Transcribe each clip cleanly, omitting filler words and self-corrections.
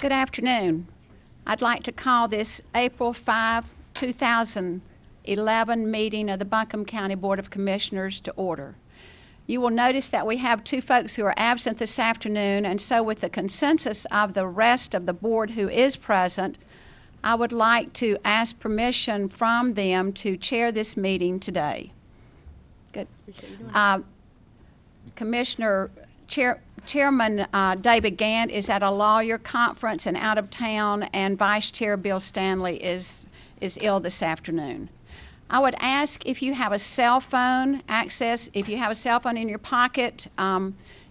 Good afternoon. I'd like to call this April 5, 2011 meeting of the Buncombe County Board of Commissioners to order. You will notice that we have two folks who are absent this afternoon, and so with the consensus of the rest of the board who is present, I would like to ask permission from them to chair this meeting today. Good. Chairman David Gant is at a lawyer conference and out of town, and Vice Chair Bill Stanley is ill this afternoon. I would ask if you have a cell phone if you have a cell phone in your pocket,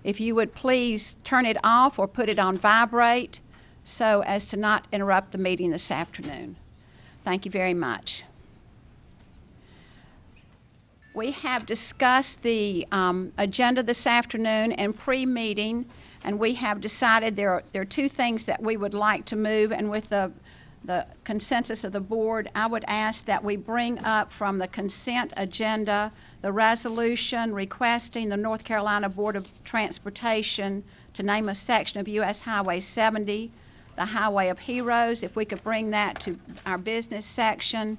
if you would please turn it off or put it on vibrate so as to not interrupt the meeting this afternoon. Thank you very much. We have discussed the agenda this afternoon and pre-meeting, and we have decided there are two things that we would like to move, and with the consensus of the board, I would ask that we bring up from the consent agenda the resolution requesting the North Carolina Board of Transportation to name a section of U.S. Highway 70, the Highway of Heroes, if we could bring that to our business section,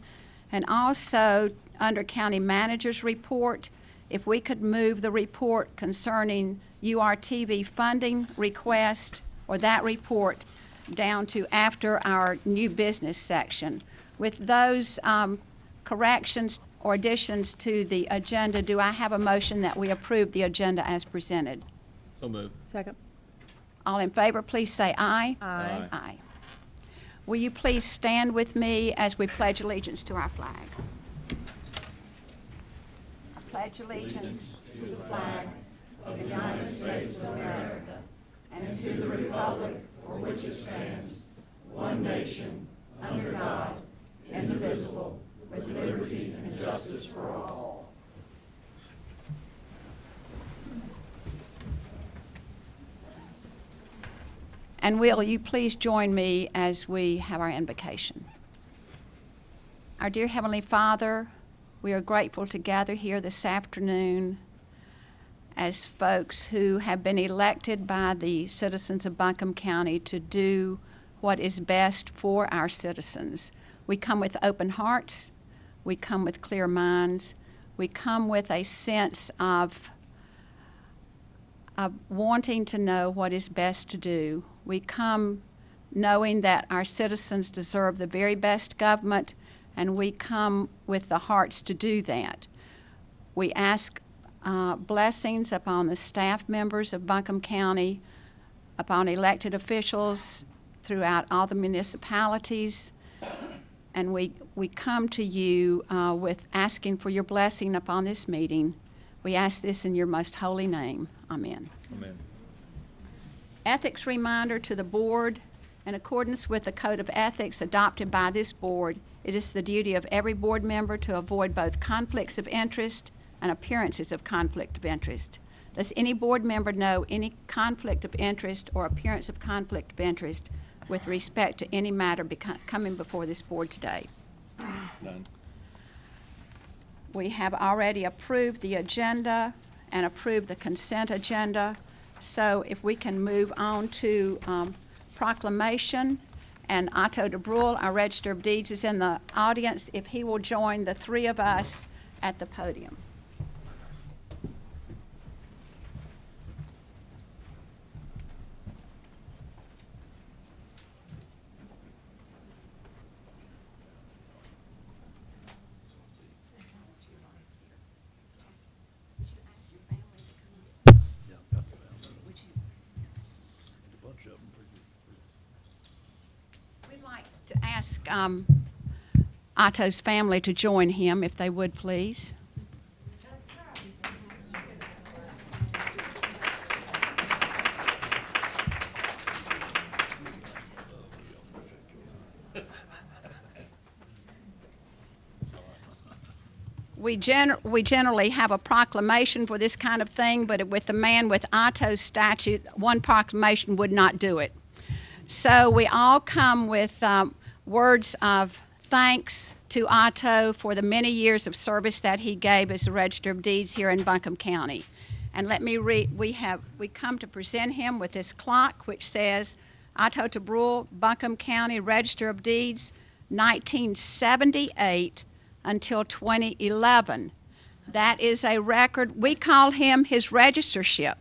and also under County Manager's report, if we could move the report concerning URTV funding request or that report down to after our new business section. With those corrections or additions to the agenda, do I have a motion that we approve the agenda as presented? So moved. Second. All in favor, please say aye. Aye. Aye. Will you please stand with me as we pledge allegiance to our flag? I pledge allegiance to the flag of the United States of America and to the republic for which it stands, one nation, under God, indivisible, with liberty and justice for all. And will you please join me as we have our invocation? Our dear Heavenly Father, we are grateful to gather here this afternoon as folks who have been elected by the citizens of Buncombe County to do what is best for our citizens. We come with open hearts. We come with clear minds. We come with a sense of wanting to know what is best to do. We come knowing that our citizens deserve the very best government, and we come with the hearts to do that. We ask blessings upon the staff members of Buncombe County, upon elected officials throughout all the municipalities, and we come to you with asking for your blessing upon this meeting. We ask this in your most holy name. Amen. Amen. Ethics reminder to the board. In accordance with the Code of Ethics adopted by this board, it is the duty of every board member to avoid both conflicts of interest and appearances of conflict of interest. Does any board member know any conflict of interest or appearance of conflict of interest with respect to any matter coming before this board today? None. We have already approved the agenda and approved the consent agenda. So if we can move on to proclamation, and Otto DeBrule, our Register of Deeds, is in the audience, if he will join the three of us at the podium. We'd like to ask Otto's family to join him, if they would, please. we generally have a proclamation for this kind of thing, but with the man with Otto's statute, one proclamation would not do it. So we all come with words of thanks to Otto for the many years of service that he gave as the Register of Deeds here in Buncombe County. And let me read, we come to present him with this clock which says, Otto Tobrul, Buncombe County Register of Deeds, 1978 until 2011. That is a record. We call him his registership.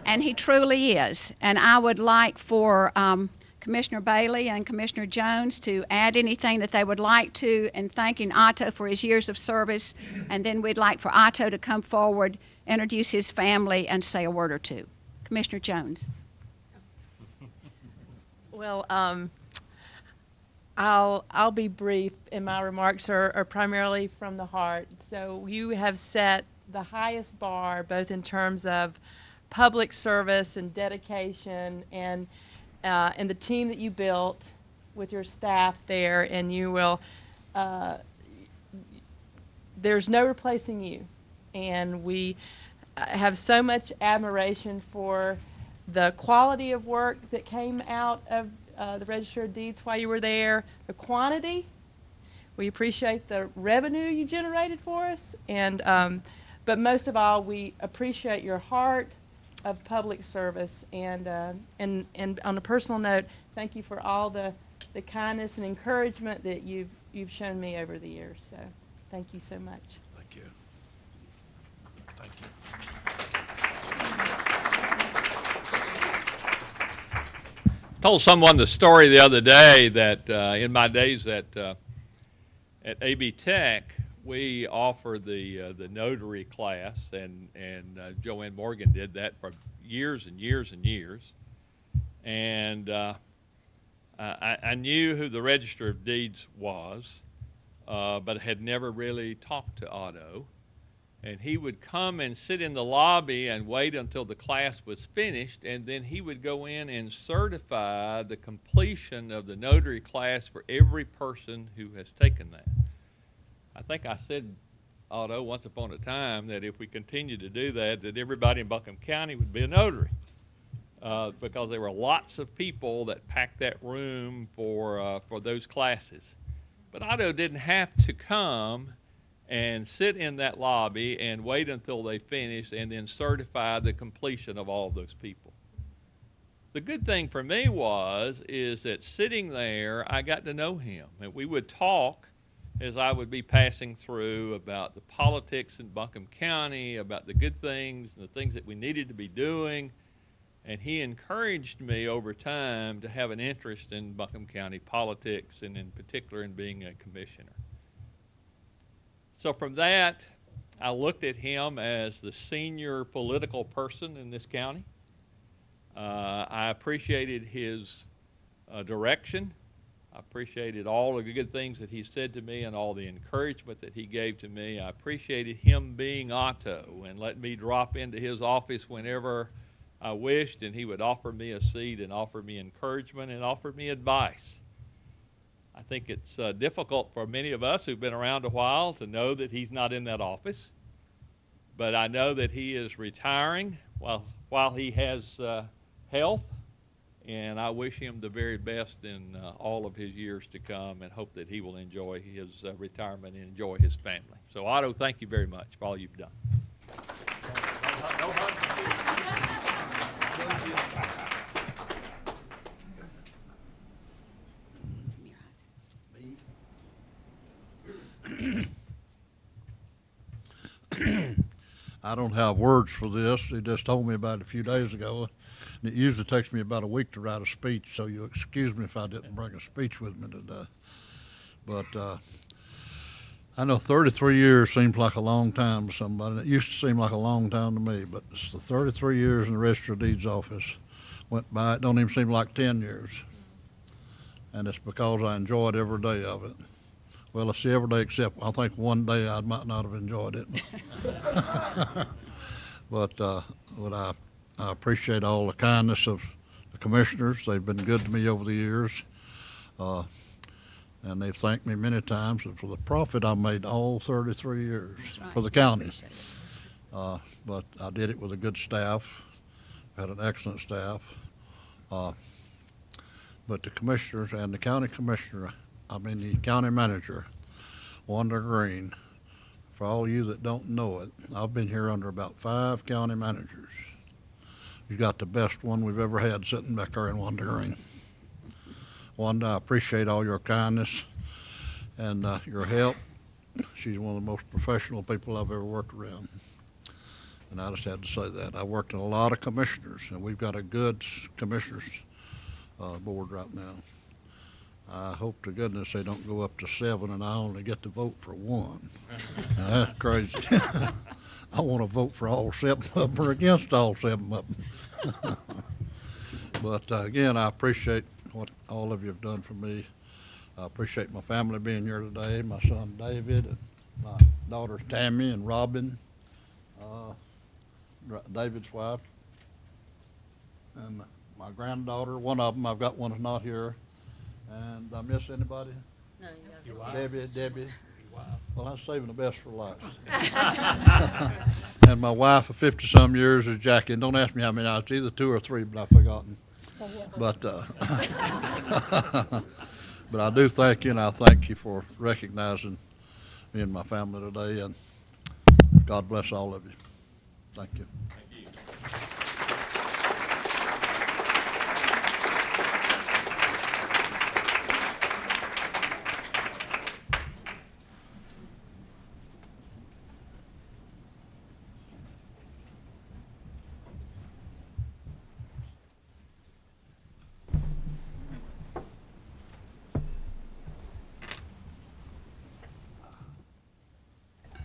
And he truly is. And I would like for Commissioner Bailey and Commissioner Jones to add anything that they would like to in thanking Otto for his years of service. And then we'd like for Otto to come forward, introduce his family, and say a word or two. Commissioner Jones. Well, I'll be brief, and my remarks are primarily from the heart. So you have set the highest bar, both in terms of public service and dedication, and the team that you built with your staff there, and you will. There's no replacing you, and we have so much admiration for the quality of work that came out of the Register of Deeds while you were there, the quantity. We appreciate the revenue you generated for us, and but most of all, we appreciate your heart of public service. And on a personal note, thank you for all the kindness and encouragement that you've shown me over the years. So, thank you so much. Thank you. Thank you. Told someone the story the other day that in my days at AB Tech, we offered the notary class, and Joanne Morgan did that for years and years and years. And I knew who the Register of Deeds was, but had never really talked to Otto. And he would come and sit in the lobby and wait until the class was finished, and then he would go in and certify the completion of the notary class for every person who has taken that. I think I said, Otto, once upon a time, that if we continued to do that, that everybody in Buncombe County would be a notary, because there were lots of people that packed that room for those classes. But Otto didn't have to come and sit in that lobby and wait until they finished and then certify the completion of all of those people. The good thing for me is that sitting there, I got to know him. And we would talk as I would be passing through about the politics in Buncombe County, about the good things and the things that we needed to be doing. And he encouraged me over time to have an interest in Buncombe County politics, and in particular in being a commissioner. So from that, I looked at him as the senior political person in this county. I appreciated his direction. I appreciated all of the good things that he said to me and all the encouragement that he gave to me. I appreciated him being Otto and let me drop into his office whenever I wished, and he would offer me a seat and offer me encouragement and offer me advice. I think it's difficult for many of us who've been around a while to know that he's not in that office. But I know that he is retiring while he has health, and I wish him the very best in all of his years to come, and hope that he will enjoy his retirement and enjoy his family. So Otto, thank you very much for all you've done. I don't have words for this. He just told me about it a few days ago. And it usually takes me about a week to write a speech, so you'll excuse me if I didn't bring a speech with me today. But I know 33 years seems like a long time to somebody. It used to seem like a long time to me, but it's the 33 years in the Register of Deeds office went by. It don't even seem like 10 years. And it's because I enjoyed every day of it. Well, I see every day except I think one day I might not have enjoyed it. But I appreciate all the kindness of the commissioners. They've been good to me over the years. and they've thanked me many times for the profit I made all 33 years right. for the county. Appreciate it. But I did it with a good staff, had an excellent staff. But the commissioners and the county commissioner, the county manager, Wanda Green, for all of you that don't know it, I've been here under about 5 county managers. You got the best one we've ever had sitting back there in Wanda Green. Wanda, I appreciate all your kindness and your help. She's one of the most professional people I've ever worked around. And I just had to say that. I worked in a lot of commissioners, and we've got a good commissioners board right now. I hope to goodness they don't go up to 7 and I only get to vote for 1. Now, that's crazy. I want to vote for all 7 of them or against all 7 of them. But again, I appreciate what all of you have done for me. I appreciate my family being here today, my son David, and my daughters Tammy and Robin, David's wife, and my granddaughter, one of them, I've got one that's not here. And did I miss anybody? No, you got Debbie. Well, I'm saving the best for last. And my wife of 50-some years is Jackie. And don't ask me how many. It's either 2 or 3, but I've forgotten. But but I do thank you, and I thank you for recognizing me and my family today. And God bless all of you. Thank you.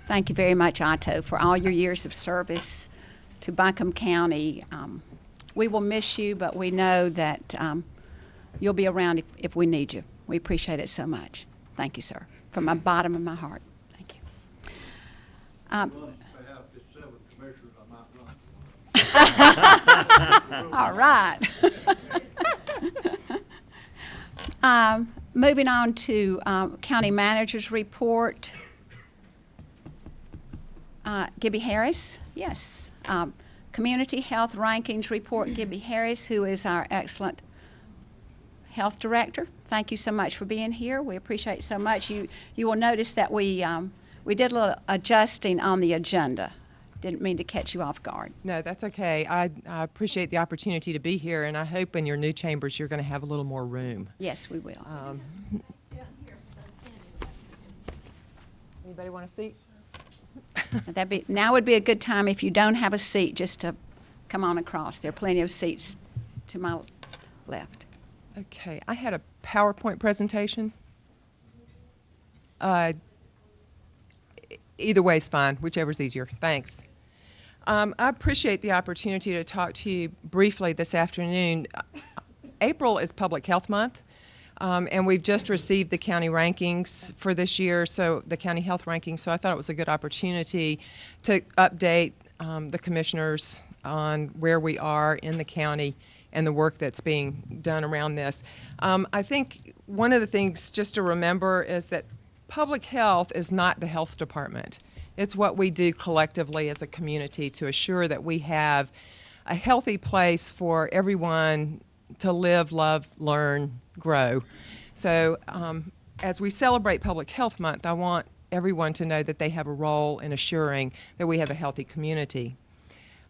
Thank you very much, Otto, for all your years of service to Buncombe County. We will miss you, but we know that you'll be around if we need you. We appreciate it so much. Thank you, sir, from the bottom of my heart. Thank you. All right. Moving on to County Manager's report. Gibby Harris, yes. Community Health Rankings Report, Gibby Harris, who is our excellent health director. Thank you so much for being here. We appreciate it so much. You will notice that we did a little adjusting on the agenda. Didn't mean to catch you off guard. No, that's okay. I appreciate the opportunity to be here, and I hope in your new chambers you're going to have a little more room. Yes, we will. Anybody want a seat? Now would be a good time if you don't have a seat just to come on across. There are plenty of seats to my left. Okay, I had a PowerPoint presentation. Either way is fine, whichever's easier. Thanks. I appreciate the opportunity to talk to you briefly this afternoon. April is Public Health Month. And we've just received the county rankings for this year, so the county health rankings, so I thought it was a good opportunity to update the commissioners on where we are in the county and the work that's being done around this. I think one of the things just to remember is that public health is not the health department. It's what we do collectively as a community to assure that we have a healthy place for everyone to live, love, learn, grow. So as we celebrate Public Health Month, I want everyone to know that they have a role in assuring that we have a healthy community.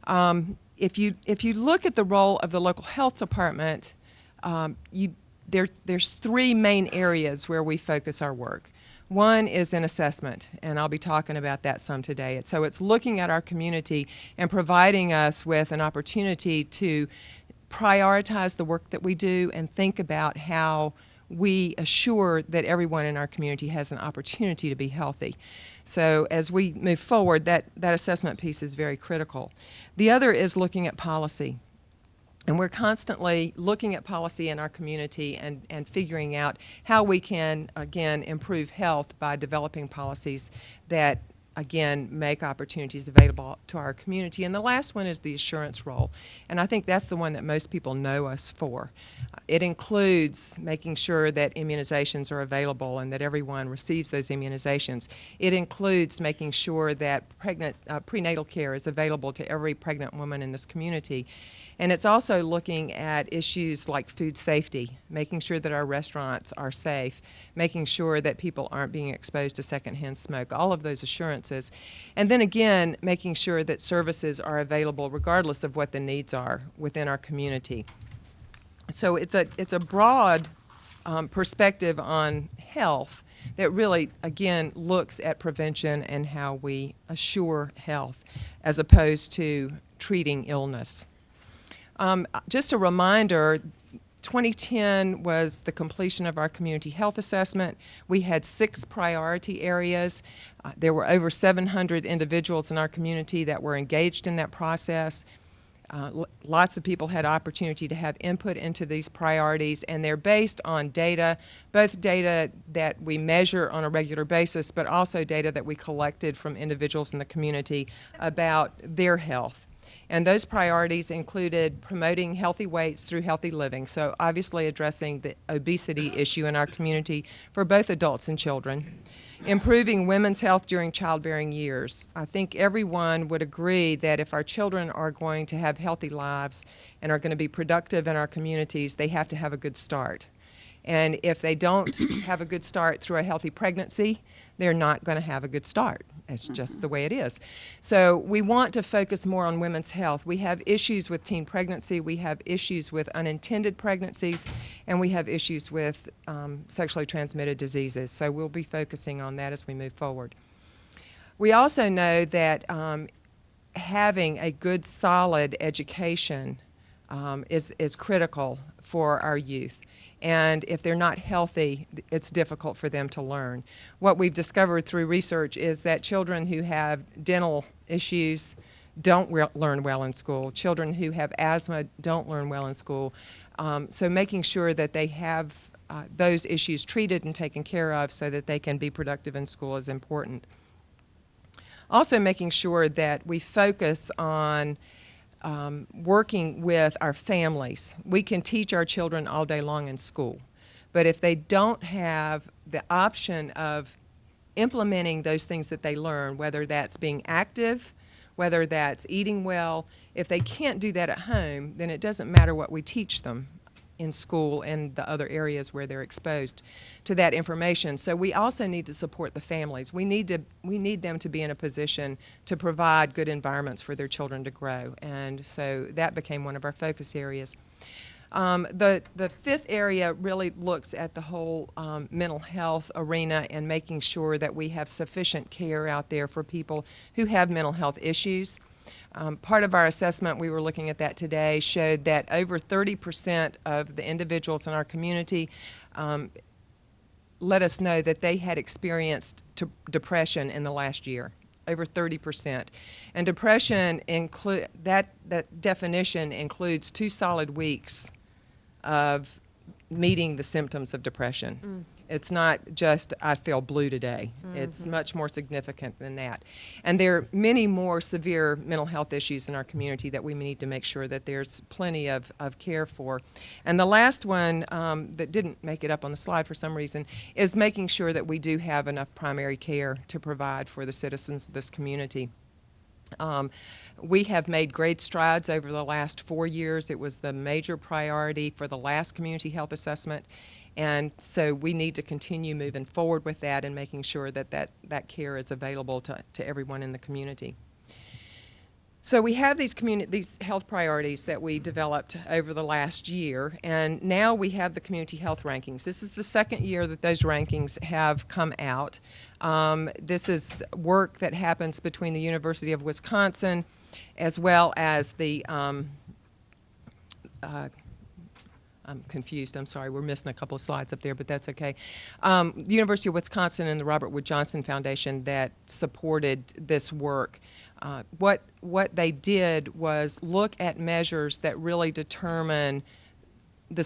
If you look at the role of the local health department, there's 3 main areas where we focus our work. One is in assessment, and I'll be talking about that some today. So it's looking at our community and providing us with an opportunity to prioritize the work that we do and think about how we assure that everyone in our community has an opportunity to be healthy. So as we move forward, that assessment piece is very critical. The other is looking at policy. And we're constantly looking at policy in our community and figuring out how we can, again, improve health by developing policies that again, make opportunities available to our community. And the last one is the assurance role. And I think that's the one that most people know us for. It includes making sure that immunizations are available and that everyone receives those immunizations. It includes making sure that prenatal care is available to every pregnant woman in this community. And it's also looking at issues like food safety, making sure that our restaurants are safe, making sure that people aren't being exposed to secondhand smoke, all of those assurances. And then again, making sure that services are available regardless of what the needs are within our community. So it's a broad perspective on health that really, again, looks at prevention and how we assure health as opposed to treating illness. Just a reminder, 2010 was the completion of our community health assessment. We had 6 priority areas. There were over 700 individuals in our community that were engaged in that process. Lots of people had opportunity to have input into these priorities, and they're based on data, both data that we measure on a regular basis, but also data that we collected from individuals in the community about their health. And those priorities included promoting healthy weights through healthy living, so obviously addressing the obesity issue in our community for both adults and children. Improving women's health during childbearing years. I think everyone would agree that if our children are going to have healthy lives and are going to be productive in our communities, they have to have a good start. And if they don't have a good start through a healthy pregnancy, they're not going to have a good start. It's just the way it is. So we want to focus more on women's health. We have issues with teen pregnancy, we have issues with unintended pregnancies, and we have issues with sexually transmitted diseases. So we'll be focusing on that as we move forward. We also know that having a good, solid education is critical for our youth. And if they're not healthy, it's difficult for them to learn. What we've discovered through research is that children who have dental issues don't learn well in school. Children who have asthma don't learn well in school. So making sure that they have those issues treated and taken care of so that they can be productive in school is important. Also making sure that we focus on working with our families. We can teach our children all day long in school, but if they don't have the option of implementing those things that they learn, whether that's being active, whether that's eating well, if they can't do that at home, then it doesn't matter what we teach them in school and the other areas where they're exposed to that information. So we also need to support the families. We need them to be in a position to provide good environments for their children to grow. And so that became one of our focus areas. The 5th area really looks at the whole mental health arena and making sure that we have sufficient care out there for people who have mental health issues. Part of our assessment, we were looking at that today, showed that over 30% of the individuals in our community let us know that they had experienced depression in the last year, over 30%. And depression, that definition includes 2 solid weeks of meeting the symptoms of depression. It's not just, I feel blue today. It's much more significant than that. And there are many more severe mental health issues in our community that we need to make sure that there's plenty of care for. And the last one that didn't make it up on the slide for some reason is making sure that we do have enough primary care to provide for the citizens of this community. We have made great strides over the last 4 years. It was the major priority for the last community health assessment. And so we need to continue moving forward with that and making sure that that care is available to everyone in the community. So we have these health priorities that we developed over the last year, and now we have the community health rankings. This is the 2nd year that those rankings have come out. This is work that happens between the University of Wisconsin as well as the I'm confused, I'm sorry, we're missing a couple of slides up there, but that's okay. The University of Wisconsin and the Robert Wood Johnson Foundation that supported this work. What they did was look at measures that really determine the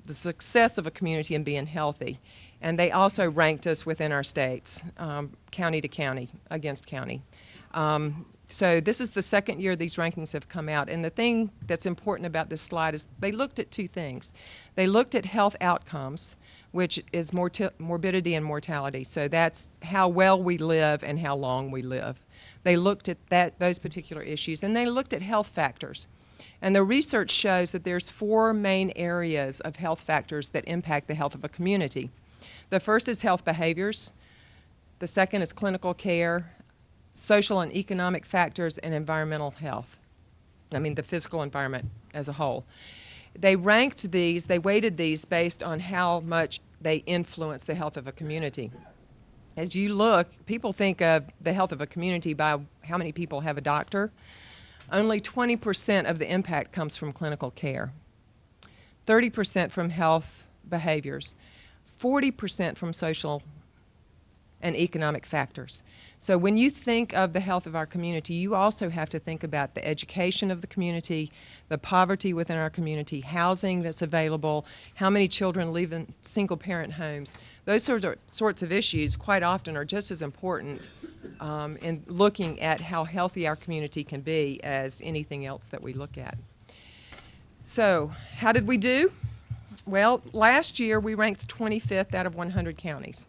success of a community in being healthy. And they also ranked us within our states, county to county, against county. So this is the second year these rankings have come out. And the thing that's important about this slide is they looked at two things. They looked at health outcomes, which is morbidity and mortality. So that's how well we live and how long we live. They looked at those particular issues, and they looked at health factors. And the research shows that there's 4 main areas of health factors that impact the health of a community. The first is health behaviors. The second is clinical care, social and economic factors, and environmental health. I mean, the physical environment as a whole. They ranked these, they weighted these based on how much they influence the health of a community. As you look, people think of the health of a community by how many people have a doctor. Only 20% of the impact comes from clinical care, 30% from health behaviors, 40% from social and economic factors. So when you think of the health of our community, you also have to think about the education of the community, the poverty within our community, housing that's available, how many children live in single-parent homes. Those sorts of issues quite often are just as important in looking at how healthy our community can be as anything else that we look at. So how did we do? Well, last year we ranked 25th out of 100 counties.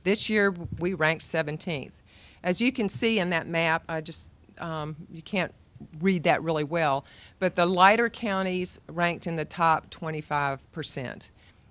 This year, we ranked 17th. As you can see in that map, you can't read that really well, but the lighter counties ranked in the top 25%,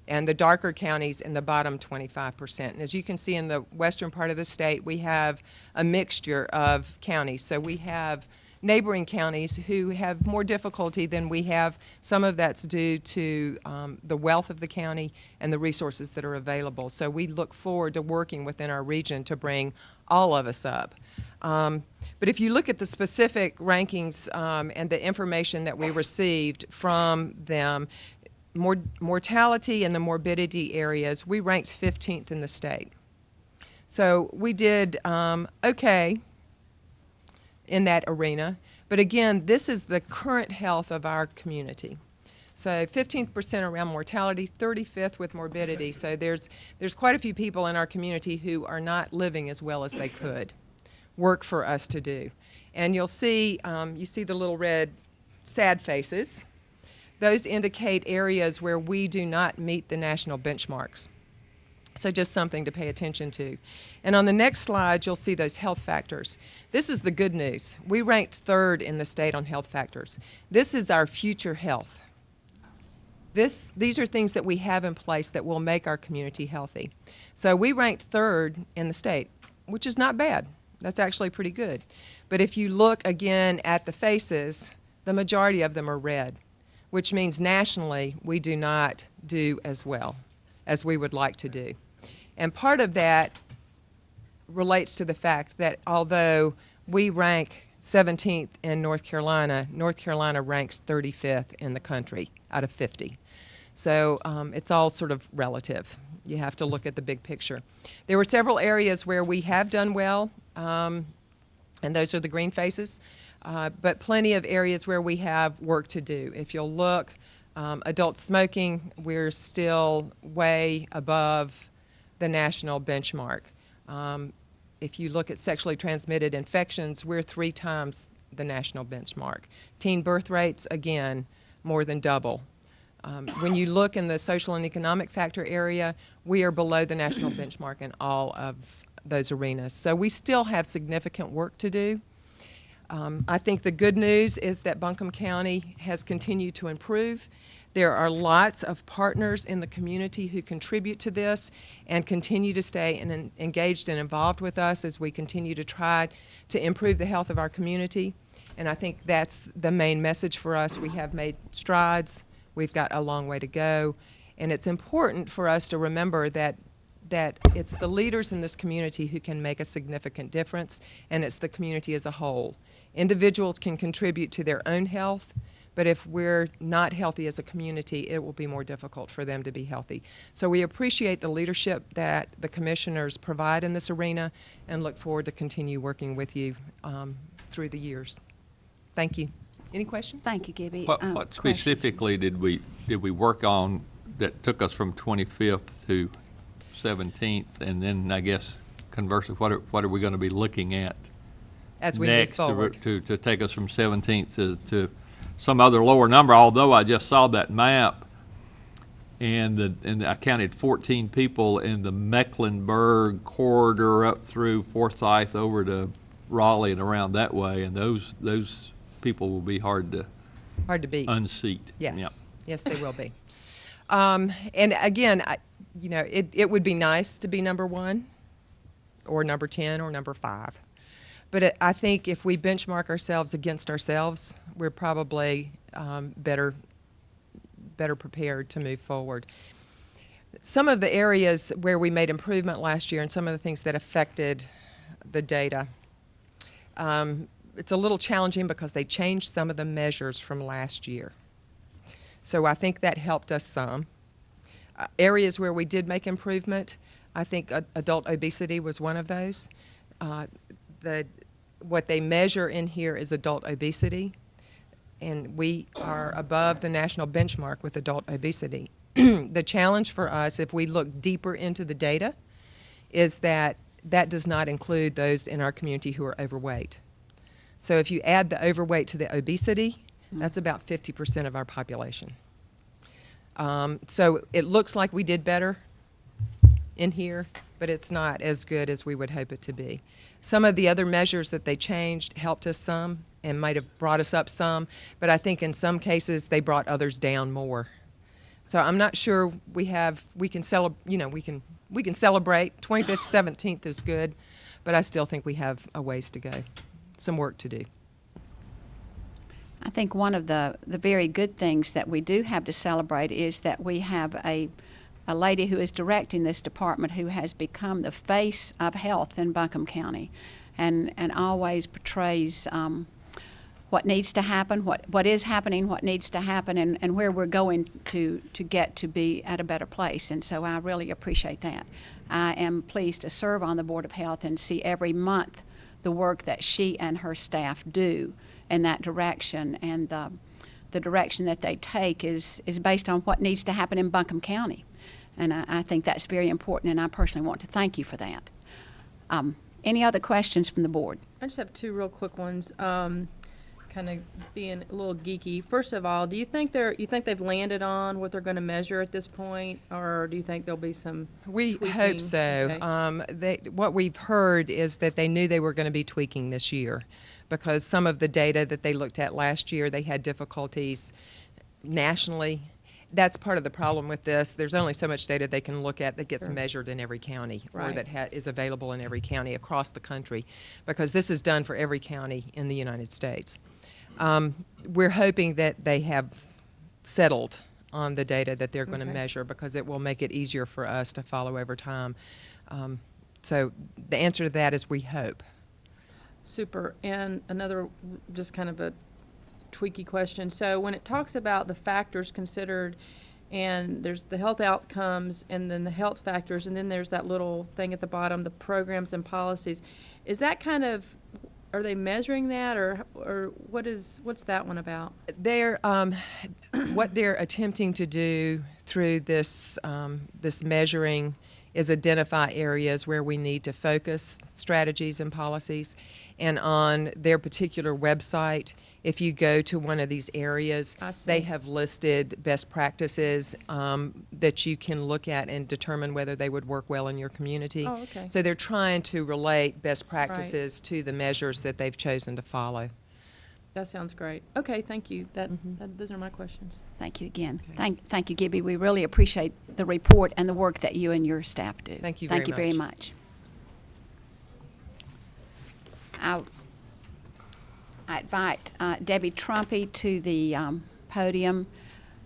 and the darker counties in the bottom 25%. And as you can see in the western part of the state, we have a mixture of counties. So we have neighboring counties who have more difficulty than we have. Some of that's due to the wealth of the county and the resources that are available. So we look forward to working within our region to bring all of us up. But if you look at the specific rankings and the information that we received from them, mortality and the morbidity areas, we ranked 15th in the state. So we did okay in that arena. But again, this is the current health of our community. So 15% around mortality, 35th with morbidity. So there's quite a few people in our community who are not living as well as they could. Work for us to do. And you'll see, you see the little red sad faces. Those indicate areas where we do not meet the national benchmarks. So just something to pay attention to. And on the next slide, you'll see those health factors. This is the good news. We ranked 3rd in the state on health factors. This is our future health. These are things that we have in place that will make our community healthy. So we ranked 3rd in the state, which is not bad. That's actually pretty good. But if you look again at the faces, the majority of them are red, which means nationally we do not do as well as we would like to do. And part of that relates to the fact that although we rank 17th in North Carolina ranks 35th in the country out of 50. So it's all sort of relative. You have to look at the big picture. There were several areas where we have done well, and those are the green faces, but plenty of areas where we have work to do. If you'll look, adult smoking, we're still way above the national benchmark. If you look at sexually transmitted infections, we're 3 times the national benchmark. Teen birth rates, again, more than double. When you look in the social and economic factor area, we are below the national benchmark in all of those arenas. So we still have significant work to do. I think the good news is that Buncombe County has continued to improve. There are lots of partners in the community who contribute to this and continue to stay engaged and involved with us as we continue to try to improve the health of our community. And I think that's the main message for us. We have made strides. We've got a long way to go. And it's important for us to remember that it's the leaders in this community who can make a significant difference, and it's the community as a whole. Individuals can contribute to their own health, but if we're not healthy as a community, it will be more difficult for them to be healthy. So we appreciate the leadership that the commissioners provide in this arena and look forward to continue working with you through the years. Thank you. Any questions? Thank you, Gibby. What Questions? specifically did we work on that took us from 25th to 17th, and then I guess conversely, what are we going to be looking at As we move next forward. to take us from 17th to some other lower number? Although I just saw that map, and I counted 14 people in the Mecklenburg corridor up through Forsyth over to Raleigh and around that way, and those people will be hard to Hard to beat. unseat. Yes. Yep. Yes, they will be. And again, it would be nice to be number 1 or number 10 or number 5. But I think if we benchmark ourselves against ourselves, we're probably better prepared to move forward. Some of the areas where we made improvement last year and some of the things that affected the data, it's a little challenging because they changed some of the measures from last year. So I think that helped us some. Areas where we did make improvement, I think adult obesity was one of those. What they measure in here is adult obesity, and we are above the national benchmark with adult obesity. The challenge for us, if we look deeper into the data, is that does not include those in our community who are overweight. So if you add the overweight to the obesity, that's about 50% of our population. So it looks like we did better in here, but it's not as good as we would hope it to be. Some of the other measures that they changed helped us some and might have brought us up some, but I think in some cases they brought others down more. So I'm not sure we can celebrate. We can celebrate. 25th, 17th is good, but I still think we have a ways to go, some work to do. I think one of the very good things that we do have to celebrate is that we have a lady who is directing this department who has become the face of health in Buncombe County and always portrays what needs to happen, what is happening, what needs to happen, and where we're going to get to be at a better place. And so I really appreciate that. I am pleased to serve on the Board of Health and see every month the work that she and her staff do in that direction. And the direction that they take is based on what needs to happen in Buncombe County. And I think that's very important, and I personally want to thank you for that. Any other questions from the board? I just have 2 real quick ones. Kind of being a little geeky. First of all, do you think they've landed on what they're going to measure at this point, or do you think there'll be some We tweaking? hope so. Okay. What we've heard is that they knew they were going to be tweaking this year because some of the data that they looked at last year, they had difficulties nationally. That's part of the problem with this. There's only so much data they can look at that gets Sure. measured in every county or Right. that is available in every county across the country because this is done for every county in the United States. We're hoping that they have settled on the data that they're going to Okay. measure because it will make it easier for us to follow over time. So the answer to that is we hope. Super. And another, just kind of a tweaky question. So when it talks about the factors considered, and there's the health outcomes and then the health factors, and then there's that little thing at the bottom, the programs and policies, is that kind of, are they measuring that, or what's that one about? They're what they're attempting to do through this measuring is identify areas where we need to focus strategies and policies. And on their particular website, if you go to one of these areas, I see. they have listed best practices that you can look at and determine whether they would work well in your community. Oh, okay. So they're trying to relate best practices to the measures that they've chosen to follow. That sounds great. Okay, thank you. Those are my questions. Thank you again. Okay. Thank you, Gibby. We really appreciate the report and the work that you and your staff do. Thank you Thank very you very much. much. I invite Debbie Trumpy to the podium.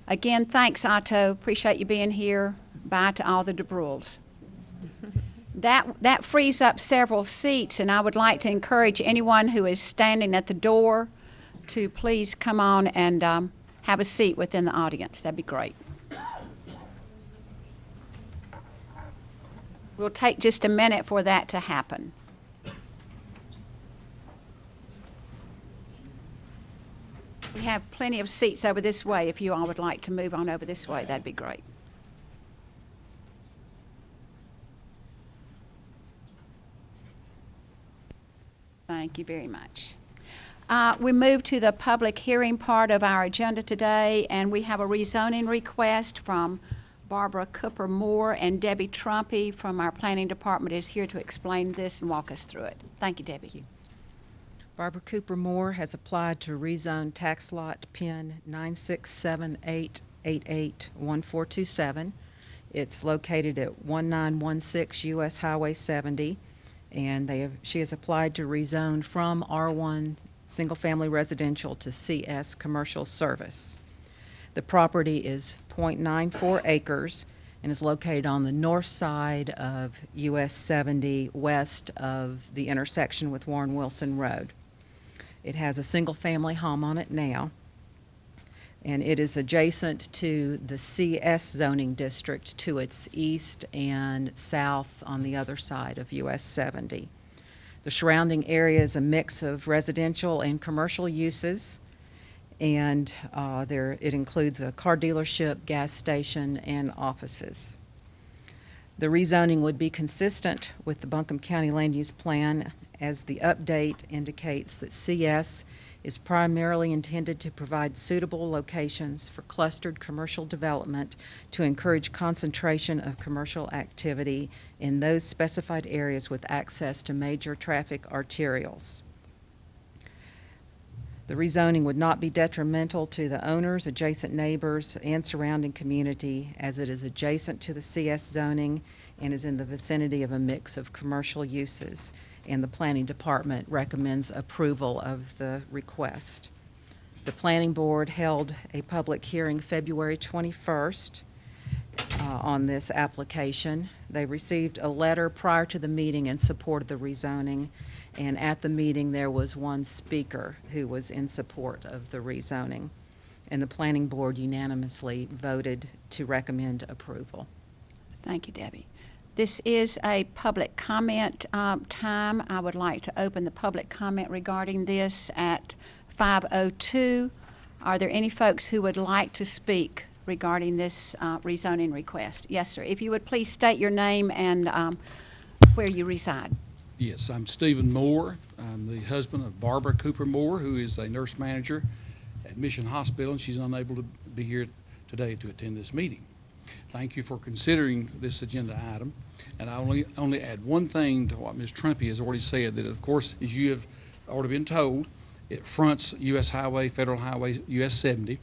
Again, thanks, Otto. Appreciate you being here. Bye to all the DeBrules. That frees up several seats, and I would like to encourage anyone who is standing at the door to please come on and have a seat within the audience. That'd be great. We'll take just a minute for that to happen. We have plenty of seats over this way. If you all would like to move on over this way, that'd be great. Thank you very much. We move to the public hearing part of our agenda today, and we have a rezoning request from Barbara Cooper Moore, and Debbie Trumpy from our planning department is here to explain this and walk us through it. Thank you, Debbie. Barbara Cooper Moore has applied to rezone tax lot pin 96788881427. It's located at 1916 US Highway 70, and she has applied to rezone from R1 single-family residential to CS commercial service. The property is 0.94 acres and is located on the north side of US 70, west of the intersection with Warren Wilson Road. It has a single-family home on it now, and it is adjacent to the CS zoning district to its east and south on the other side of US 70. The surrounding area is a mix of residential and commercial uses, and it includes a car dealership, gas station, and offices. The rezoning would be consistent with the Buncombe County Land Use Plan, as the update indicates that CS is primarily intended to provide suitable locations for clustered commercial development to encourage concentration of commercial activity in those specified areas with access to major traffic arterials. The rezoning would not be detrimental to the owners, adjacent neighbors, and surrounding community, as it is adjacent to the CS zoning and is in the vicinity of a mix of commercial uses, and the Planning Department recommends approval of the request. The Planning Board held a public hearing February 21st on this application. They received a letter prior to the meeting in support of the rezoning, and at the meeting there was one speaker who was in support of the rezoning, and the Planning Board unanimously voted to recommend approval. Thank you, Debbie. This is a public comment time. I would like to open the public comment regarding this at 5:02. Are there any folks who would like to speak regarding this rezoning request? Yes, sir. If you would please state your name and where you reside. Yes, I'm Stephen Moore. I'm the husband of Barbara Cooper Moore, who is a nurse manager at Mission Hospital, and she's unable to be here today to attend this meeting. Thank you for considering this agenda item. And I only add one thing to what Ms. Trumpy has already said, that of course, as you have already been told, it fronts U.S. Highway, Federal Highway US 70,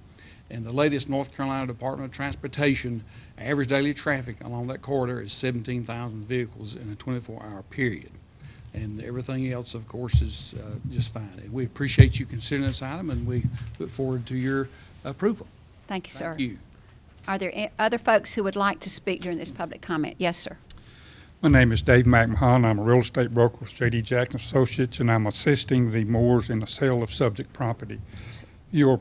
and the latest North Carolina Department of Transportation average daily traffic along that corridor is 17,000 vehicles in a 24-hour period. And everything else, of course, is just fine. And we appreciate you considering this item, and we look forward to your approval. Thank you, sir. Thank you. Are there other folks who would like to speak during this public comment? Yes, sir. My name is Dave McMahon. I'm a real estate broker with J.D. Jackson Associates, and I'm assisting the Moores in the sale of subject property. Your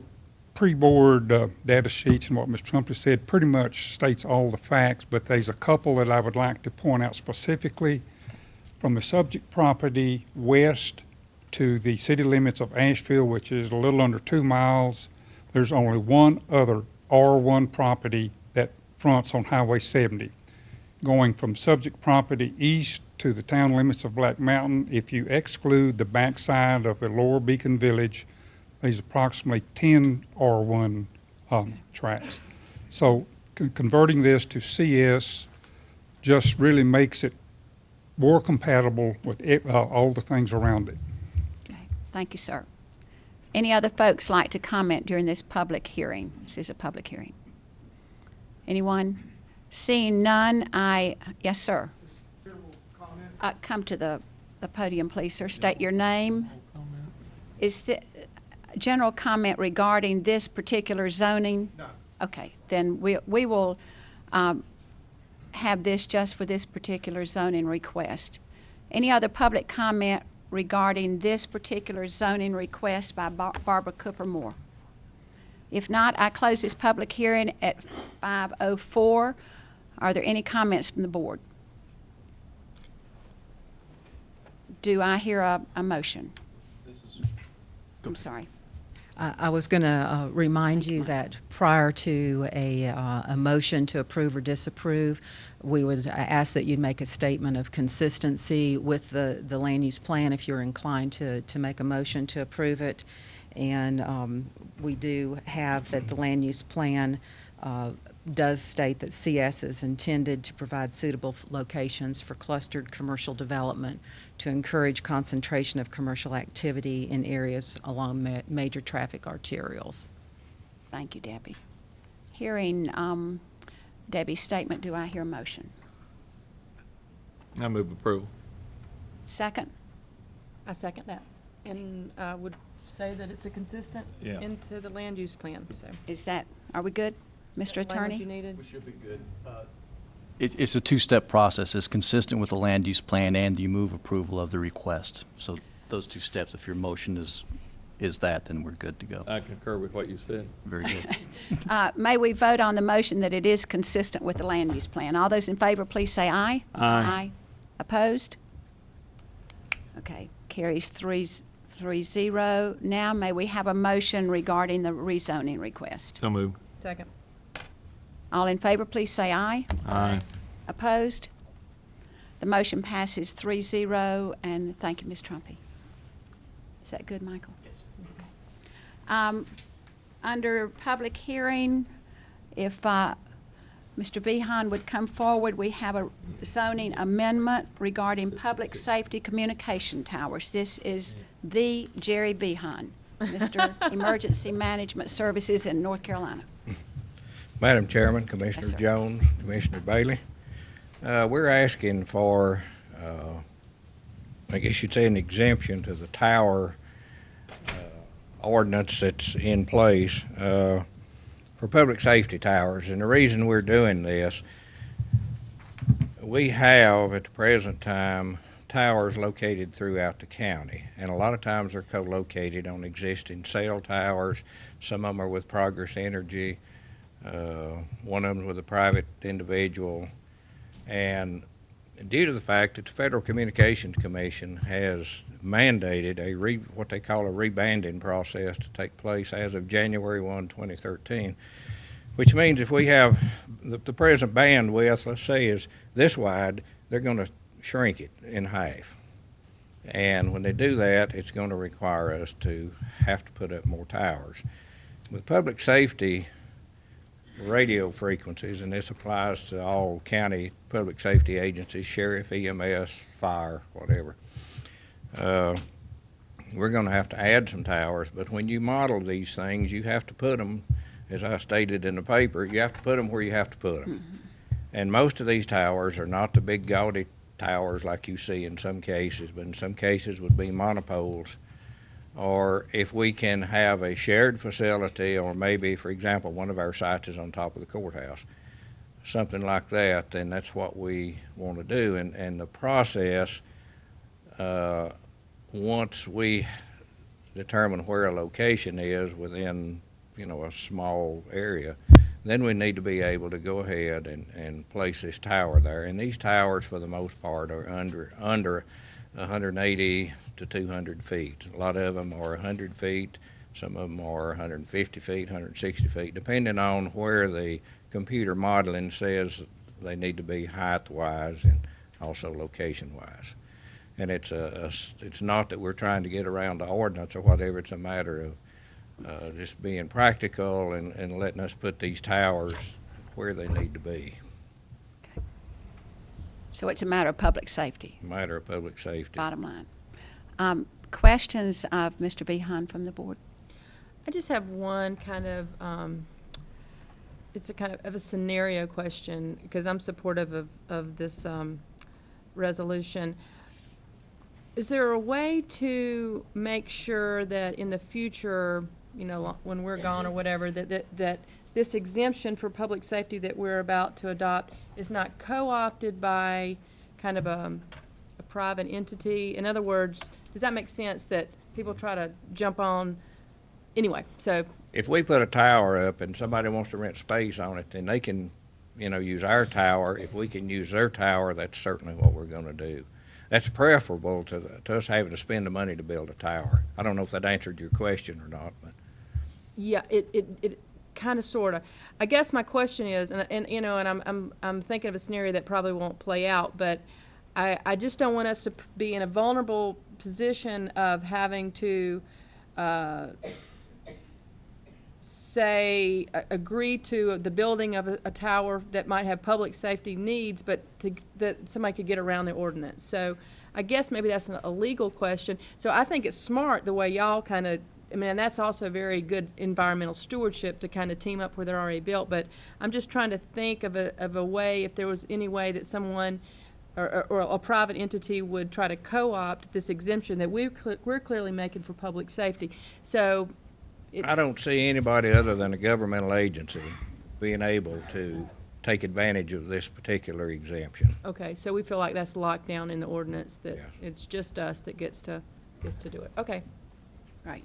pre-board data sheets and what Ms. Trumpy said pretty much states all the facts, but there's a couple that I would like to point out specifically. From the subject property west to the city limits of Asheville, which is a little under 2 miles, there's only one other R1 property that fronts on Highway 70. Going from subject property east to the town limits of Black Mountain, if you exclude the backside of the Lower Beacon Village, there's approximately 10 R1 tracks. So converting this to CS just really makes it more compatible with all the things around it. Okay. Thank you, sir. Any other folks like to comment during this public hearing? This is a public hearing. Anyone? Seeing none, yes, sir. Come to the podium, please, sir. State your name. Is the general comment regarding this particular zoning? No. Okay, then we will have this just for this particular zoning request. Any other public comment regarding this particular zoning request by Barbara Cooper Moore? If not, I close this public hearing at 5:04. Are there any comments from the board? Do I hear a motion? I'm sorry. I was going to remind you that prior to a motion to approve or disapprove, we would ask that you'd make a statement of consistency with the land use plan if you're inclined to make a motion to approve it. And we do have that the land use plan does state that CS is intended to provide suitable locations for clustered commercial development to encourage concentration of commercial activity in areas along major traffic arterials. Thank you, Debbie. Hearing Debbie's statement, do I hear a motion? I move approval. Second? I second that. And I would say that it's a consistent Yeah. into the land use plan, so. Are we good, Mr. Language Attorney? you needed? Should be good. It's a two-step process. It's consistent with the land use plan, and you move approval of the request. So those two steps, if your motion is that, then we're good to go. I concur with what you said. Very good. May we vote on the motion that it is consistent with the land use plan? All those in favor, please say aye. Aye. Opposed? Okay, carries 3-0. Now, may we have a motion regarding the rezoning request? So moved. Second. All in favor, please say aye. Aye. Opposed? The motion passes 3-0, and thank you, Ms. Trumpy. Is that good, Michael? Yes. Under public hearing, if Mr. Vihan would come forward, we have a zoning amendment regarding public safety communication towers. This is the Jerry Vihan, Mr. Emergency Management Services in North Carolina. Madam Chairman, Commissioner Yes, sir. Jones, Commissioner Bailey, we're asking for, I guess you'd say, an exemption to the tower ordinance that's in place for public safety towers. And the reason we're doing this, we have at the present time towers located throughout the county, and a lot of times they're co-located on existing cell towers. Some of them are with Progress Energy. One of them with a private individual, and due to the fact that the Federal Communications Commission has mandated what they call a rebanding process to take place as of January 1, 2013, which means if we have the present bandwidth, let's say, is this wide, they're going to shrink it in half. And when they do that, it's going to require us to have to put up more towers. With public safety radio frequencies, and this applies to all county public safety agencies, sheriff, EMS, fire, whatever. We're going to have to add some towers, but when you model these things, you have to put them, as I stated in the paper, you have to put them where you have to put them. Mm-hmm. And most of these towers are not the big gaudy towers like you see in some cases, but in some cases would be monopoles. Or if we can have a shared facility, or maybe, for example, one of our sites is on top of the courthouse, something like that, then that's what we want to do. And the process, once we determine where a location is within, a small area, then we need to be able to go ahead and place this tower there. And these towers, for the most part, are under 180 to 200 feet. A lot of them are 100 feet. Some of them are 150 feet, 160 feet, depending on where the computer modeling says they need to be height-wise and also location-wise. And it's not that we're trying to get around the ordinance or whatever. It's a matter of just being practical and letting us put these towers where they need to be. Okay. So it's a matter of public safety, A matter of public safety. bottom line. Questions of Mr. Vihan from the board? I just have one kind of, it's a kind of a scenario question, because I'm supportive of this resolution. Is there a way to make sure that in the future, when we're gone or whatever, that this exemption for public safety that we're about to adopt is not co-opted by kind of a private entity? In other words, does that make sense that people try to jump on? Anyway, so. If we put a tower up and somebody wants to rent space on it, then they can, use our tower. If we can use their tower, that's certainly what we're going to do. That's preferable to us having to spend the money to build a tower. I don't know if that answered your question or not, but. Yeah, it kind of, sort of. I guess my question is, and you know, and I'm thinking of a scenario that probably won't play out, but I just don't want us to be in a vulnerable position of having to agree to the building of a tower that might have public safety needs, but that somebody could get around the ordinance. So I guess maybe that's a legal question. So I think it's smart the way y'all kind of, I mean, and that's also very good environmental stewardship to kind of team up where they're already built. But I'm just trying to think of a way, if there was any way that someone or a private entity would try to co-opt this exemption that we're clearly making for public safety. So I don't see anybody other than a governmental agency being able to take advantage of this particular exemption. Okay, so we feel like that's locked down in the ordinance, that Yes. it's just us that gets to do it. Okay. Right.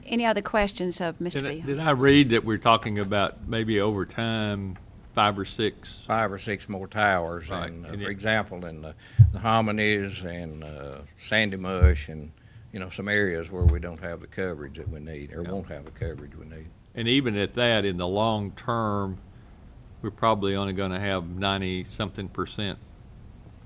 Any other questions of Mr. Behan? Did I read that we're talking about maybe over time, 5 or 6? 5 or 6 more towers, Right. and And for it- example, in the Hominies and Sandy Mush, and you know, some areas where we don't have the coverage that we need, or won't have the coverage we need. And even at that, in the long term, we're probably only going to have 90-something%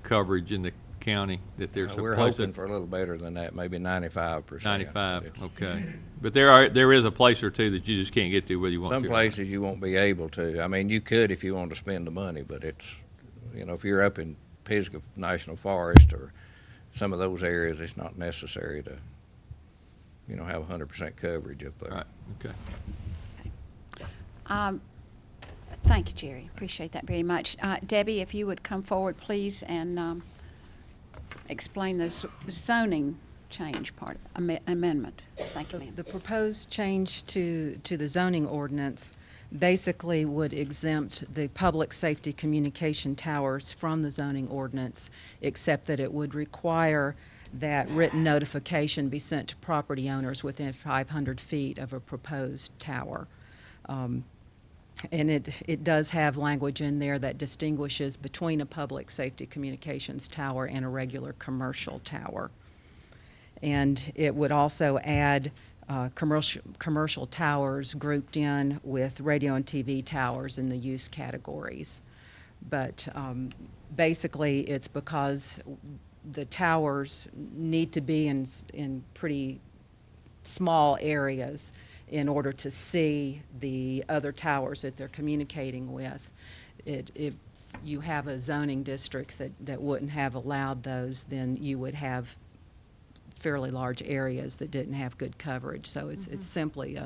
coverage in the county that they're We're supposed hoping to. for a little better than that, maybe 95%. 95, It's- okay. But there is a place or two that you just can't get to whether you want to. Some places you won't be able to. I mean, you could if you wanted to spend the money, but it's, you know, if you're up in Pisgah National Forest or some of those areas, it's not necessary to, you know, have 100% coverage up there. Right, okay. Thank you, Jerry. Appreciate that very much. Debbie, if you would come forward, please, and explain the zoning change part, amendment. Thank you, ma'am. The proposed change to the zoning ordinance basically would exempt the public safety communication towers from the zoning ordinance, except that it would require that written notification be sent to property owners within 500 feet of a proposed tower. And it does have language in there that distinguishes between a public safety communications tower and a regular commercial tower. And it would also add commercial towers grouped in with radio and TV towers in the use categories. But basically, it's because the towers need to be in pretty small areas in order to see the other towers that they're communicating with. If you have a zoning district that wouldn't have allowed those, then you would have fairly large areas that didn't have good coverage. So it's simply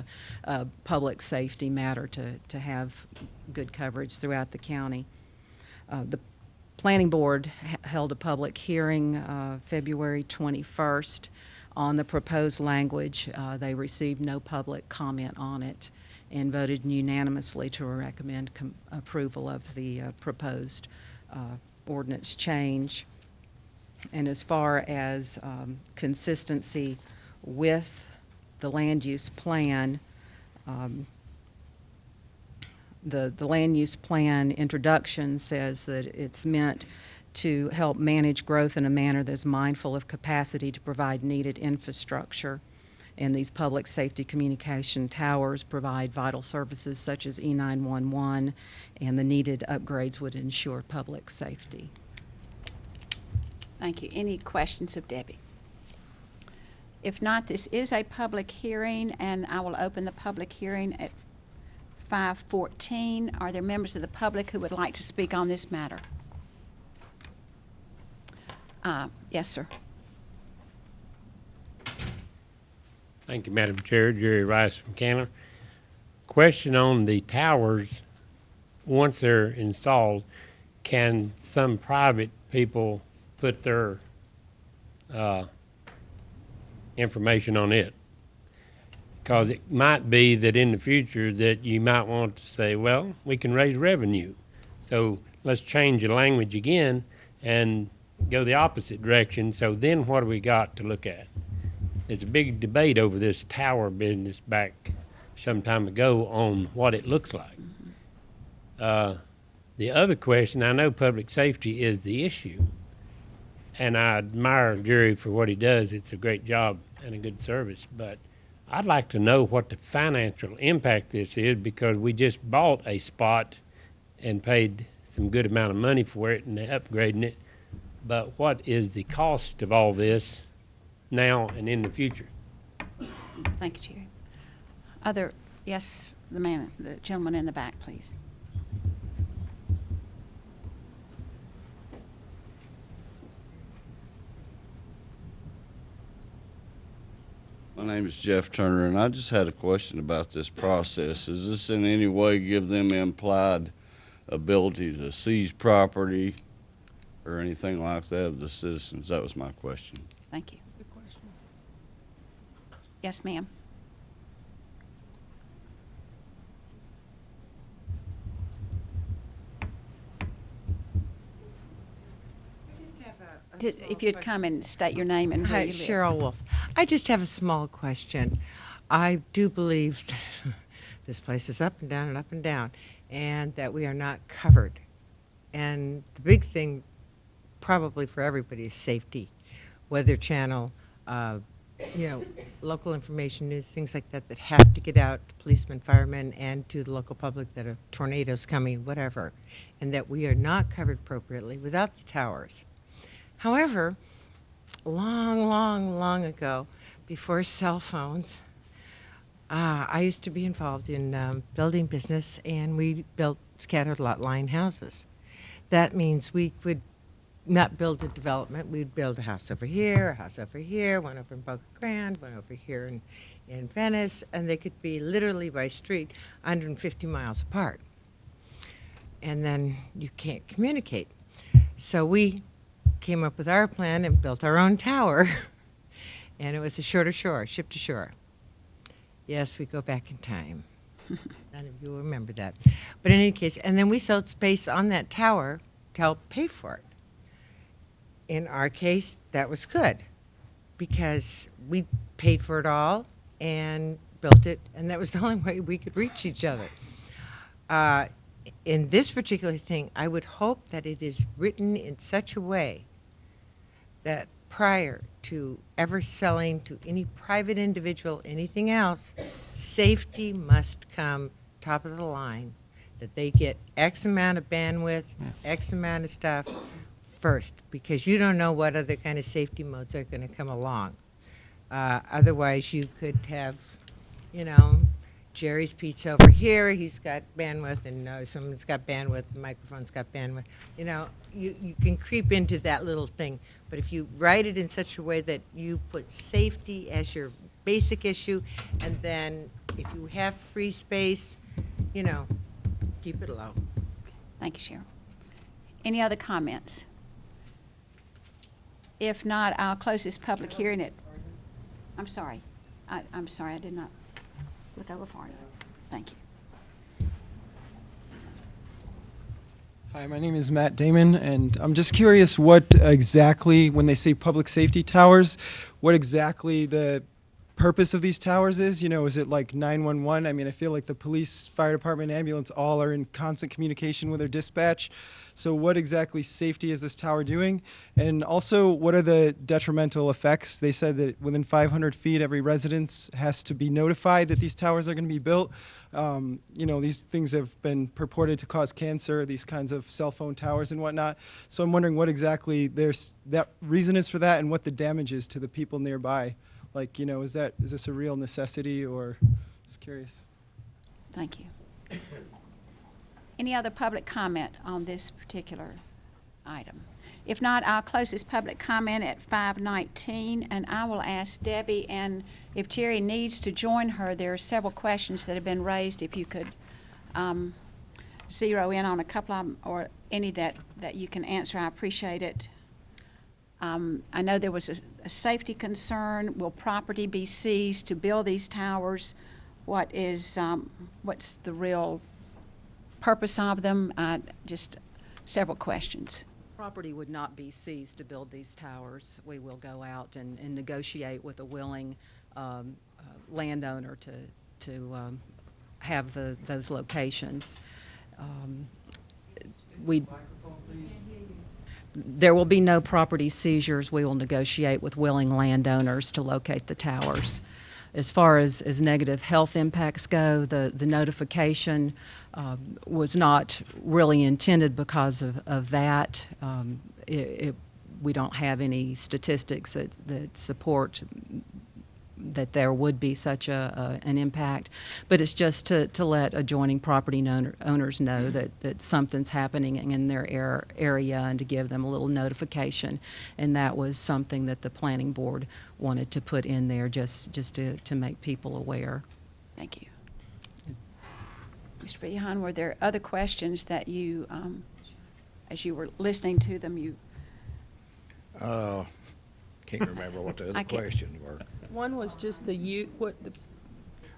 a public safety matter to have good coverage throughout the county. The Planning Board held a public hearing February 21st on the proposed language. They received no public comment on it and voted unanimously to recommend approval of the proposed ordinance change. And as far as consistency with the land use plan, the land use plan introduction says that it's meant to help manage growth in a manner that's mindful of capacity to provide needed infrastructure. And these public safety communication towers provide vital services such as E911, and the needed upgrades would ensure public safety. Thank you. Any questions of Debbie? If not, this is a public hearing, and I will open the public hearing at 5:14. Are there members of the public who would like to speak on this matter? Yes, sir. Thank you, Madam Chair. Jerry Rice from Canner. Question on the towers. Once they're installed, can some private people put their information on it? Because it might be that in the future that you might want to say, well, we can raise revenue. So let's change the language again and go the opposite direction. So then what do we got to look at? There's a big debate over this tower business back some time ago on what it looks like. The other question, I know public safety is the issue, and I admire Jerry for what he does. It's a great job and a good service, but I'd like to know what the financial impact this is, because we just bought a spot and paid some good amount of money for it and upgrading it. But what is the cost of all this now and in the future? Thank you, Jerry. Yes, the gentleman in the back, please. My name is Jeff Turner, and I just had a question about this process. Does this in any way give them implied ability to seize property or anything like that of the citizens? That was my question. Thank you. Good question. Yes, ma'am. If you'd come and state your name and where Hi, you live. Cheryl Wolf. I just have a small question. I do believe this place is up and down, and that we are not covered. And the big thing, probably for everybody, is safety. Weather Channel, local information news, things like that that have to get out to policemen, firemen, and to the local public that a tornado's coming, whatever, and that we are not covered appropriately without the towers. However, long ago, before cell phones, I used to be involved in building business, and we built scattered lot line houses. That means we would not build a development. We'd build a house over here, one over in Boca Grande, one over here in Venice, and they could be literally by street 150 miles apart. And then you can't communicate. So we came up with our plan and built our own tower, and it was a shore to shore, ship to shore. Yes, we go back in time. None of you will remember that. But in any case, and then we sold space on that tower to help pay for it. In our case, that was good, because we paid for it all and built it, and that was the only way we could reach each other. In this particular thing, I would hope that it is written in such a way that prior to ever selling to any private individual anything else, safety must come top of the line, that they get X amount of bandwidth, X amount of stuff first, because you don't know what other kind of safety modes are going to come along. Otherwise, you could have, Jerry's Pizza over here, he's got bandwidth, and someone's got bandwidth, the microphone's got bandwidth. You can creep into that little thing. But if you write it in such a way that you put safety as your basic issue, and then if you have free space, keep it low. Thank you, Cheryl. Any other comments? If not, I'll close this public hearing I'm sorry. I'm sorry, I did not look over far enough. Thank you. Hi, my name is Matt Damon, and I'm just curious what exactly, when they say public safety towers, what exactly the purpose of these towers is? Is it like 911? I mean, I feel like the police, fire department, ambulance all are in constant communication with their dispatch. So what exactly safety is this tower doing? And also, what are the detrimental effects? They said that within 500 feet, every residence has to be notified that these towers are going to be built. These things have been purported to cause cancer, these kinds of cell phone towers and whatnot. So I'm wondering what exactly that reason is for that, and what the damage is to the people nearby. Like, is this a real necessity, or just curious? Thank you. Any other public comment on this particular item? If not, I'll close this public comment at 5:19, and I will ask Debbie, and if Jerry needs to join her, there are several questions that have been raised. If you could zero in on a couple of them, or any that you can answer, I appreciate it. I know there was a safety concern. Will property be seized to build these towers? What's the real purpose of them? Just several questions. Property would not be seized to build these towers. We will go out and negotiate with a willing landowner to have those locations. There will be no property seizures. We will negotiate with willing landowners to locate the towers. as far as negative health impacts go, the notification was not really intended because of that. We don't have any statistics that support that there would be such an impact, but it's just to let adjoining property owners know that something's happening in their area and to give them a little notification. And that was something that the planning board wanted to put in there just to make people aware. Thank you. Mr. Behan, were there other questions that you, as you were listening to them, you? Can't remember what the I other can't- questions were. One was just the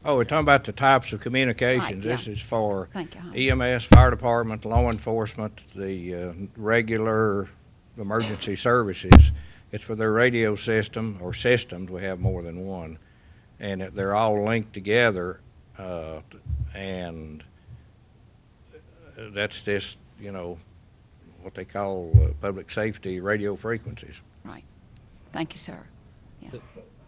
Oh, we're talking about the types of communications. Right, This yeah. is for Thank you, hon. EMS, fire department, law enforcement, the regular emergency services. It's for their radio system or systems. We have more than one. And they're all linked together, and that's this, what they call public safety radio frequencies. Right. Thank you, sir. Yeah.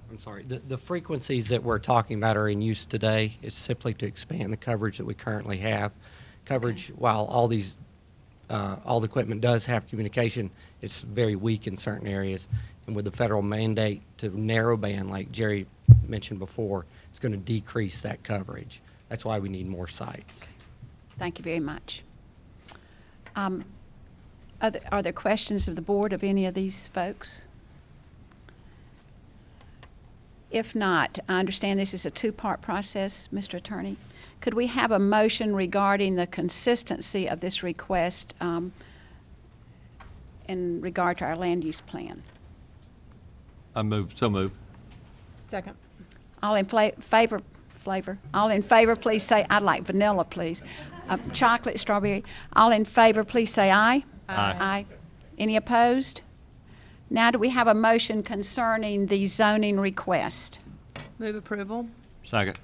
I'm sorry, the frequencies that we're talking about are in use today. It's simply to expand the coverage that we currently have. Coverage, while all the equipment does have communication, it's very weak in certain areas. And with the federal mandate to narrow band, like Jerry mentioned before, it's going to decrease that coverage. That's why we need more sites. Thank you very much. Are there questions of the board of any of these folks? If not, I understand this is a two-part process, Mr. Attorney. Could we have a motion regarding the consistency of this request in regard to our land use plan? So move. second. All in favor, all in favor, please say, I'd like vanilla, please. Chocolate, strawberry. All in favor, please say aye. Aye. Aye. Any opposed? Now do we have a motion concerning the zoning request? Move approval. Second.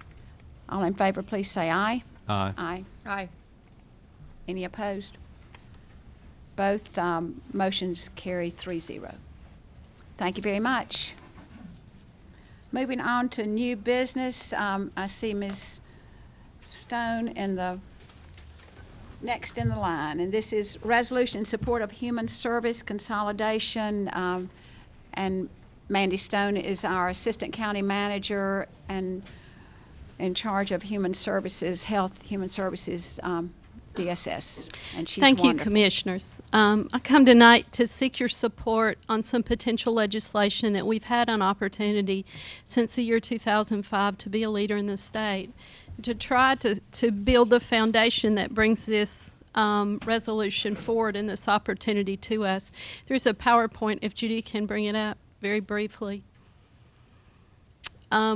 All in favor, please say aye. Aye. Aye. Aye. Any opposed? Both motions carry 3-0. Thank you very much. Moving on to new business, I see Ms. Stone next in the line, and this is resolution in support of human service consolidation, and Mandy Stone is our assistant county manager and in charge of human services, human services, DSS, and she's Thank you, wonderful. Commissioners. I come tonight to seek your support on some potential legislation that we've had an opportunity since the year 2005 to be a leader in the state, to try to build the foundation that brings this resolution forward and this opportunity to us. There's a PowerPoint, if Judy can bring it up very briefly.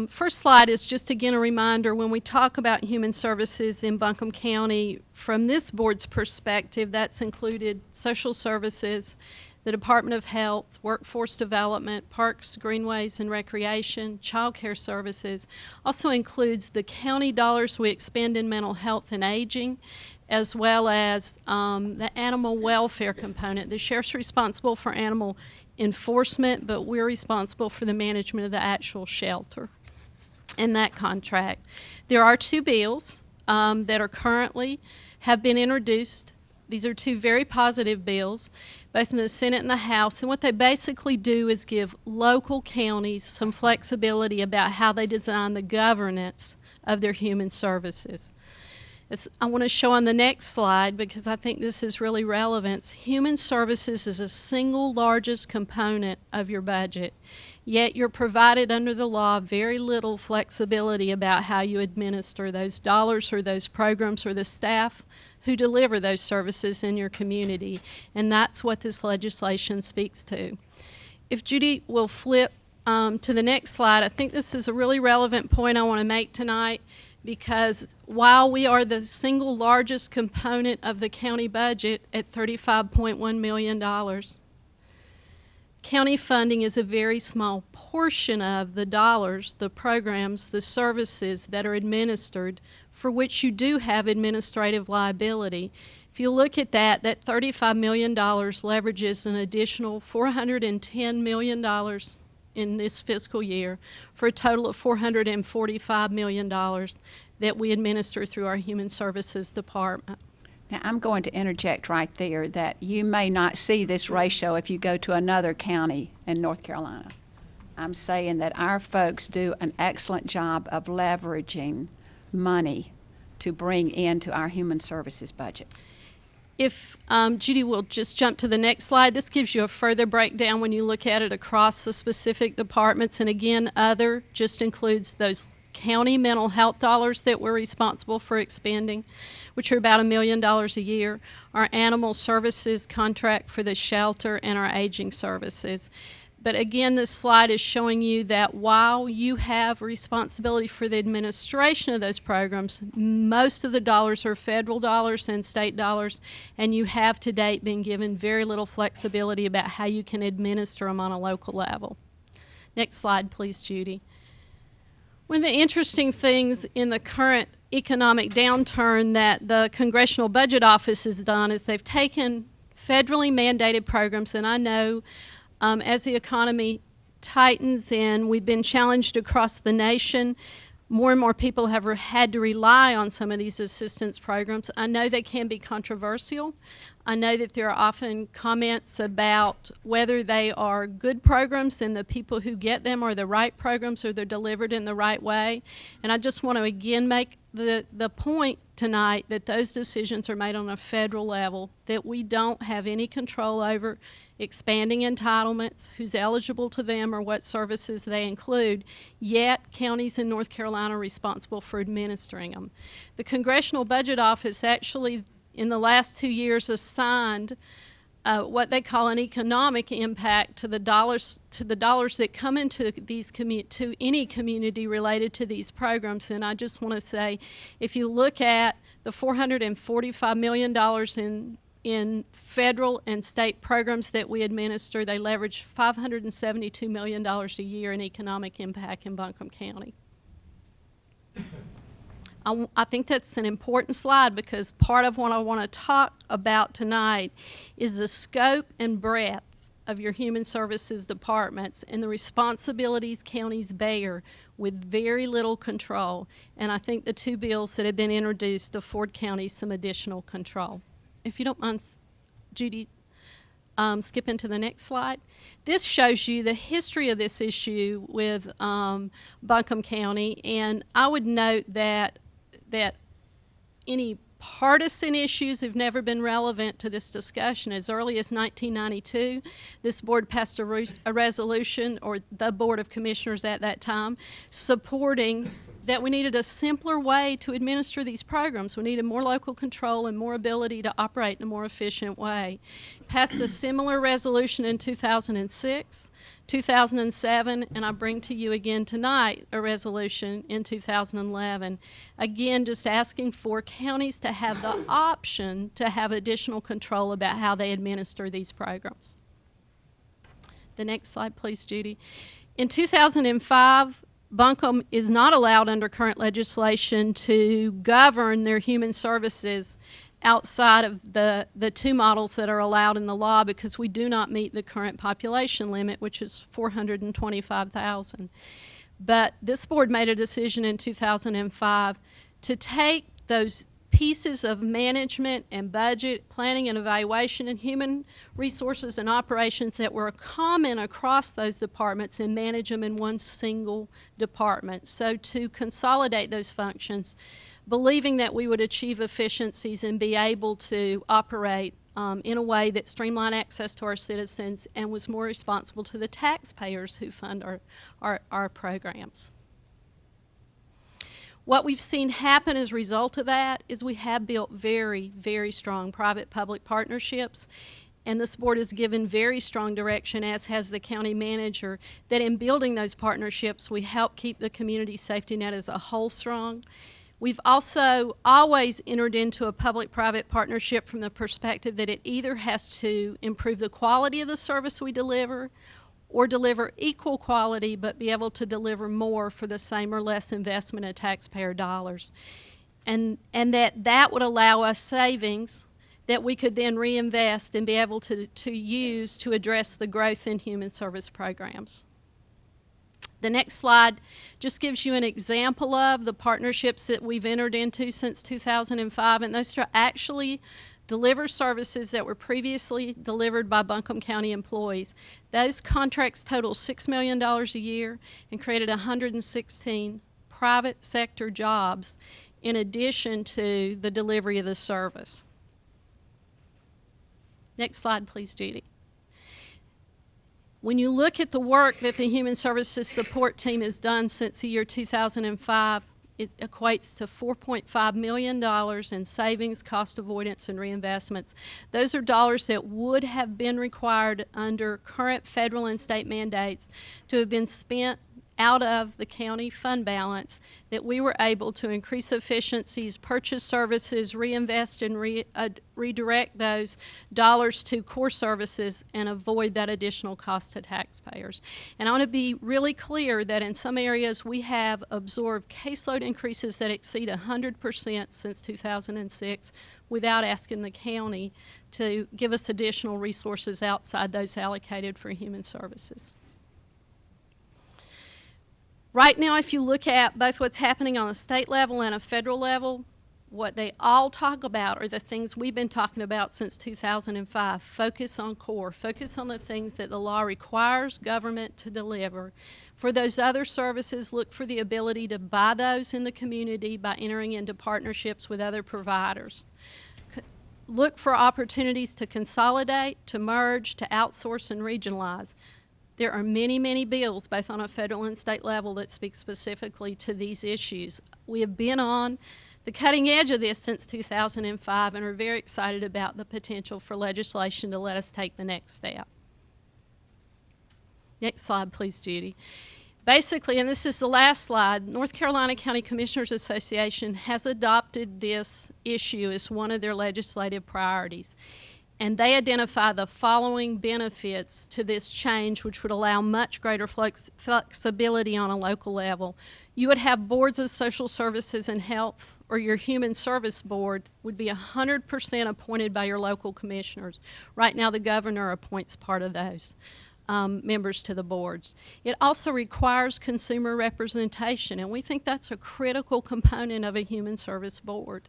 First slide is just again a reminder when we talk about human services in Buncombe County, from this board's perspective, that's included social services, the Department of Health, Workforce Development, Parks, Greenways, and Recreation, Child Care Services. Also includes the county dollars we expend in mental health and aging, as well as the animal welfare component. The sheriff's responsible for animal enforcement, but we're responsible for the management of the actual shelter and that contract. There are two bills that are currently have been introduced. These are two very positive bills, both in the Senate and the House, and what they basically do is give local counties some flexibility about how they design the governance of their human services. I want to show on the next slide, because I think this is really relevant. Human services is the single largest component of your budget, yet you're provided under the law very little flexibility about how you administer those dollars or those programs or the staff who deliver those services in your community, and that's what this legislation speaks to. If Judy will flip to the next slide, I think this is a really relevant point I want to make tonight, because while we are the single largest component of the county budget at $35.1 million, county funding is a very small portion of the dollars, the programs, the services that are administered for which you do have administrative liability. If you look at that $35 million leverages an additional $410 million in this fiscal year for a total of $445 million that we administer through our Human Services Department. Now, I'm going to interject right there that you may not see this ratio if you go to another county in North Carolina. I'm saying that our folks do an excellent job of leveraging money to bring into our human services budget. If Judy will just jump to the next slide, this gives you a further breakdown when you look at it across the specific departments. And again, other just includes those county mental health dollars that we're responsible for expending, which are about $1 million a year, our animal services contract for the shelter, and our aging services. But again, this slide is showing you that while you have responsibility for the administration of those programs, most of the dollars are federal dollars and state dollars, and you have to date been given very little flexibility about how you can administer them on a local level. Next slide, please, Judy. One of the interesting things in the current economic downturn that the Congressional Budget Office has done is they've taken federally mandated programs, and I know as the economy tightens and we've been challenged across the nation, more and more people have had to rely on some of these assistance programs. I know they can be controversial. I know that there are often comments about whether they are good programs and the people who get them are the right programs or they're delivered in the right way. And I just want to again make the point tonight that those decisions are made on a federal level, that we don't have any control over expanding entitlements, who's eligible to them, or what services they include, yet counties in North Carolina are responsible for administering them. The Congressional Budget Office actually, in the last 2 years, assigned what they call an economic impact to the dollars that come into these to any community related to these programs. And I just want to say, if you look at the $445 million in federal and state programs that we administer, they leverage $572 million a year in economic impact in Buncombe County. I think that's an important slide because part of what I want to talk about tonight is the scope and breadth of your human services departments and the responsibilities counties bear with very little control. And I think the two bills that have been introduced afford counties some additional control. If you don't mind, Judy, skipping to the next slide. This shows you the history of this issue with Buncombe County, and I would note that any partisan issues have never been relevant to this discussion. As early as 1992, this board passed a resolution, or the Board of Commissioners at that time, supporting that we needed a simpler way to administer these programs. We needed more local control and more ability to operate in a more efficient way. Passed a similar resolution in 2006, 2007, and I bring to you again tonight a resolution in 2011. Again, just asking for counties to have the option to have additional control about how they administer these programs. The next slide, please, Judy. In 2005, Buncombe is not allowed under current legislation to govern their human services outside of the two models that are allowed in the law because we do not meet the current population limit, which is 425,000. But this board made a decision in 2005 to take those pieces of management and budget, planning and evaluation, and human resources and operations that were common across those departments and manage them in one single department. So to consolidate those functions, believing that we would achieve efficiencies and be able to operate in a way that streamlined access to our citizens and was more responsible to the taxpayers who fund our programs. What we've seen happen as a result of that is we have built very, very strong private-public partnerships, and this board has given very strong direction, as has the county manager, that in building those partnerships, we help keep the community safety net as a whole strong. We've also always entered into a public-private partnership from the perspective that it either has to improve the quality of the service we deliver or deliver equal quality but be able to deliver more for the same or less investment of taxpayer dollars. And that would allow us savings that we could then reinvest and be able to use to address the growth in human service programs. The next slide just gives you an example of the partnerships that we've entered into since 2005, and those to actually deliver services that were previously delivered by Buncombe County employees. Those contracts total $6 million a year and created 116 private sector jobs in addition to the delivery of the service. Next slide, please, Judy. When you look at the work that the Human Services Support Team has done since the year 2005, it equates to $4.5 million in savings, cost avoidance, and reinvestments. Those are dollars that would have been required under current federal and state mandates to have been spent out of the county fund balance, that we were able to increase efficiencies, purchase services, reinvest and redirect those dollars to core services and avoid that additional cost to taxpayers. And I want to be really clear that in some areas we have absorbed caseload increases that exceed 100% since 2006 without asking the county to give us additional resources outside those allocated for human services. Right now, if you look at both what's happening on a state level and a federal level, what they all talk about are the things we've been talking about since 2005. Focus on core. Focus on the things that the law requires government to deliver. For those other services, look for the ability to buy those in the community by entering into partnerships with other providers. Look for opportunities to consolidate, to merge, to outsource and regionalize. There are many, many bills, both on a federal and state level, that speak specifically to these issues. We have been on the cutting edge of this since 2005 and are very excited about the potential for legislation to let us take the next step. Next slide, please, Judy. Basically, and this is the last slide, North Carolina County Commissioners Association has adopted this issue as one of their legislative priorities. And they identify the following benefits to this change, which would allow much greater flexibility on a local level. You would have boards of social services and health, or your human service board would be 100% appointed by your local commissioners. Right now, the governor appoints part of those members to the boards. It also requires consumer representation, and we think that's a critical component of a human service board.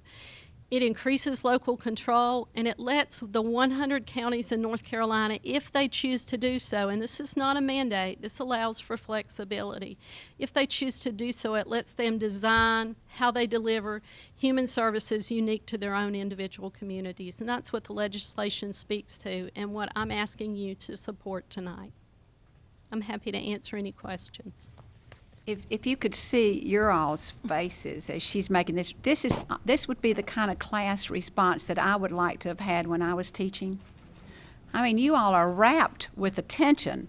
It increases local control, and it lets the 100 counties in North Carolina, if they choose to do so, and this is not a mandate, this allows for flexibility. If they choose to do so, it lets them design how they deliver human services unique to their own individual communities, and that's what the legislation speaks to and what I'm asking you to support tonight. I'm happy to answer any questions. If you could see your all's faces as she's making this, this would be the kind of class response that I would like to have had when I was teaching. I mean, you all are rapt with attention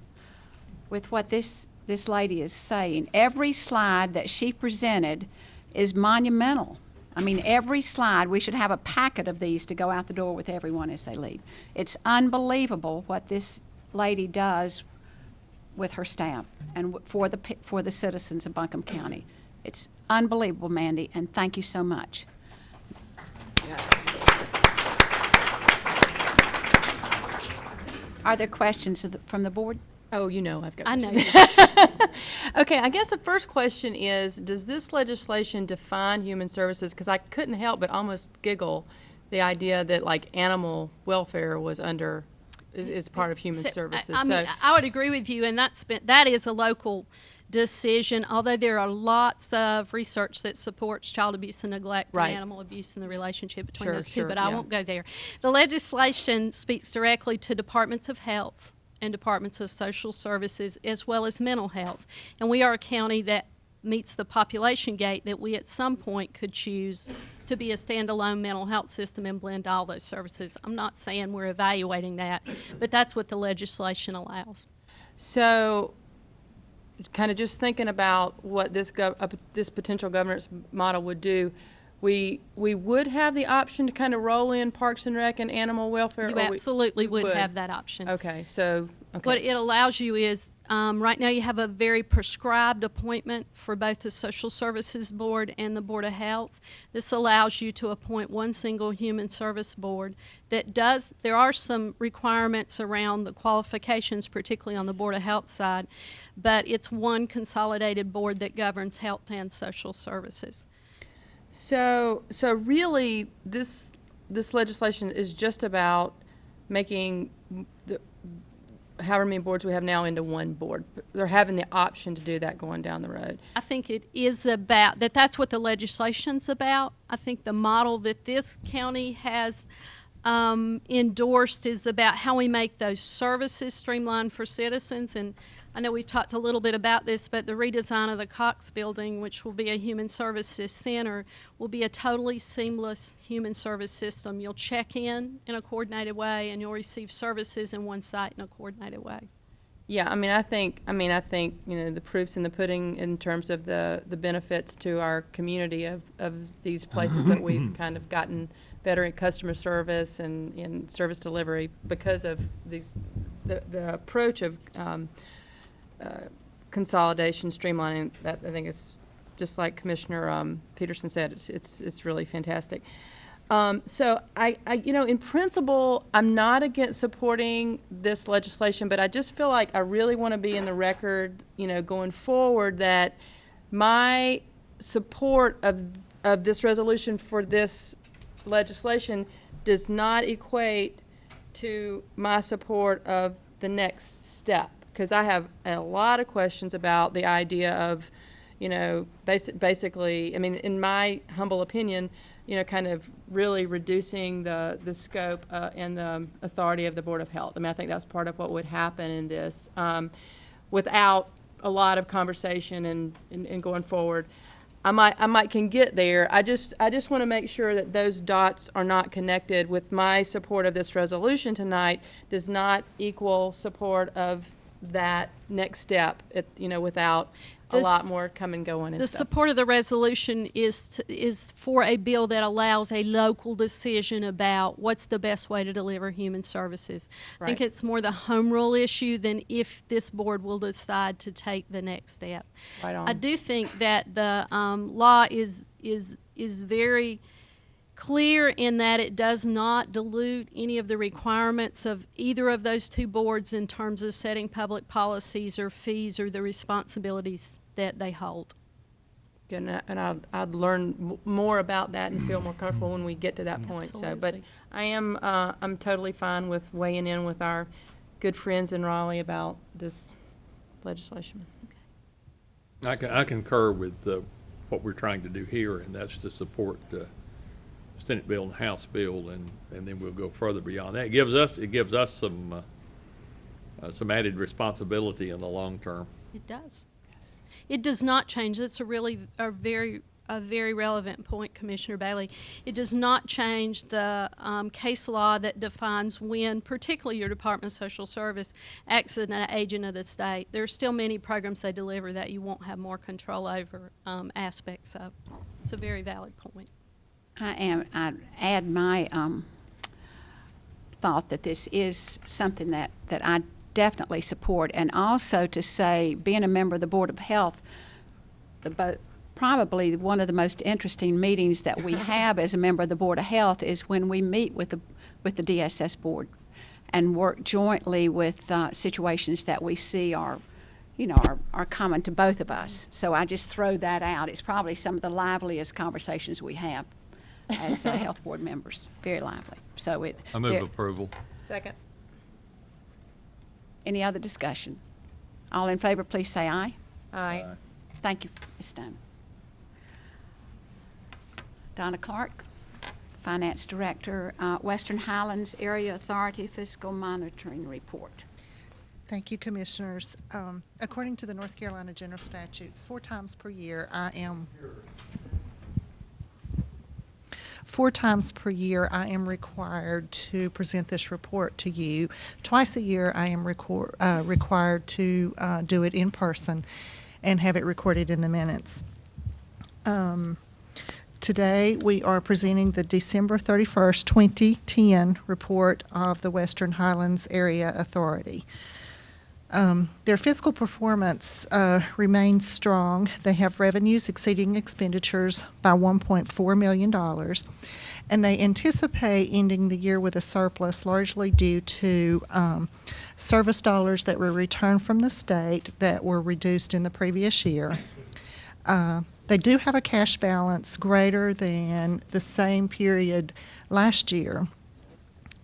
with what this lady is saying. Every slide that she presented is monumental. I mean, every slide, we should have a packet of these to go out the door with everyone as they leave. It's unbelievable what this lady does with her staff and for the citizens of Buncombe County. It's unbelievable, Mandy, and thank you so much. Are there questions from the board? Oh, you know I've got I know. Okay, I guess the first question is, does this legislation define human services? Because I couldn't help but almost giggle the idea that like animal welfare was under is part of human services. I mean, I would agree with you, and that is a local decision, although there are lots of research that supports child abuse and neglect and animal abuse and the relationship between those two, but I won't go there. The legislation speaks directly to departments of health and departments of social services as well as mental health. And we are a county that meets the population gate that we at some point could choose to be a standalone mental health system and blend all those services. I'm not saying we're evaluating that, but that's what the legislation allows. So kind of just thinking about what this potential governance model would do, we would have the option to kind of roll in Parks and Rec and animal welfare? You absolutely would have that option. Okay, so What it allows you is right now you have a very prescribed appointment for both the Social Services Board and the Board of Health. This allows you to appoint one single human service board that does, there are some requirements around the qualifications, particularly on the Board of Health side, but it's one consolidated board that governs health and social services. So really, this legislation is just about making the however many boards we have now into one board. They're having the option to do that going down the road. I think it is about, that's what the legislation's about. I think the model that this county has endorsed is about how we make those services streamlined for citizens. And I know we've talked a little bit about this, but the redesign of the Cox Building, which will be a human services center, will be a totally seamless human service system. You'll check in a coordinated way, and you'll receive services in one site in a coordinated way. Yeah, I think the proof's in the pudding in terms of the benefits to our community of these places that we've kind of gotten better at customer service and in service delivery because of the approach of consolidation, streamlining. That I think is just like Commissioner Peterson said. It's really fantastic. So I in principle, I'm not against supporting this legislation, but I just feel like I really want to be in the record, going forward, that my support of this resolution for this legislation does not equate to my support of the next step, because I have a lot of questions about the idea of, basically, in my humble opinion, kind of really reducing the scope and the authority of the Board of Health. I think that's part of what would happen in this without a lot of conversation and going forward. I might can get there. I just want to make sure that those dots are not connected. With my support of this resolution tonight does not equal support of that next step, without a lot more come and going and the stuff. support of the resolution is for a bill that allows a local decision about what's the best way to deliver human services. I think Right. it's more the home rule issue than if this board will decide to take the next step. Right on. I do think that the law is very clear in that it does not dilute any of the requirements of either of those two boards in terms of setting public policies or fees or the responsibilities that they hold. And I'd learn more about that and feel more comfortable when we get to that point. So, but Absolutely. I'm totally fine with weighing in with our good friends in Raleigh about this legislation. I concur with what we're trying to do here, and that's to support Senate bill and House bill, and then we'll go further beyond that. It gives us some added responsibility in the long term. It does. Yes. It does not change. That's a very relevant point, Commissioner Bailey. It does not change the case law that defines when, particularly your Department of Social Service, acts as an agent of the state. There are still many programs they deliver that you won't have more control over aspects of. It's a very valid point. I'd add my thought that this is something that I definitely support, and also to say, being a member of the Board of Health, probably one of the most interesting meetings that we have as a member of the Board of Health is when we meet with the DSS board and work jointly with situations that we see are common to both of us. So I just throw that out. It's probably some of the liveliest conversations we have as health board members. Very lively. So I move approval. Second. Any other discussion? All in favor, please say aye. Aye. Thank you, Ms. Stone. Donna Clark, Finance Director, Western Highlands Area Authority Fiscal Monitoring Report. Thank you, Commissioners. According to the North Carolina General Statutes, 4 times per year I am required to present this report to you. Twice a year I am required to do it in person and have it recorded in the minutes. Today we are presenting the December 31st, 2010 report of the Western Highlands Area Authority. Their fiscal performance remains strong. They have revenues exceeding expenditures by $1.4 million, and they anticipate ending the year with a surplus largely due to service dollars that were returned from the state that were reduced in the previous year. They do have a cash balance greater than the same period last year,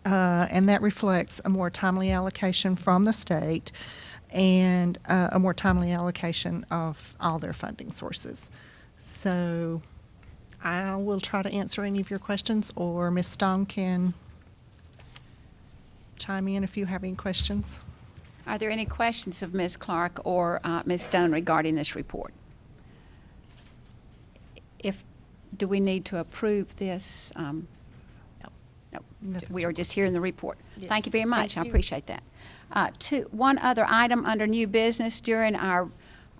and that reflects a more timely allocation from the state and a more timely allocation of all their funding sources. So I will try to answer any of your questions, or Ms. Stone can chime in if you have any questions. Are there any questions of Ms. Clark or Ms. Stone regarding this report? Do we need to approve this? No. We are just hearing the report. Yes. Thank you very much. Thank I you. appreciate that. One other item under new business during our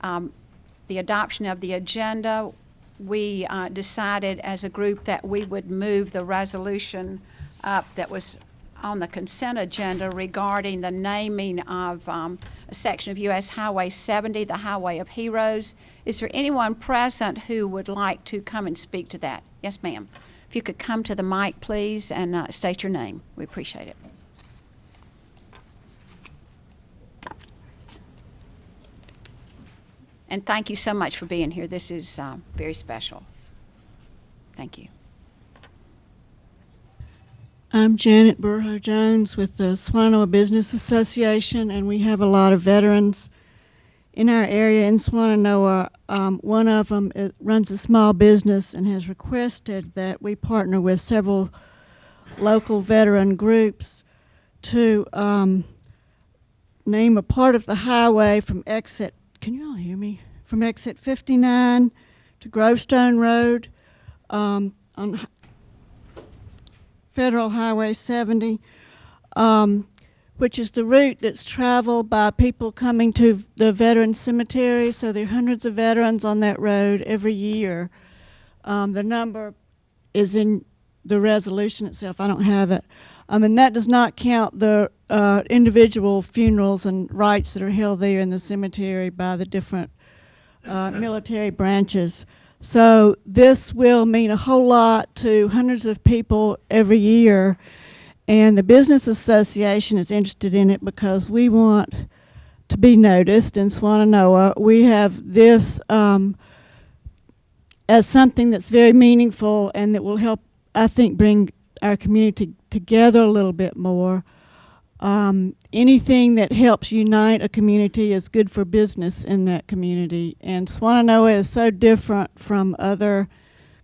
the adoption of the agenda, we decided as a group that we would move the resolution up that was on the consent agenda regarding the naming of a section of U.S. Highway 70, the Highway of Heroes. Is there anyone present who would like to come and speak to that? Yes, ma'am. If you could come to the mic, please, and state your name. We appreciate it. And thank you so much for being here. This is very special. Thank you. I'm Janet Burho Jones with the Swannanoa Business Association, and we have a lot of veterans in our area in Swannanoa. One of them runs a small business and has requested that we partner with several local veteran groups to name a part of the highway from exit, can you all hear me? From exit 59 to Grovestone Road on Federal Highway 70, which is the route that's traveled by people coming to the veteran cemetery. So there are hundreds of veterans on that road every year. The number is in the resolution itself. I don't have it. And that does not count the individual funerals and rites that are held there in the cemetery by the different military branches. So this will mean a whole lot to hundreds of people every year, and the Business Association is interested in it because we want to be noticed in Swannanoa. We have this as something that's very meaningful and that will help, I think, bring our community together a little bit more. Anything that helps unite a community is good for business in that community. And Swannanoa is so different from other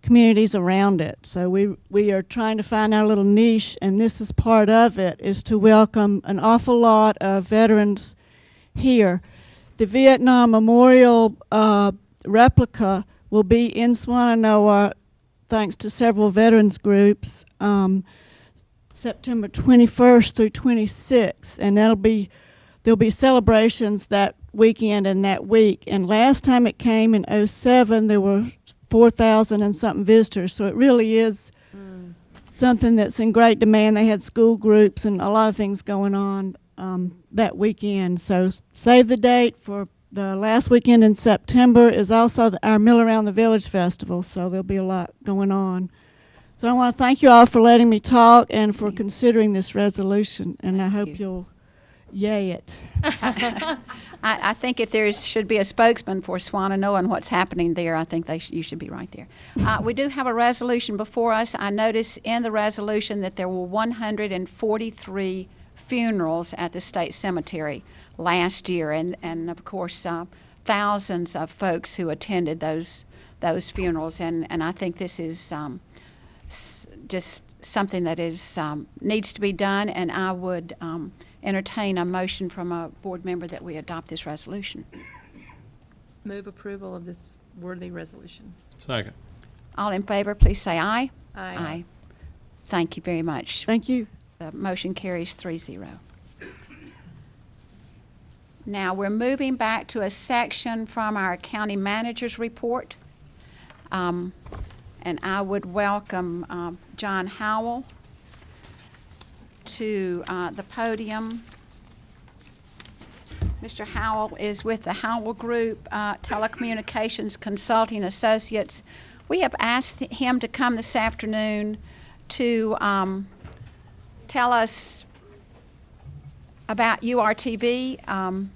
communities around it. So we are trying to find our little niche, and this is part of it, is to welcome an awful lot of veterans here. The Vietnam Memorial replica will be in Swannanoa thanks to several veterans groups. September 21st through 26th, and there'll be celebrations that weekend and that week. And last time it came in 2007, there were 4,000 and something visitors. So it really is something that's in great demand. They had school groups and a lot of things going on that weekend. So save the date for the last weekend in September is also our Mill Around the Village Festival. So there'll be a lot going on. So I want to thank you all for letting me talk and for considering this resolution, and I hope you'll yay it. I think if there should be a spokesman for Swannanoa and what's happening there, I think you should be right there. We do have a resolution before us. I notice in the resolution that there were 143 funerals at the state cemetery last year, and of course thousands of folks who attended those funerals, and I think this is just something that is needs to be done, and I would entertain a motion from a board member that we adopt this resolution. Move approval of this worthy resolution. Second. All in favor, please say aye. Aye. Aye. Thank you very much. Thank you. The motion carries 3-0. Now we're moving back to a section from our county manager's report. And I would welcome John Howell to the podium. Mr. Howell is with the Howell Group Telecommunications Consulting Associates. We have asked him to come this afternoon to tell us about URTV,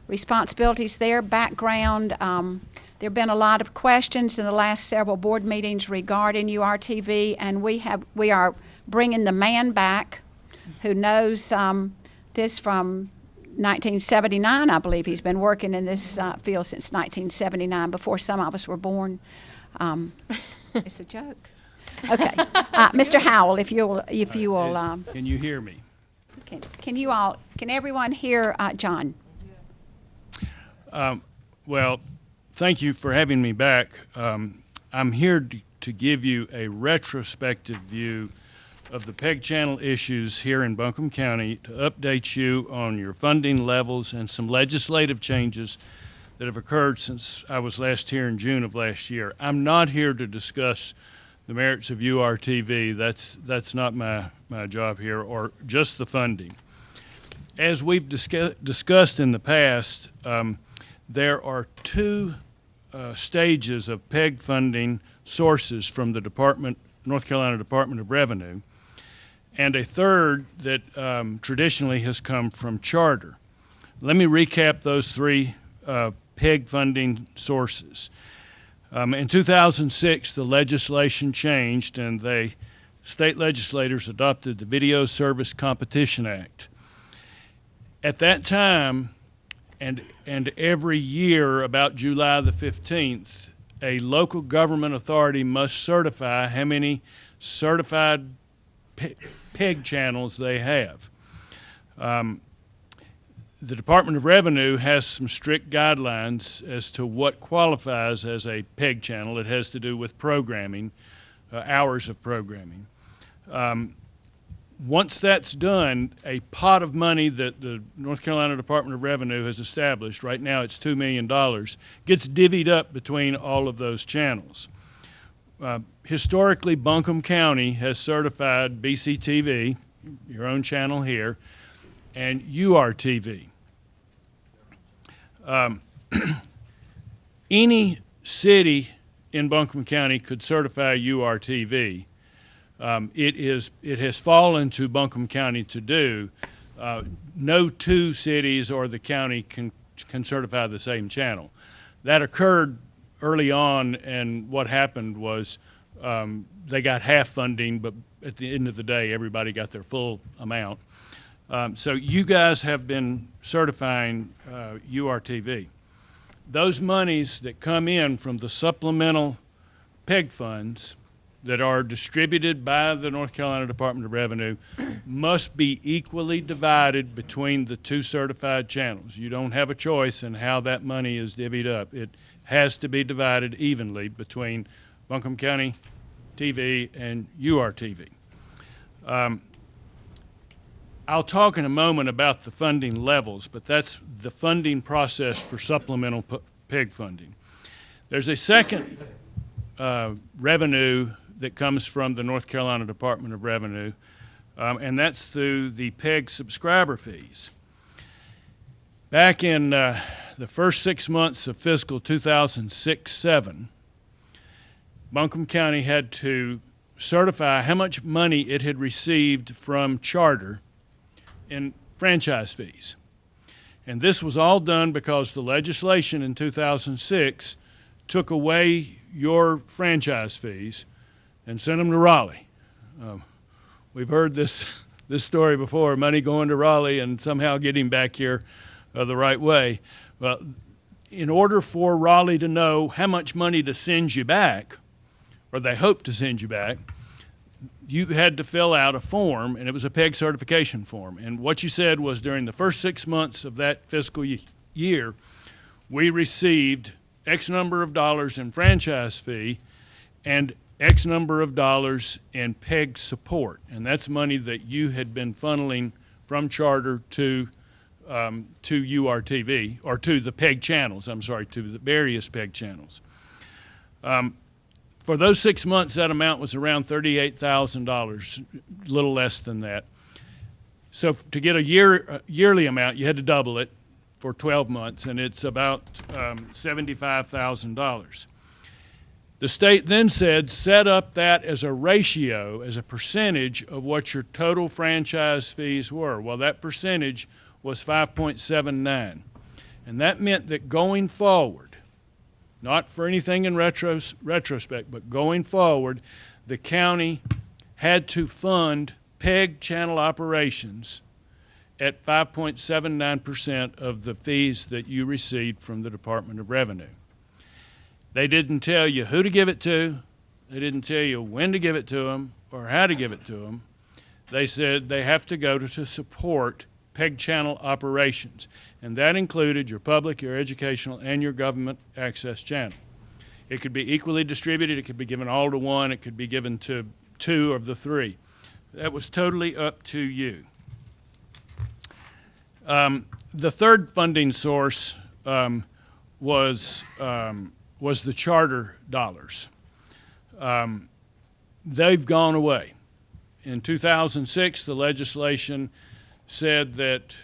responsibilities there, background. There have been a lot of questions in the last several board meetings regarding URTV, and we are bringing the man back who knows this from 1979, I believe. He's been working in this field since 1979, before some of us were born. It's a joke. Okay, Mr. Howell, if you will. Can you hear me? Can everyone hear John? Well, thank you for having me back. I'm here to give you a retrospective view of the PEG channel issues here in Buncombe County, to update you on your funding levels and some legislative changes that have occurred since I was last here in June of last year. I'm not here to discuss the merits of URTV. That's not my job here, or just the funding. As we've discussed in the past, there are two stages of PEG funding sources from the North Carolina Department of Revenue, and a third that traditionally has come from charter. Let me recap those three PEG funding sources. In 2006, the legislation changed, and state legislators adopted the Video Service Competition Act. At that time, and every year about July the 15th, a local government authority must certify how many certified PEG channels they have. The Department of Revenue has some strict guidelines as to what qualifies as a PEG channel. It has to do with programming, hours of programming. Once that's done, a pot of money that the North Carolina Department of Revenue has established, right now it's $2 million, gets divvied up between all of those channels. Historically, Buncombe County has certified BCTV, your own channel here, and URTV. Any city in Buncombe County could certify URTV. It has fallen to Buncombe County to do. No two cities or the county can certify the same channel. That occurred early on, and what happened was they got half funding, but at the end of the day, everybody got their full amount. So you guys have been certifying URTV. Those monies that come in from the supplemental PEG funds that are distributed by the North Carolina Department of Revenue must be equally divided between the two certified channels. You don't have a choice in how that money is divvied up. It has to be divided evenly between Buncombe County TV and URTV. I'll talk in a moment about the funding levels, but that's the funding process for supplemental PEG funding. There's a second revenue that comes from the North Carolina Department of Revenue, and that's through the PEG subscriber fees. Back in the first 6 months of fiscal 2006-07, Buncombe County had to certify how much money it had received from charter in franchise fees. And this was all done because the legislation in 2006 took away your franchise fees and sent them to Raleigh. We've heard this story before, money going to Raleigh and somehow getting back here the right way. Well, in order for Raleigh to know how much money to send you back, or they hope to send you back, you had to fill out a form, and it was a PEG certification form. And what you said was during the first 6 months of that fiscal year, we received X number of dollars in franchise fee and X number of dollars in PEG support. And that's money that you had been funneling from charter to URTV, or to the PEG channels, I'm sorry, to the various PEG channels. For those 6 months, that amount was around $38,000, a little less than that. So to get a yearly amount, you had to double it for 12 months, and it's about $75,000. The state then said, set up that as a ratio, as a percentage of what your total franchise fees were. Well, that percentage was 5.79. And that meant that going forward, not for anything in retrospect, but going forward, the county had to fund PEG channel operations at 5.79% of the fees that you received from the Department of Revenue. They didn't tell you who to give it to. They didn't tell you when to give it to them or how to give it to them. They said they have to go to support PEG channel operations, and that included your public, your educational, and your government access channel. It could be equally distributed. It could be given all to one. It could be given to two of the three. That was totally up to you. The third funding source was the charter dollars. They've gone away. In 2006, the legislation said that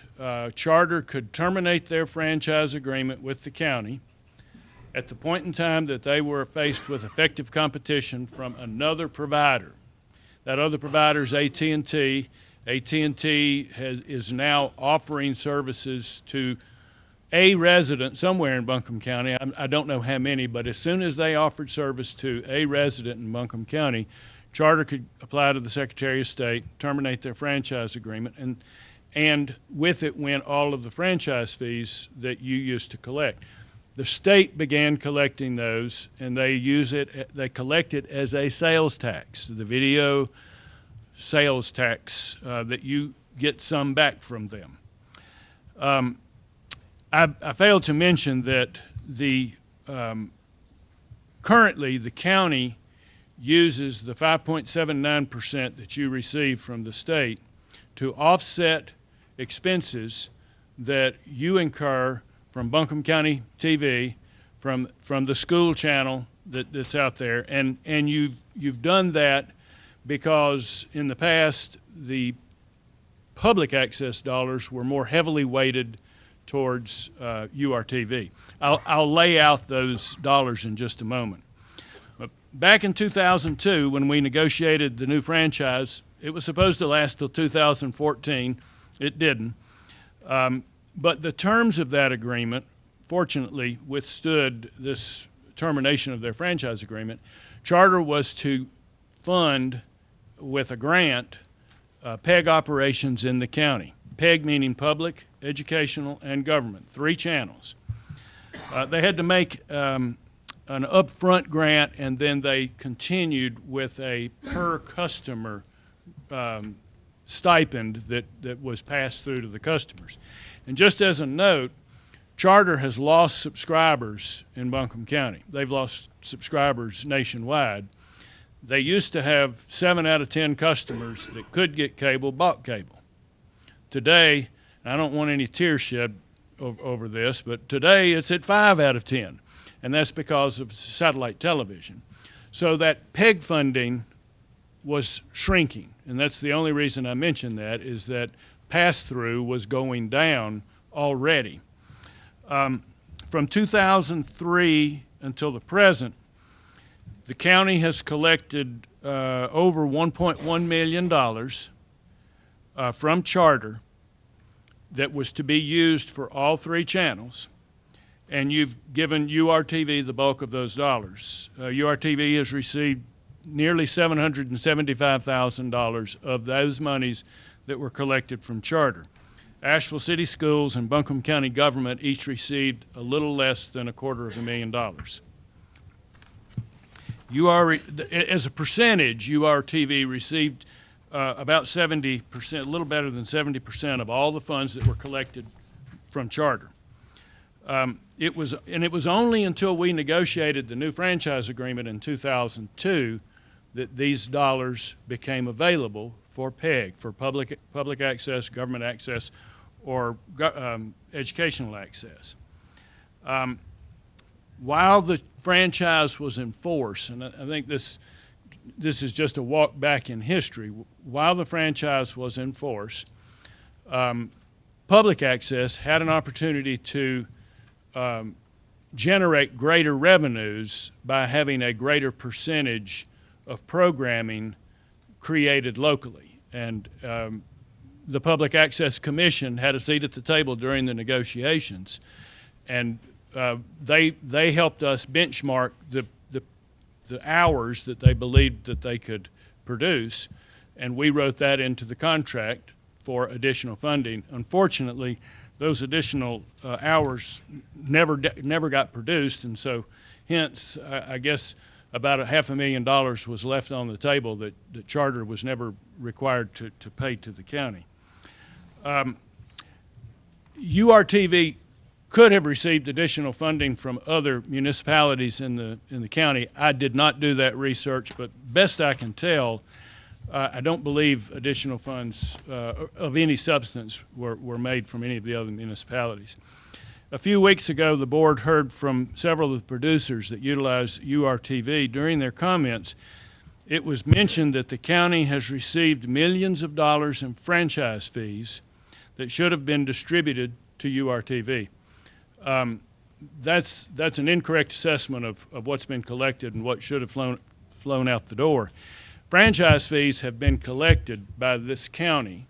charter could terminate their franchise agreement with the county at the point in time that they were faced with effective competition from another provider. That other provider is AT&T. AT&T is now offering services to a resident somewhere in Buncombe County. I don't know how many, but as soon as they offered service to a resident in Buncombe County, Charter could apply to the Secretary of State, terminate their franchise agreement, and with it went all of the franchise fees that you used to collect. The state began collecting those, and they collect it as a sales tax, the video sales tax that you get some back from them. I failed to mention that currently the county uses the 5.79% that you receive from the state to offset expenses that you incur from Buncombe County TV, from the school channel that's out there, and you've done that because in the past the public access dollars were more heavily weighted towards URTV. I'll lay out those dollars in just a moment. But back in 2002, when we negotiated the new franchise, it was supposed to last till 2014. It didn't. But the terms of that agreement, fortunately, withstood this termination of their franchise agreement. Charter was to fund, with a grant, PEG operations in the county. PEG meaning public, educational, and government, 3 channels. They had to make an upfront grant, and then they continued with a per customer stipend that was passed through to the customers. And just as a note, Charter has lost subscribers in Buncombe County. They've lost subscribers nationwide. They used to have 7 out of 10 customers that could get cable bought cable. Today, I don't want any tears shed over this, but today it's at 5 out of 10, and that's because of satellite television. So that PEG funding was shrinking, and that's the only reason I mention that, is that pass-through was going down already. From 2003 until the present, the county has collected over $1.1 million from Charter that was to be used for all 3 channels, and you've given URTV the bulk of those dollars. URTV has received nearly $775,000 of those monies that were collected from Charter. Asheville City Schools and Buncombe County government each received a little less than $250,000. As a percentage, URTV received about 70%, a little better than 70% of all the funds that were collected from Charter. It was only until we negotiated the new franchise agreement in 2002 that these dollars became available for PEG, for public access, government access, or educational access. While the franchise was in force, and I think this is just a walk back in history, while the franchise was in force, public access had an opportunity to generate greater revenues by having a greater percentage of programming created locally. And the Public Access Commission had a seat at the table during the negotiations, and they helped us benchmark the hours that they believed that they could produce, and we wrote that into the contract for additional funding. Unfortunately, those additional hours never got produced, and so hence I guess about $500,000 was left on the table that Charter was never required to pay to the county. URTV could have received additional funding from other municipalities in the county. I did not do that research, but best I can tell, I don't believe additional funds of any substance were made from any of the other municipalities. A few weeks ago, the board heard from several of the producers that utilize URTV. During their comments, it was mentioned that the county has received millions of dollars in franchise fees that should have been distributed to URTV. That's an incorrect assessment of what's been collected and what should have flown out the door. Franchise fees have been collected by this county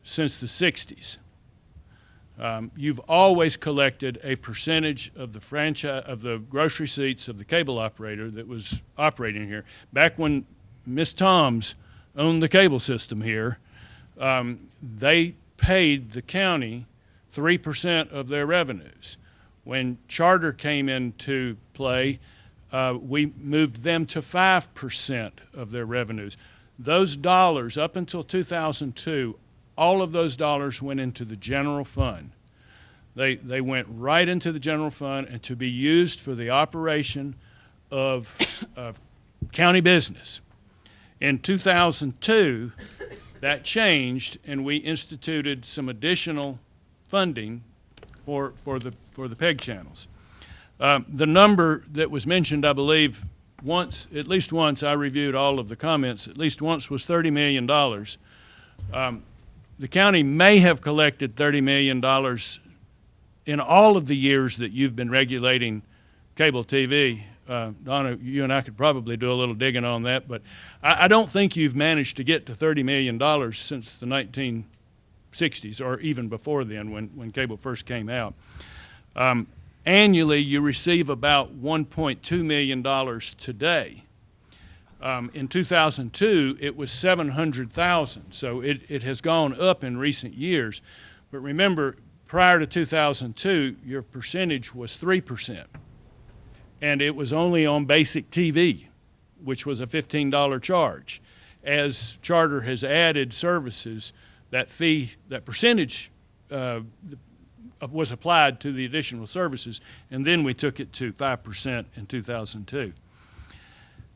since the 60s. You've always collected a percentage of the gross receipts of the cable operator that was operating here. Back when Miss Toms owned the cable system here, they paid the county 3% of their revenues. When Charter came into play, we moved them to 5% of their revenues. Those dollars, up until 2002, all of those dollars went into the general fund. They went right into the general fund and to be used for the operation of county business. In 2002, that changed, and we instituted some additional funding for the PEG channels. The number that was mentioned, I believe, at least once, I reviewed all of the comments, at least once was $30 million. The county may have collected $30 million in all of the years that you've been regulating cable TV. Donna, you and I could probably do a little digging on that, but I don't think you've managed to get to $30 million since the 1960s, or even before then when cable first came out. Annually, you receive about $1.2 million today. In 2002, it was $700,000, so it has gone up in recent years. But remember, prior to 2002, your percentage was 3%, and it was only on basic TV, which was a $15 charge. As Charter has added services, that percentage was applied to the additional services, and then we took it to 5% in 2002.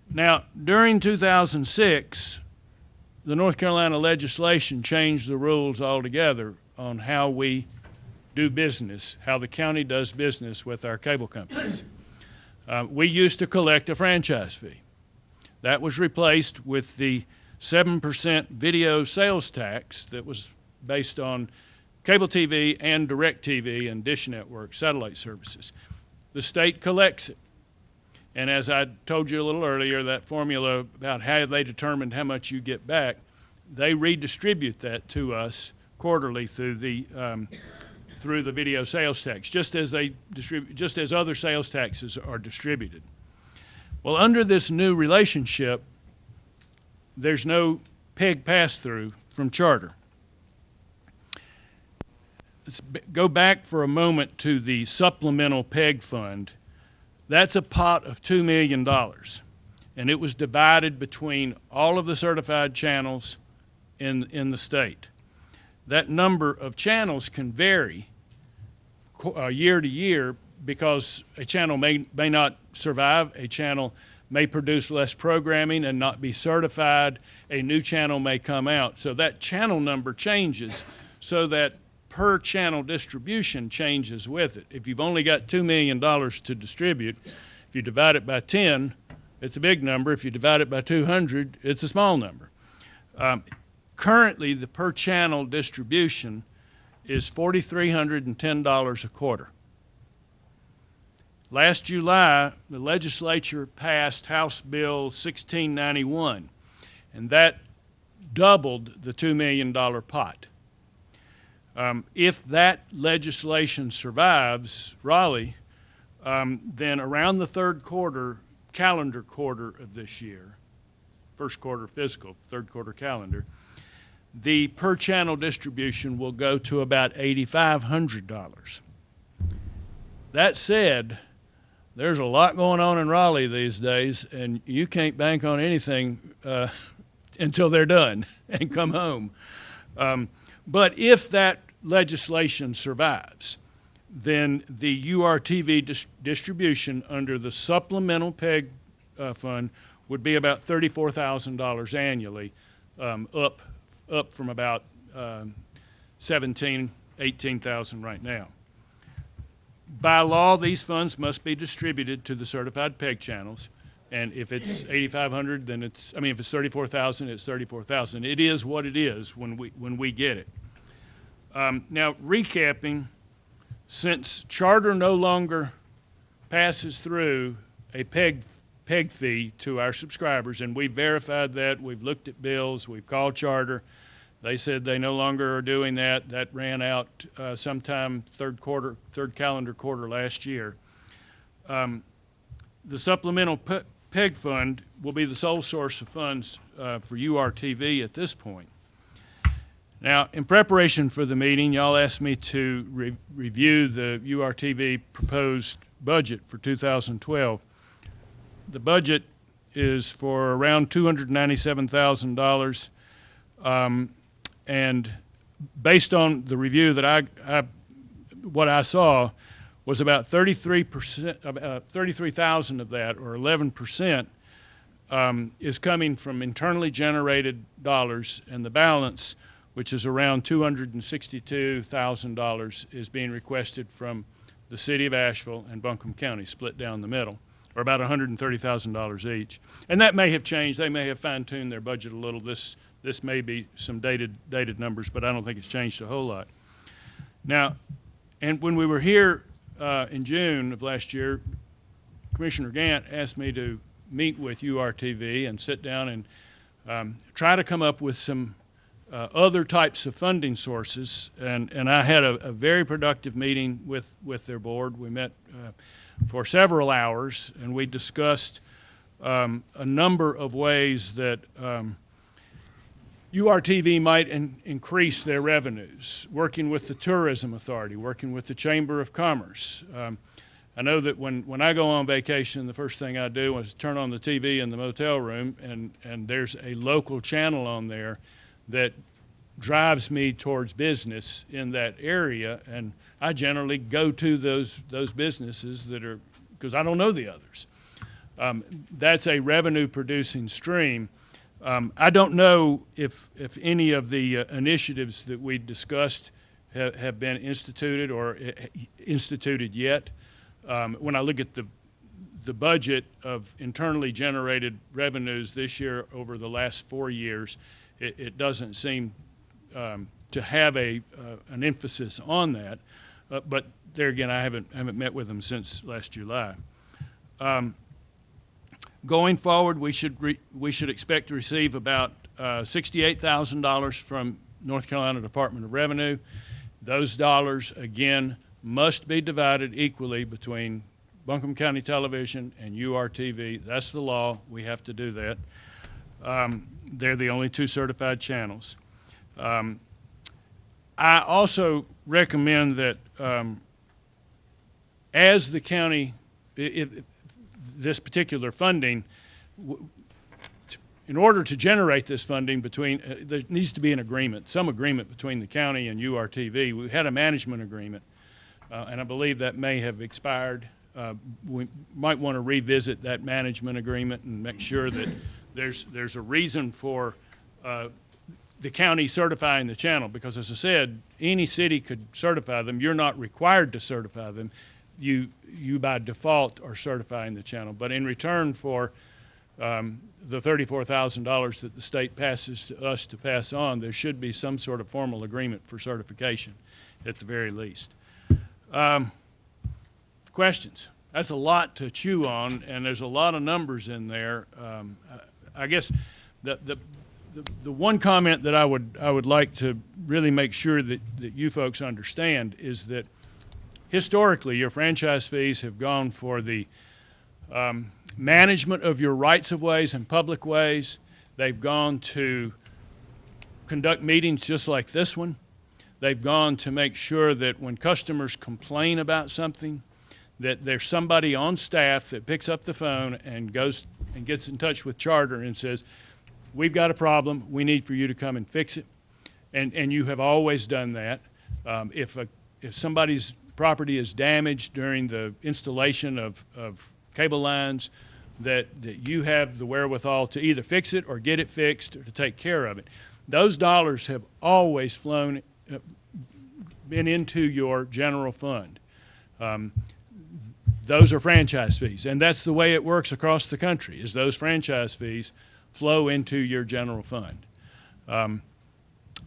Now, during 2006, the North Carolina legislation changed the rules altogether on how we do business, how the county does business with our cable companies. We used to collect a franchise fee. That was replaced with the 7% video sales tax that was based on cable TV and DirecTV and Dish Network satellite services. The state collects it. And as I told you a little earlier, that formula about how they determined how much you get back, they redistribute that to us quarterly through the video sales tax, just as other sales taxes are distributed. Well, under this new relationship, there's no PEG pass-through from Charter. Let's go back for a moment to the supplemental PEG fund. That's a pot of $2 million, and it was divided between all of the certified channels in the state. That number of channels can vary year to year because a channel may not survive, a channel may produce less programming and not be certified, a new channel may come out. So that channel number changes so that per channel distribution changes with it. If you've only got $2 million to distribute, if you divide it by 10, it's a big number. If you divide it by 200, it's a small number. Currently, the per channel distribution is $4,310 a quarter. Last July, the legislature passed House Bill 1691, and that doubled the $2 million pot. If that legislation survives Raleigh, then around the third quarter, calendar quarter of this year, first quarter fiscal, third quarter calendar, the per channel distribution will go to about $8,500. That said, there's a lot going on in Raleigh these days, and you can't bank on anything until they're done and come home. But if that legislation survives, then the URTV distribution under the supplemental PEG fund would be about $34,000 annually, up from about 18,000 right now. By law, these funds must be distributed to the certified PEG channels, and if it's 8,500, then if it's 34,000, it's 34,000. It is what it is when we get it. Now, recapping, since Charter no longer passes through a PEG fee to our subscribers, and we verified that, we've looked at bills, we've called Charter, they said they no longer are doing that. That ran out sometime third calendar quarter last year. The supplemental PEG fund will be the sole source of funds for URTV at this point. Now, in preparation for the meeting, y'all asked me to review the URTV proposed budget for 2012. The budget is for around $297,000, and based on the review that what I saw was about 33,000 of that, or 11%, is coming from internally generated dollars, and the balance, which is around $262,000, is being requested from the City of Asheville and Buncombe County, split down the middle, or about $130,000 each. And that may have changed. They may have fine-tuned their budget a little. This may be some dated numbers, but I don't think it's changed a whole lot. Now, and when we were here in June of last year, Commissioner Gant asked me to meet with URTV and sit down and try to come up with some other types of funding sources, and I had a very productive meeting with their board. We met for several hours, and we discussed a number of ways that URTV might increase their revenues, working with the Tourism Authority, working with the Chamber of Commerce. I know that when I go on vacation, the first thing I do is turn on the TV in the motel room, and there's a local channel on there that drives me towards business in that area, and I generally go to those businesses that are, because I don't know the others. That's a revenue producing stream. I don't know if any of the initiatives that we discussed have been instituted or instituted yet. When I look at the budget of internally generated revenues this year over the last 4 years, it doesn't seem to have an emphasis on that. But there again, I haven't met with them since last July. Going forward, we should expect to receive about $68,000 from North Carolina Department of Revenue. Those dollars, again, must be divided equally between Buncombe County Television and URTV. That's the law. We have to do that. They're the only two certified channels. I also recommend that as the county, this particular funding, in order to generate this funding there needs to be an agreement, some agreement between the county and URTV. We had a management agreement, and I believe that may have expired. We might want to revisit that management agreement and make sure that there's a reason for the county certifying the channel, because as I said, any city could certify them. You're not required to certify them. You by default are certifying the channel. But in return for the $34,000 that the state passes to us to pass on, there should be some sort of formal agreement for certification. at the very least. Questions? That's a lot to chew on, and there's a lot of numbers in there. I guess the one comment that I would like to really make sure that you folks understand is that historically your franchise fees have gone for the management of your rights of ways and public ways. They've gone to conduct meetings just like this one. They've gone to make sure that when customers complain about something, that there's somebody on staff that picks up the phone and goes and gets in touch with Charter and says, we've got a problem, we need for you to come and fix it. And you have always done that. If somebody's property is damaged during the installation of cable lines, that you have the wherewithal to either fix it or get it fixed or to take care of it. Those dollars have always been into your general fund. Those are franchise fees, and that's the way it works across the country, is those franchise fees flow into your general fund. And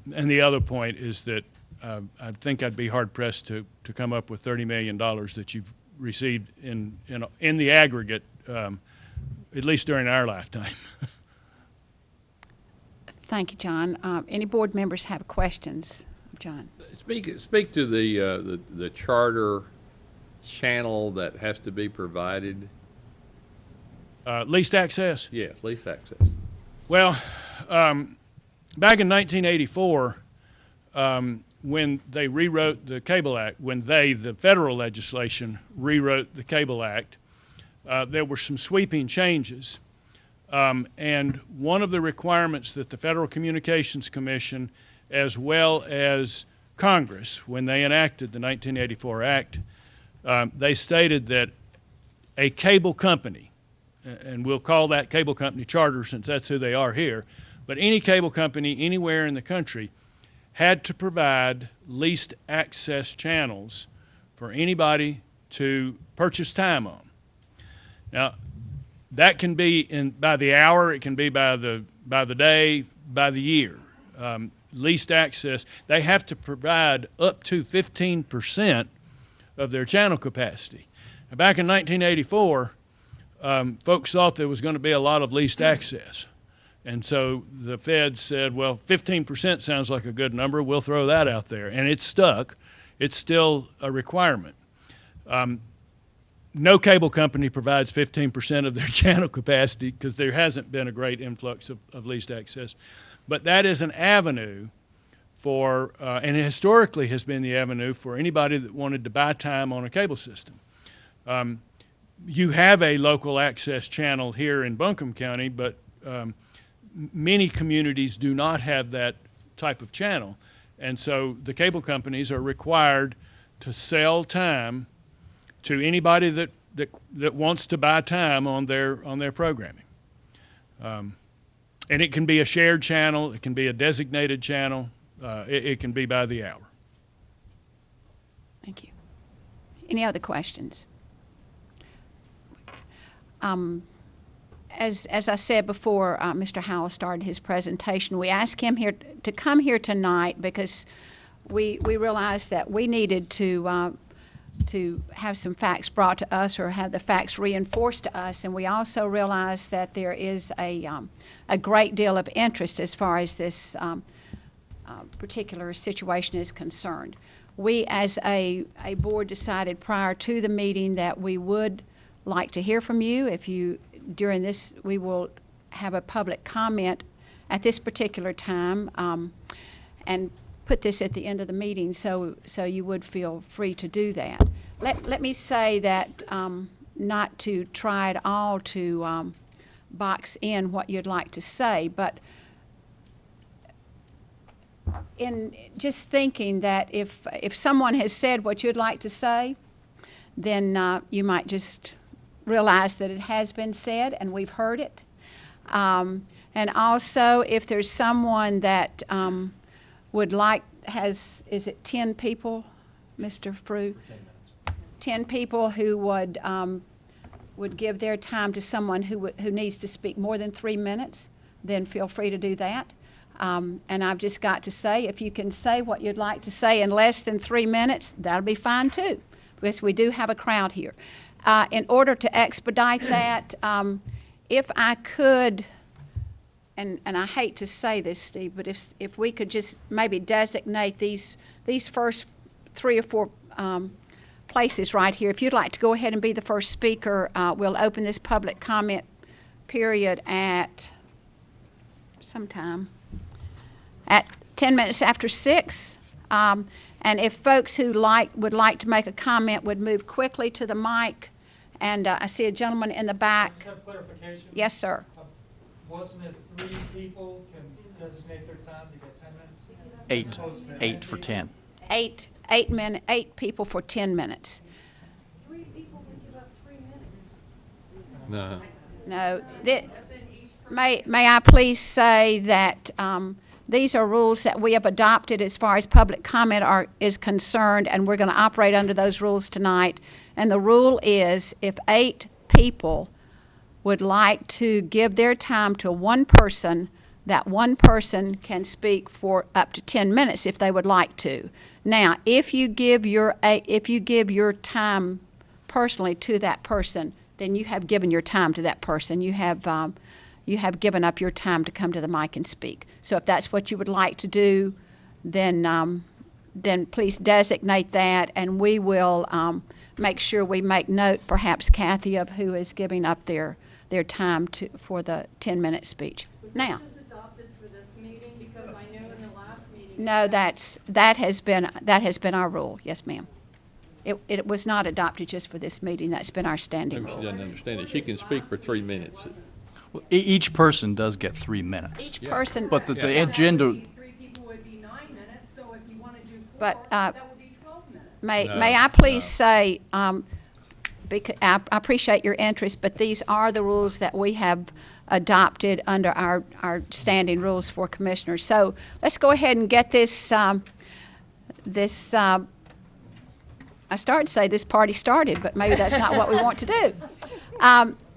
the other point is that I think I'd be hard-pressed to come up with $30 million that you've received in the aggregate, at least during our lifetime. Thank you, John. Any board members have questions of John? Speak to the charter channel that has to be provided. Leased access? Yeah, leased access. Well, back in 1984, when they rewrote the Cable Act, when the federal legislation rewrote the Cable Act, there were some sweeping changes. And one of the requirements that the Federal Communications Commission, as well as Congress, when they enacted the 1984 Act, they stated that a cable company, and we'll call that cable company Charter since that's who they are here, but any cable company anywhere in the country had to provide leased access channels for anybody to purchase time on. Now, that can be by the hour, it can be by the day, by the year. Leased access, they have to provide up to 15% of their channel capacity. Now, back in 1984, folks thought there was going to be a lot of leased access. And so the feds said, well, 15% sounds like a good number. We'll throw that out there. And it's stuck. It's still a requirement. No cable company provides 15% of their channel capacity because there hasn't been a great influx of leased access. But that is an avenue for, and it historically has been the avenue for anybody that wanted to buy time on a cable system. You have a local access channel here in Buncombe County, but many communities do not have that type of channel. And so the cable companies are required to sell time to anybody that wants to buy time on their programming. And it can be a shared channel, it can be a designated channel, it can be by the hour. Thank you. Any other questions? As I said before, Mr. Howell started his presentation, we asked him here to come here tonight because we realized that we needed to have some facts brought to us or have the facts reinforced to us, and we also realized that there is a great deal of interest as far as this particular situation is concerned. We as a board decided prior to the meeting that we would like to hear from you. During this, we will have a public comment at this particular time and put this at the end of the meeting, so you would feel free to do that. Let me say that not to try at all to box in what you'd like to say, but in just thinking that if someone has said what you'd like to say, then you might just realize that it has been said and we've heard it. And also, if there's someone that would like, is it 10 people, Mr. Frew? 10 people who would give their time to someone who needs to speak more than 3 minutes, then feel free to do that. And I've just got to say, if you can say what you'd like to say in less than 3 minutes, that'll be fine too, because we do have a crowd here. In order to expedite that, if I could, and I hate to say this, Steve, but if we could just maybe designate these first 3 or 4 places right here. If you'd like to go ahead and be the first speaker, we'll open this public comment period at sometime at 10 minutes after 6. And if folks who would like to make a comment would move quickly to the mic. And I see a gentleman in the back. Just have clarification. Yes, sir. Wasn't it 3 people can designate their time to get 10 minutes? Eight for 10. 8 people for 10 minutes. 3 people would give up 3 minutes. No. No. May I please say that these are rules that we have adopted as far as public comment is concerned, and we're going to operate under those rules tonight. And the rule is if 8 people would like to give their time to one person, that one person can speak for up to 10 minutes if they would like to. Now, if you give your time personally to that person, then you have given your time to that person. You have given up your time to come to the mic and speak. So if that's what you would like to do, then please designate that, and we will make sure we make note, perhaps Kathy, of who is giving up their time for the 10-minute speech. Now. Was that just adopted for this meeting? Because I know in the last meeting. No, that has been our rule. Yes, ma'am. It was not adopted just for this meeting. That's been our standing Maybe she rule. doesn't understand it. She can speak for 3 minutes. Well, each person does get 3 minutes. Each person. But the agenda, 3 people would be 9 minutes, so if you want to do 4, But that would be 12 minutes. may I please say, because I appreciate your interest, but these are the rules that we have adopted under our standing rules for commissioners. So let's go ahead and get this I started to say this party started, but maybe that's not what we want to do.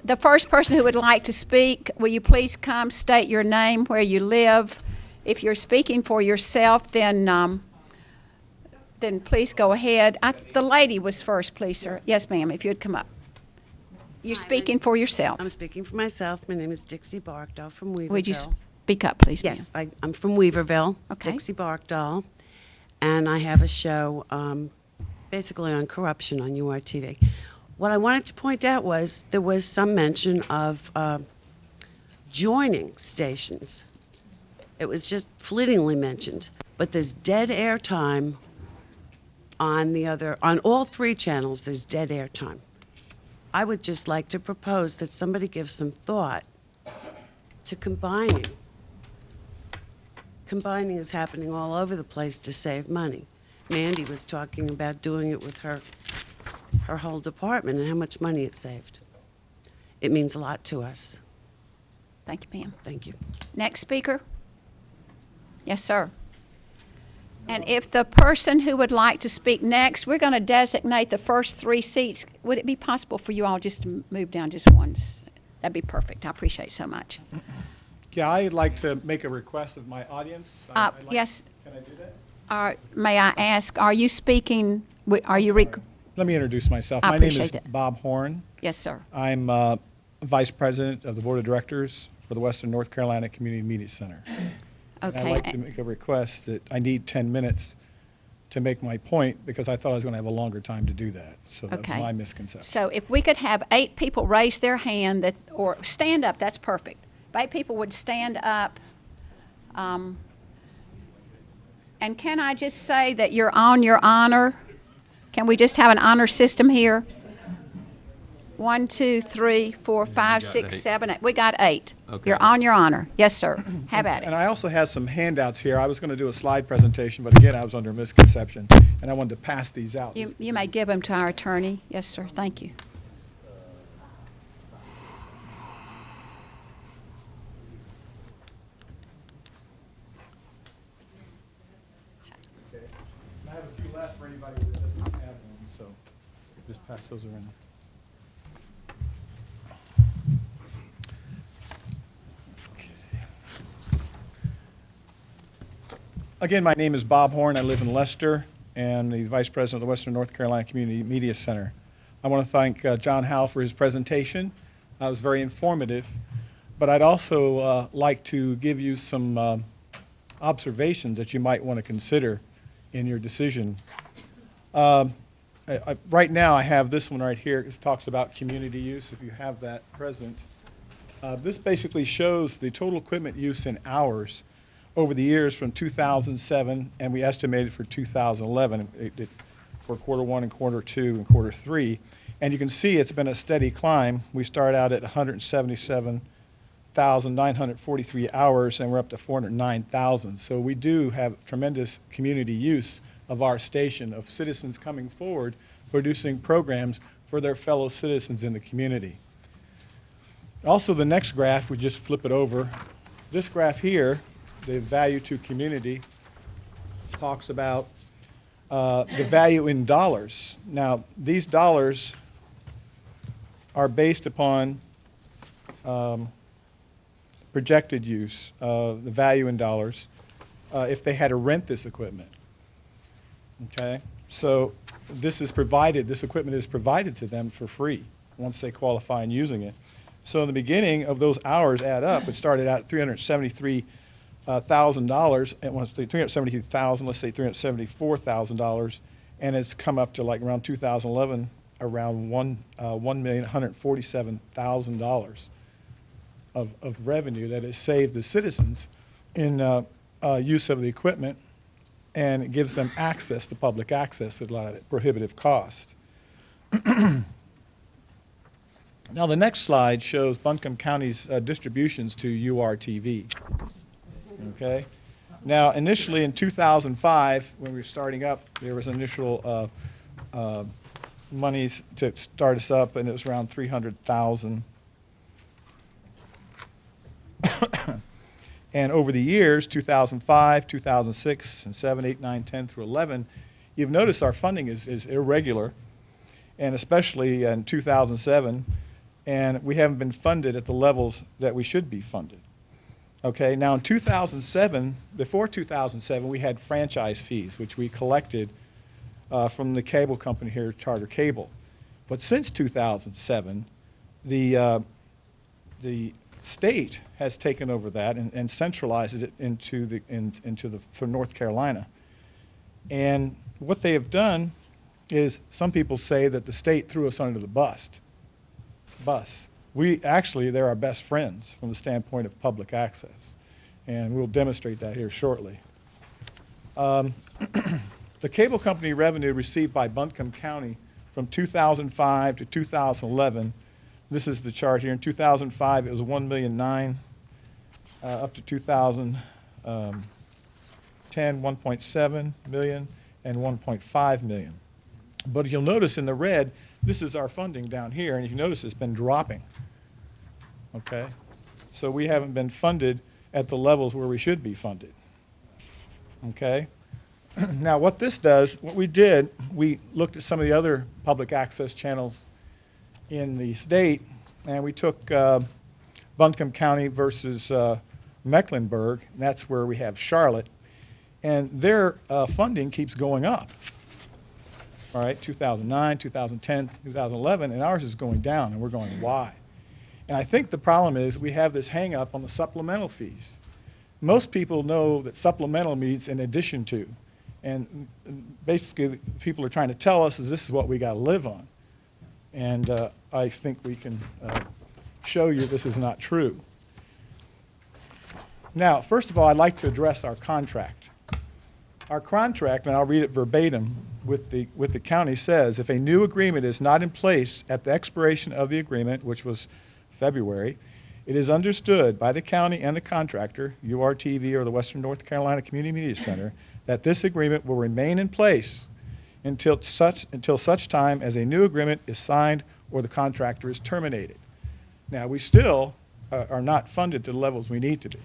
The first person who would like to speak, will you please come, state your name, where you live. If you're speaking for yourself, then please go ahead. The lady was first, please, sir. Yes, ma'am, if you'd come up. You're speaking for yourself. I'm speaking for myself. My name is Dixie Barkdahl from Weaverville. Would you speak up, please, ma'am? Yes, I'm from Weaverville. Okay. Dixie Barkdahl, and I have a show basically on corruption on URTV. What I wanted to point out was there was some mention of joining stations. It was just flittingly mentioned, but there's dead air time on all 3 channels. There's dead air time. I would just like to propose that somebody give some thought to combining. Combining is happening all over the place to save money. Mandy was talking about doing it with her whole department and how much money it saved. It means a lot to us. Thank you, ma'am. Thank you. Next speaker? Yes, sir. And if the person who would like to speak next, we're going to designate the first 3 seats. Would it be possible for you all just to move down just once? That'd be perfect. I appreciate it so much. Yeah, I'd like to make a request of my audience. Yes. Can I do that? May I ask, are you speaking, are you? Let me introduce myself. I My name is appreciate that. Bob Horn. Yes, sir. I'm Vice President of the Board of Directors for the Western North Carolina Community Media Center. And Okay. I'd like to make a request that I need 10 minutes to make my point because I thought I was going to have a longer time to do that. So that's Okay. my misconception. So if we could have 8 people raise their hand or stand up, that's perfect. If 8 people would stand up. And can I just say that you're on your honor? Can we just have an honor system here? 1, 2, 3, 4, 5, 6, 7, 8. We got 8. Okay. You're on your honor. Yes, sir. Have at it. And I also have some handouts here. I was going to do a slide presentation, but again, I was under misconception, and I wanted to pass these out. You may give them to our attorney. Yes, sir. Thank you. I have a few left for anybody that doesn't have one, so just pass those around. Again, my name is Bob Horn. I live in Leicester and the Vice President of the Western North Carolina Community Media Center. I want to thank John Howell for his presentation. It was very informative. But I'd also like to give you some observations that you might want to consider in your decision. Right now, I have this one right here. It talks about community use, if you have that present. This basically shows the total equipment use in hours over the years from 2007, and we estimated for 2011 for quarter one and quarter two and quarter three. And you can see it's been a steady climb. We started out at 177,943 hours, and we're up to 409,000. So we do have tremendous community use of our station, of citizens coming forward, producing programs for their fellow citizens in the community. Also, the next graph, we just flip it over. This graph here, the value to community, talks about the value in dollars. Now, these dollars are based upon projected use, the value in dollars, if they had to rent this equipment. Okay? So this equipment is provided to them for free once they qualify in using it. So in the beginning of those hours add up, it started out at $373,000, and once the $373,000, let's say $374,000, and it's come up to like around 2011, around $1,147,000 of revenue that is saved the citizens in use of the equipment, and it gives them access to public access at a lot of prohibitive cost. Now the next slide shows Buncombe County's distributions to URTV. Okay. Now initially in 2005, when we were starting up, there was initial monies to start us up, and it was around $300,000. And over the years, 2005, 2006, and 7, 8, 9, 10 through 11, you've noticed our funding is irregular, and especially in 2007, and we haven't been funded at the levels that we should be funded. Okay, now in 2007, before 2007, we had franchise fees, which we collected from the cable company here, Charter Cable. But since 2007, the state has taken over that and centralized it for North Carolina. And what they have done is, some people say that the state threw us under the bus. They're our best friends from the standpoint of public access, and we'll demonstrate that here shortly. The cable company revenue received by Buncombe County from 2005 to 2011, this is the chart here. In 2005, it was $1,000,009, up to 2010, $1.7 million, and $1.5 million. But you'll notice in the red, this is our funding down here, and you notice it's been dropping. Okay? So we haven't been funded at the levels where we should be funded. Okay? Now what this does, what we did, we looked at some of the other public access channels in the state, and we took Buncombe County versus Mecklenburg, and that's where we have Charlotte, and their funding keeps going up. All right, 2009, 2010, 2011, and ours is going down, and we're going, why? And I think the problem is we have this hang up on the supplemental fees. Most people know that supplemental means in addition to, and basically people are trying to tell us is this is what we got to live on. And I think we can show you this is not true. Now, first of all, I'd like to address our contract. Our contract, and I'll read it verbatim, with the county says, if a new agreement is not in place at the expiration of the agreement, which was February, it is understood by the county and the contractor, URTV or the Western North Carolina Community Media Center, that this agreement will remain in place until such time as a new agreement is signed or the contractor is terminated. Now, we still are not funded to the levels we need to be,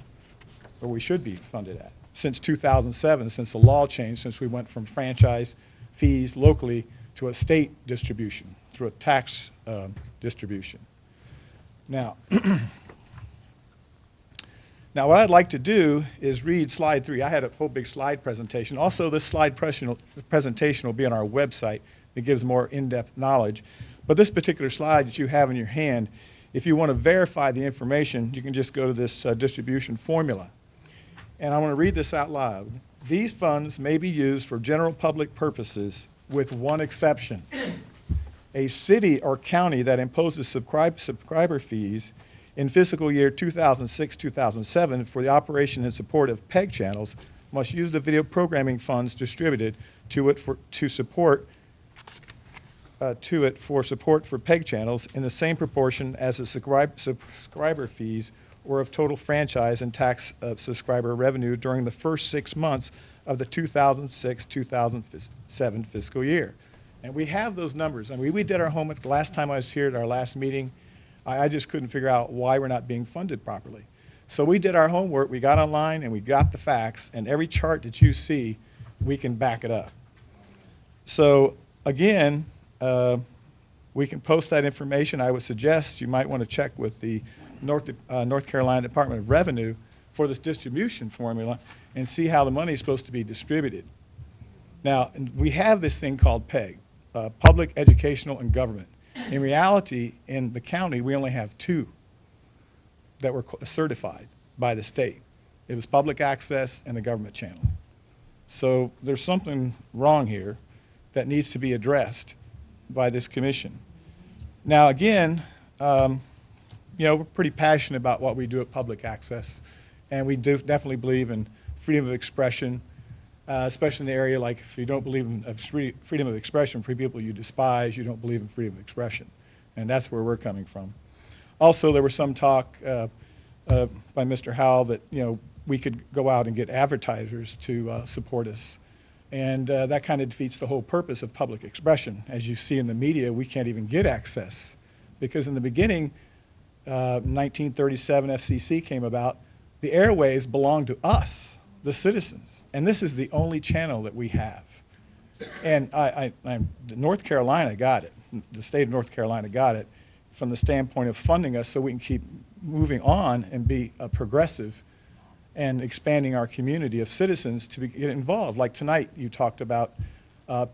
or we should be funded at, since 2007, since the law changed, since we went from franchise fees locally to a state distribution, through a tax Now, what I'd like to do is read slide 3. I had a whole big slide presentation. Also, this slide presentation will be on our website. It gives more in-depth knowledge. But this particular slide that you have in your hand, if you want to verify the information, you can just go to this distribution formula. And I want to read this out loud. These funds may be used for general public purposes with one exception. A city or county that imposes subscriber fees in fiscal year 2006-2007 for the operation and support of PEG channels must use the video programming funds distributed to it for support for PEG channels in the same proportion as the subscriber fees or of total franchise and tax subscriber revenue during the first 6 months of the 2006-2007 fiscal year. And we have those numbers. I mean, we did our homework the last time I was here at our last meeting. I just couldn't figure out why we're not being funded properly. So we did our homework, we got online, and we got the facts, and every chart that you see, we can back it up. So again, we can post that information. I would suggest you might want to check with the North Carolina Department of Revenue for this distribution formula and see how the money is supposed to be distributed. Now, we have this thing called PEG, Public, Educational, and Government. In reality, in the county, we only have 2 that were certified by the state. It was public access and the government channel. So there's something wrong here that needs to be addressed by this commission. Now, again, you know, we're pretty passionate about what we do at public access, and we do definitely believe in freedom of expression, especially in the area like if you don't believe in freedom of expression for people you despise, you don't believe in freedom of expression. And that's where we're coming from. Also, there was some talk by Mr. Howell that, you know, we could go out and get advertisers to support us. And that kind of defeats the whole purpose of public expression. As you see in the media, we can't even get access. Because in the beginning, 1937 FCC came about, the airways belonged to us, the citizens. And this is the only channel that we have. And North Carolina got it. The state of North Carolina got it from the standpoint of funding us so we can keep moving on and be progressive and expanding our community of citizens to get involved. Like tonight, you talked about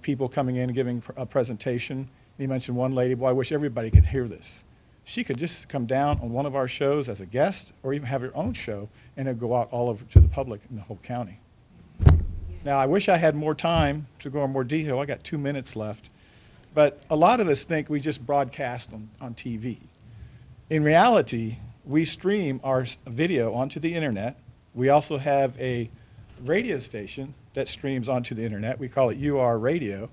people coming in and giving a presentation. You mentioned one lady, boy, I wish everybody could hear this. She could just come down on one of our shows as a guest or even have her own show and it'd go out all over to the public in the whole county. Now, I wish I had more time to go into more detail. I got 2 minutes left. But a lot of us think we just broadcast on TV. In reality, we stream our video onto the internet. We also have a radio station that streams onto the internet. We call it UR Radio.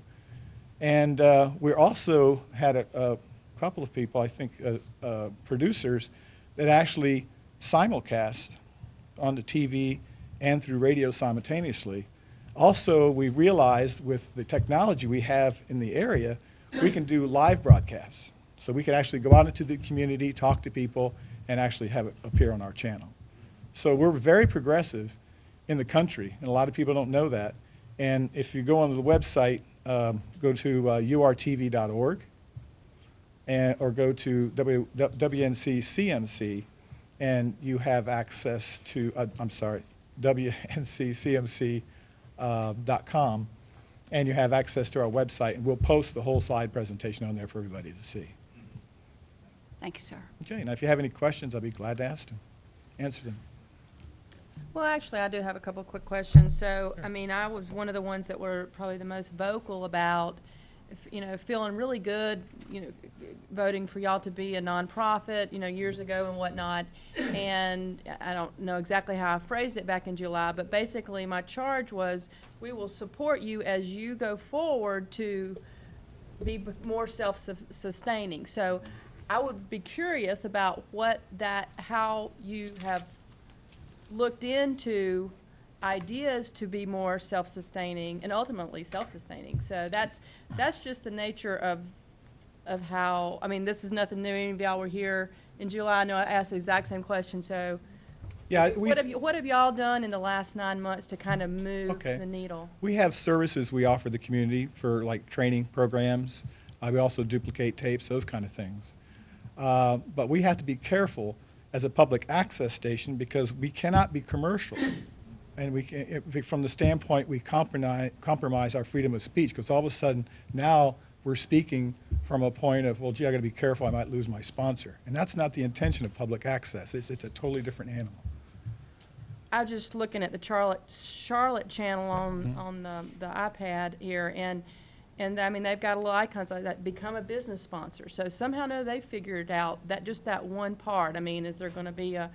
And we also had a couple of people, I think producers, that actually simulcast on the TV and through radio simultaneously. Also, we realized with the technology we have in the area, we can do live broadcasts. So we can actually go out into the community, talk to people, and actually have it appear on our channel. So we're very progressive in the country, and a lot of people don't know that. And if you go onto the website, go to urtv.org or go to WNCCMC, and you have access to, WNCCMC.com, and you have access to our website, and we'll post the whole slide presentation on there for everybody to see. Thank you, sir. Okay, now if you have any questions, I'll be glad to answer them. Well, actually, I do have a couple quick questions. So, I mean, I was one of the ones that were probably the most vocal about, you know, feeling really good, you know, voting for y'all to be a nonprofit, you know, years ago and whatnot. And I don't know exactly how I phrased it back in July, but basically my charge was we will support you as you go forward to be more self-sustaining. So I would be curious about how you have looked into ideas to be more self-sustaining and ultimately self-sustaining. So that's just the nature of how, I mean, this is nothing new. Any of y'all were here in July. I know I asked the exact same question. So yeah, what have y'all done in the last 9 months to kind of move the needle? We have services we offer the community for like training programs. We also duplicate tapes, those kind of things. But we have to be careful as a public access station because we cannot be commercial. And from the standpoint, we compromise our freedom of speech, because all of a sudden now we're speaking from a point of, well, gee, I got to be careful, I might lose my sponsor. And that's not the intention of public access. It's a totally different animal. I was just looking at the Charlotte channel on the iPad here, and I mean, they've got little icons like that, become a business sponsor. So somehow, no, they figured out that just that one part. I mean, is there going to be a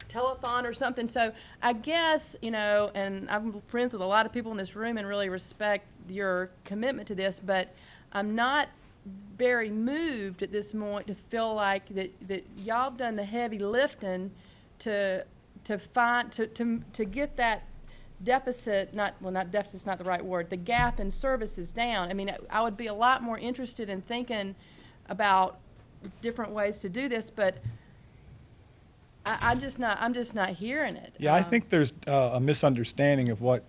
telethon or something? So I guess, and I'm friends with a lot of people in this room and really respect your commitment to this, but I'm not very moved at this moment to feel like that y'all have done the heavy lifting to get that deficit, not deficit's not the right word, the gap in services down. I mean, I would be a lot more interested in thinking about different ways to do this, but I'm just not hearing it. Yeah, I think there's a misunderstanding of what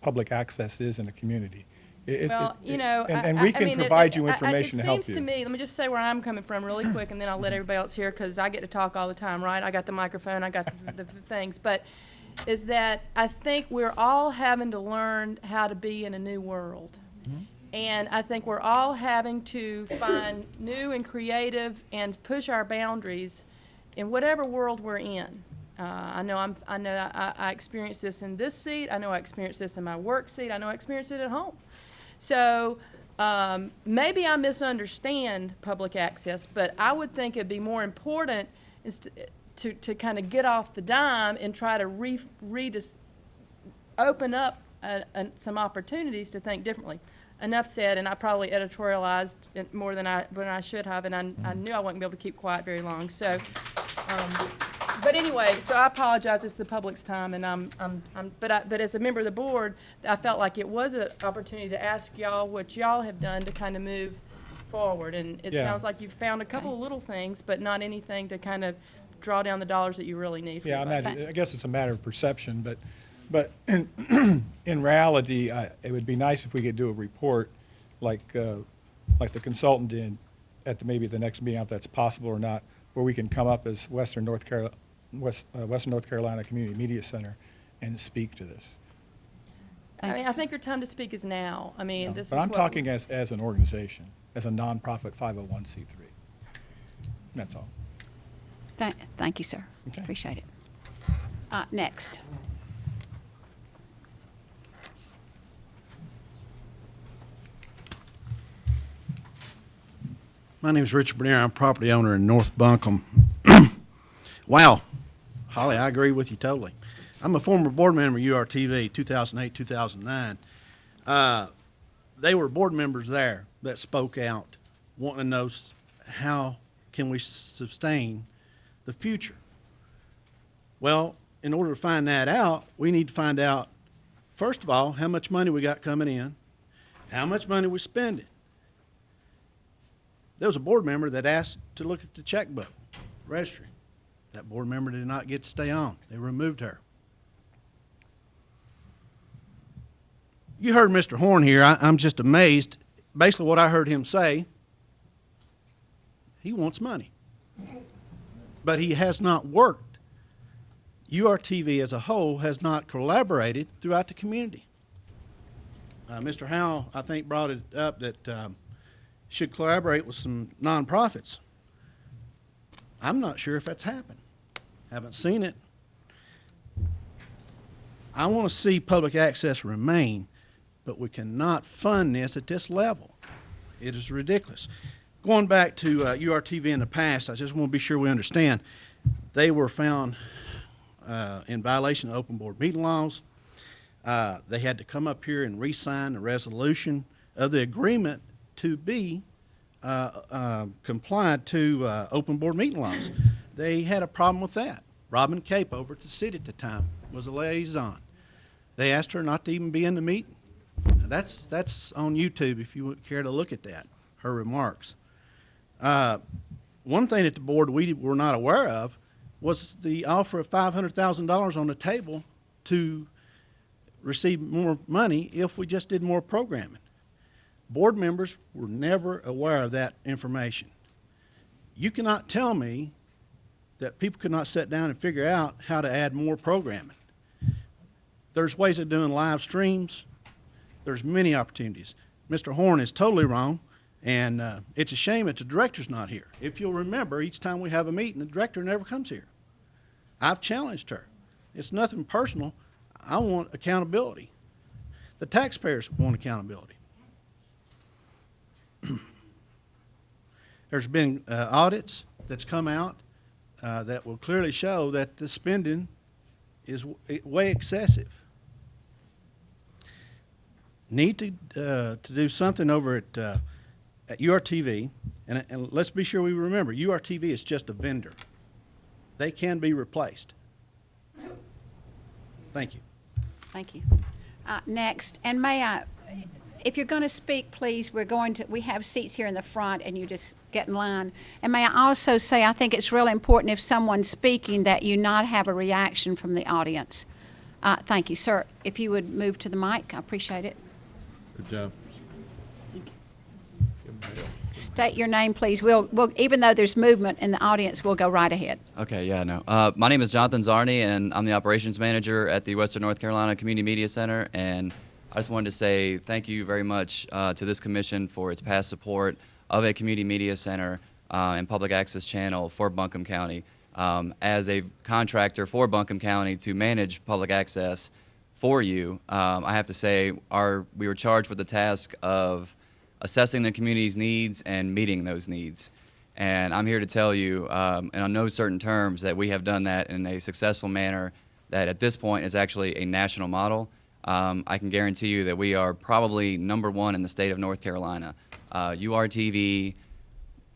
public access is in a community. And we can provide you information to help you. It seems to me, let me just say where I'm coming from really quick, and then I'll let everybody else hear, because I get to talk all the time, right? I got the microphone, I got the things, but is that I think we're all having to learn how to be in a new world. And I think we're all having to find new and creative and push our boundaries in whatever world we're in. I experienced this in this seat. I know I experienced this in my work seat. I know I experienced it at home. So maybe I misunderstand public access, but I would think it'd be more important to kind of get off the dime and try to open up some opportunities to think differently. Enough said, and I probably editorialized it more than I should have, and I knew I wasn't going to be able to keep quiet very long. So, but anyway, so I apologize. It's the public's time, and but as a member of the board, I felt like it was an opportunity to ask y'all what y'all have done to kind of move forward. And it sounds like you've found a couple of little things, but not anything to kind of draw down the dollars that you really need. Yeah, I guess it's a matter of perception, but in reality, it would be nice if we could do a report like the consultant did at maybe the next meeting, if that's possible or not, where we can come up as Western North Carolina Community Media Center and speak to this. I mean, I think your time to speak is now. I mean, this is. But I'm talking as an organization, as a nonprofit 501c3. That's all. Thank you, sir. Okay. Appreciate it. Next. My name is Richard Bernier. I'm a property owner in North Buncombe. Wow. Holly, I agree with you totally. I'm a former board member of URTV, 2008, 2009. They were board members there that spoke out, wanting to know how can we sustain the future. Well, in order to find that out, we need to find out, first of all, how much money we got coming in, how much money we're spending. There was a board member that asked to look at the checkbook registry. That board member did not get to stay on. They removed her. You heard Mr. Horn here. I'm just amazed. Basically what I heard him say, he wants money. But he has not worked. URTV as a whole has not collaborated throughout the community. Mr. Howell, I think, brought it up that should collaborate with some nonprofits. I'm not sure if that's happened. Haven't seen it. I want to see public access remain, but we cannot fund this at this level. It is ridiculous. Going back to URTV in the past, I just want to be sure we understand. They were found in violation of open board meeting laws. They had to come up here and re-sign the resolution of the agreement to be compliant to open board meeting laws. They had a problem with that. Robin Cape over at the city at the time was a liaison. They asked her not to even be in the meeting. Now that's on YouTube if you would care to look at that, her remarks. One thing that the board we were not aware of was the offer of $500,000 on the table to receive more money if we just did more programming. Board members were never aware of that information. You cannot tell me that people could not sit down and figure out how to add more programming. There's ways of doing live streams. There's many opportunities. Mr. Horn is totally wrong, and it's a shame that the director's not here. If you'll remember, each time we have a meeting, the director never comes here. I've challenged her. It's nothing personal. I want accountability. The taxpayers want accountability. There's been audits that's come out that will clearly show that the spending is way excessive. Need to do something over at URTV, and let's be sure we remember, URTV is just a vendor. They can be replaced. Thank you. Thank you. Next, and may I, if you're going to speak, please, we have seats here in the front, and you just get in line. And may I also say, I think it's really important if someone's speaking that you not have a reaction from the audience. Thank you, sir. If you would move to the mic, I appreciate it. Good job. State your name, please. We'll even though there's movement in the audience, we'll go right ahead. Okay, yeah, no. My name is Jonathan Zarni, and I'm the operations manager at the Western North Carolina Community Media Center. And I just wanted to say thank you very much to this commission for its past support of a community media center and public access channel for Buncombe County. As a contractor for Buncombe County to manage public access for you, I have to say we were charged with the task of assessing the community's needs and meeting those needs. And I'm here to tell you, and on no certain terms, that we have done that in a successful manner that at this point is actually a national model. I can guarantee you that we are probably #1 in the state of North Carolina. URTV,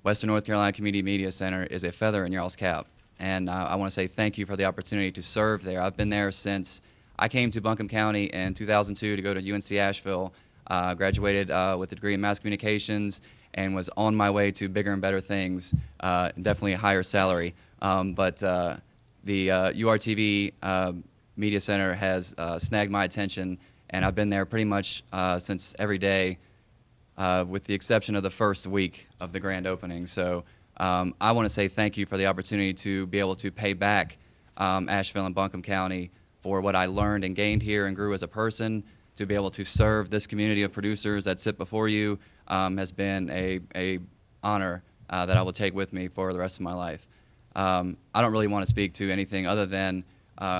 Western North Carolina Community Media Center, is a feather in y'all's cap. And I want to say thank you for the opportunity to serve there. I've been there since I came to Buncombe County in 2002 to go to UNC Asheville. Graduated with a degree in mass communications and was on my way to bigger and better things, definitely a higher salary. But the URTV Media Center has snagged my attention, and I've been there pretty much since every day, with the exception of the first week of the grand opening. So I want to say thank you for the opportunity to be able to pay back Asheville and Buncombe County for what I learned and gained here and grew as a person. To be able to serve this community of producers that sit before you has been a honor that I will take with me for the rest of my life. I don't really want to speak to anything other than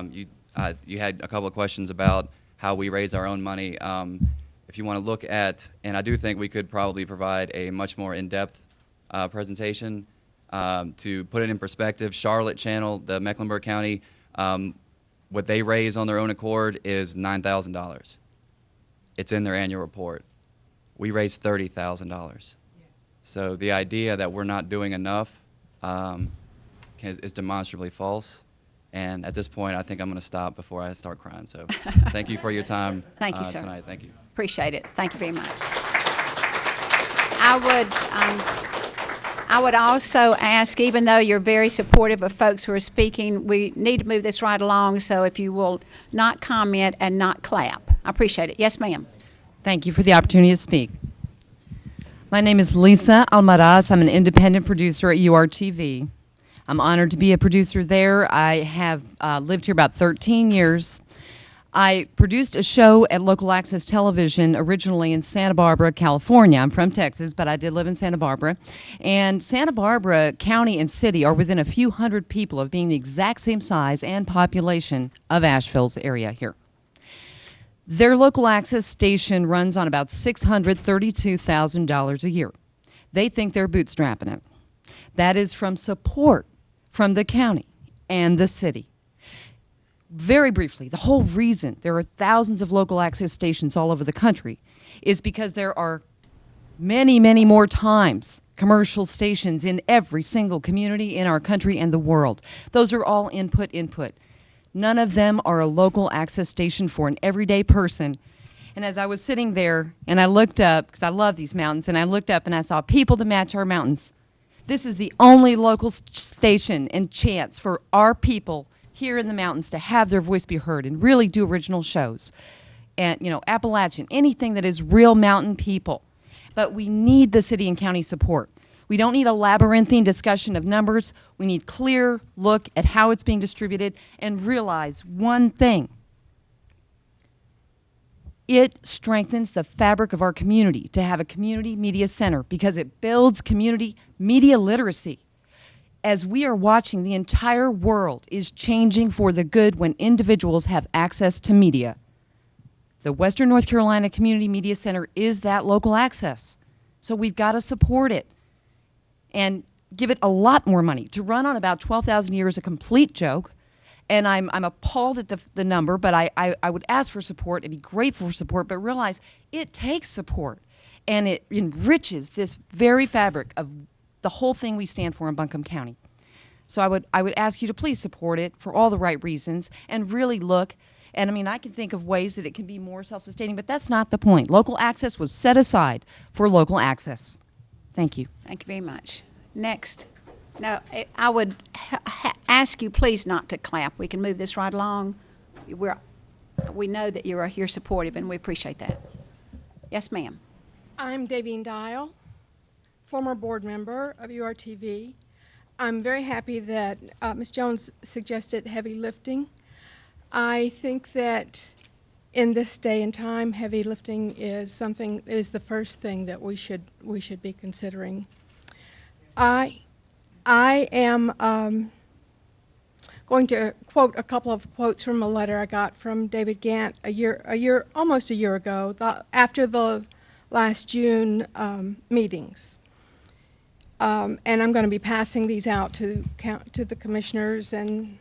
you had a couple of questions about how we raise our own money. If you want to look at, and I do think we could probably provide a much more in-depth presentation to put it in perspective. Charlotte Channel, the Mecklenburg County, what they raise on their own accord is $9,000. It's in their annual report. We raised $30,000. So the idea that we're not doing enough is demonstrably false. And at this point, I think I'm going to stop before I start crying. So thank you for your time Thank you, sir. tonight. Thank you. Appreciate it. Thank you very much. I would also ask, even though you're very supportive of folks who are speaking, we need to move this right along. So if you will not comment and not clap. I appreciate it. Yes, ma'am. Thank you for the opportunity to speak. My name is Lisa Almaraz. I'm an independent producer at URTV. I'm honored to be a producer there. I have lived here about 13 years. I produced a show at Local Access Television originally in Santa Barbara, California. I'm from Texas, but I did live in Santa Barbara. And Santa Barbara County and City are within a few hundred people of being the exact same size and population of Asheville's area here. Their local access station runs on about $632,000 a year. They think they're bootstrapping it. That is from support from the county and the city. Very briefly, the whole reason there are thousands of local access stations all over the country is because there are many, many more times commercial stations in every single community in our country and the world. Those are all input. None of them are a local access station for an everyday person. And as I was sitting there and I looked up, because I love these mountains, and I looked up and I saw people to match our mountains. This is the only local station and chance for our people here in the mountains to have their voice be heard and really do original shows. And, you know, Appalachian, anything that is real mountain people. But we need the city and county support. We don't need a labyrinthine discussion of numbers. We need clear look at how it's being distributed and realize one thing. It strengthens the fabric of our community to have a community media center because it builds community media literacy. As we are watching, the entire world is changing for the good when individuals have access to media. The Western North Carolina Community Media Center is that local access. So we've got to support it and give it a lot more money. To run on about 12,000 a year is a complete joke. And I'm appalled at the number, but I would ask for support and be grateful for support, but realize it takes support. And it enriches this very fabric of the whole thing we stand for in Buncombe County. So I would ask you to please support it for all the right reasons and really look. And I mean, I can think of ways that it can be more self-sustaining, but that's not the point. Local access was set aside for local access. Thank you. Thank you very much. Next. No, I would ask you please not to clap. We can move this right along. We know that you are here supportive, and we appreciate that. Yes, ma'am. I'm Davine Dial, former board member of URTV. I'm very happy that Ms. Jones suggested heavy lifting. I think that in this day and time, heavy lifting is the first thing that we should be considering. I am going to quote a couple of quotes from a letter I got from David Gant almost a year ago, after the last June meetings. And I'm going to be passing these out to the commissioners and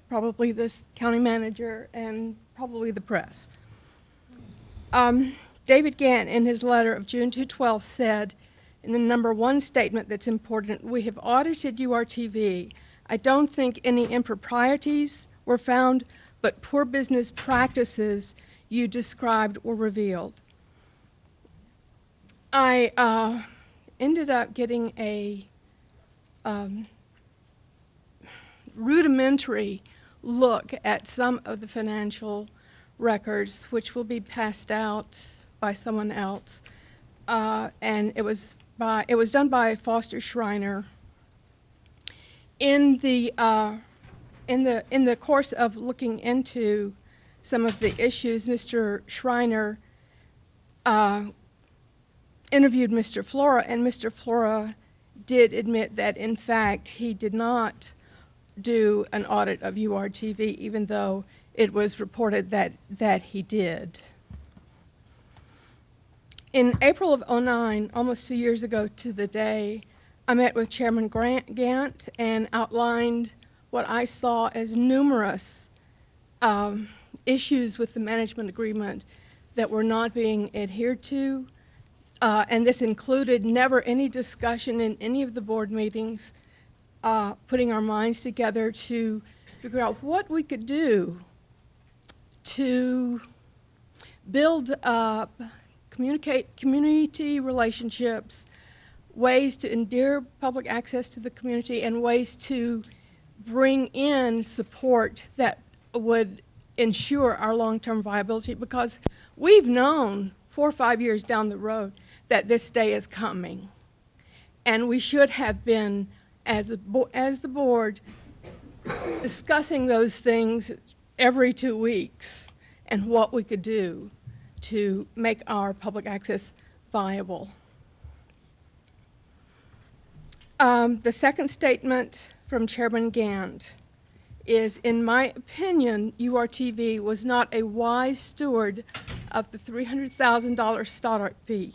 probably this county manager and probably the press. David Gant, in his letter of June 2012, said, in the number one statement that's important, we have audited URTV. I don't think any improprieties were found, but poor business practices you described were revealed. I ended up getting a rudimentary look at some of the financial records, which will be passed out by someone else, and it was done by Foster Schreiner. In the course of looking into some of the issues, Mr. Schreiner interviewed Mr. Flora, and Mr. Flora did admit that, in fact, he did not do an audit of URTV, even though it was reported that he did. In April of '09, almost 2 years ago to the day, I met with Chairman Gant and outlined what I saw as numerous issues with the management agreement that were not being adhered to. And this included never any discussion in any of the board meetings, putting our minds together to figure out what we could do to build up community relationships, ways to endear public access to the community, and ways to bring in support that would ensure our long-term viability, because we've known 4 or 5 years down the road that this day is coming. And we should have been, as the board, discussing those things every 2 weeks and what we could do to make our public access viable. The second statement from Chairman Gant is, in my opinion, URTV was not a wise steward of the $300,000 startup fee.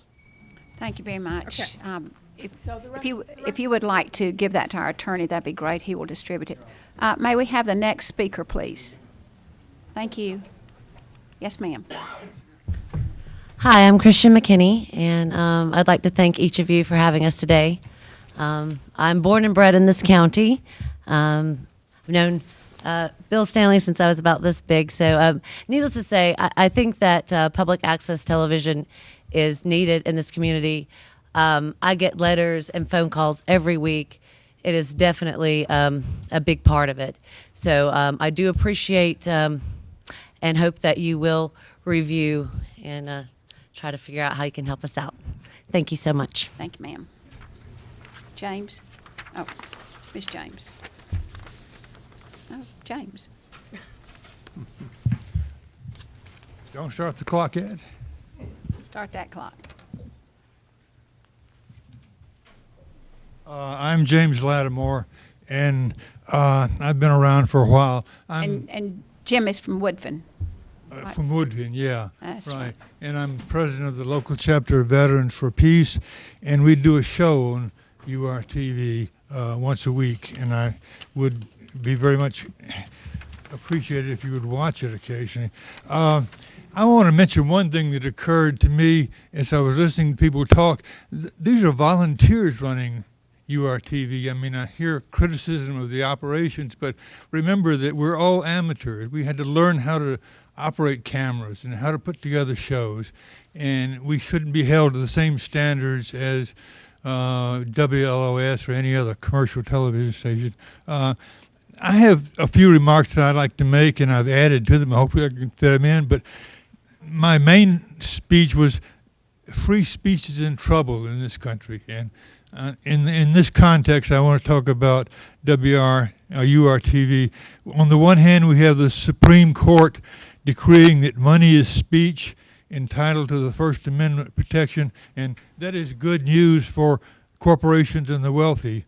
Thank you very much. Okay. If you would like to give that to our attorney, that'd be great. He will distribute it. May we have the next speaker, please? Thank you. Yes, ma'am. Hi, I'm Christian McKinney, and I'd like to thank each of you for having us today. I'm born and bred in this county. I've known Bill Stanley since I was about this big, so needless to say, I think that public access television is needed in this community. I get letters and phone calls every week. It is definitely a big part of it. So I do appreciate and hope that you will review and try to figure out how you can help us out. Thank you so much. Thank you, ma'am. James? Oh, Miss James. Oh, James. Don't start the clock yet. Start that clock. I'm James Lattimore, and I've been around for a while. I'm And Jim is from Woodfin. from Woodfin, yeah. That's right. right. And I'm president of the local chapter of Veterans for Peace, and we do a show on URTV once a week, and I would be very much appreciated if you would watch it occasionally. I want to mention one thing that occurred to me as I was listening to people talk. These are volunteers running URTV. I mean, I hear criticism of the operations, but remember that we're all amateurs. We had to learn how to operate cameras and how to put together shows, and we shouldn't be held to the same standards as WLOS or any other commercial television station. I have a few remarks that I'd like to make, and I've added to them. Hopefully I can fit them in, but my main speech was free speech is in trouble in this country, and in this context, I want to talk about URTV. On the one hand, we have the Supreme Court decreeing that money is speech, entitled to the First Amendment protection, and that is good news for corporations and the wealthy.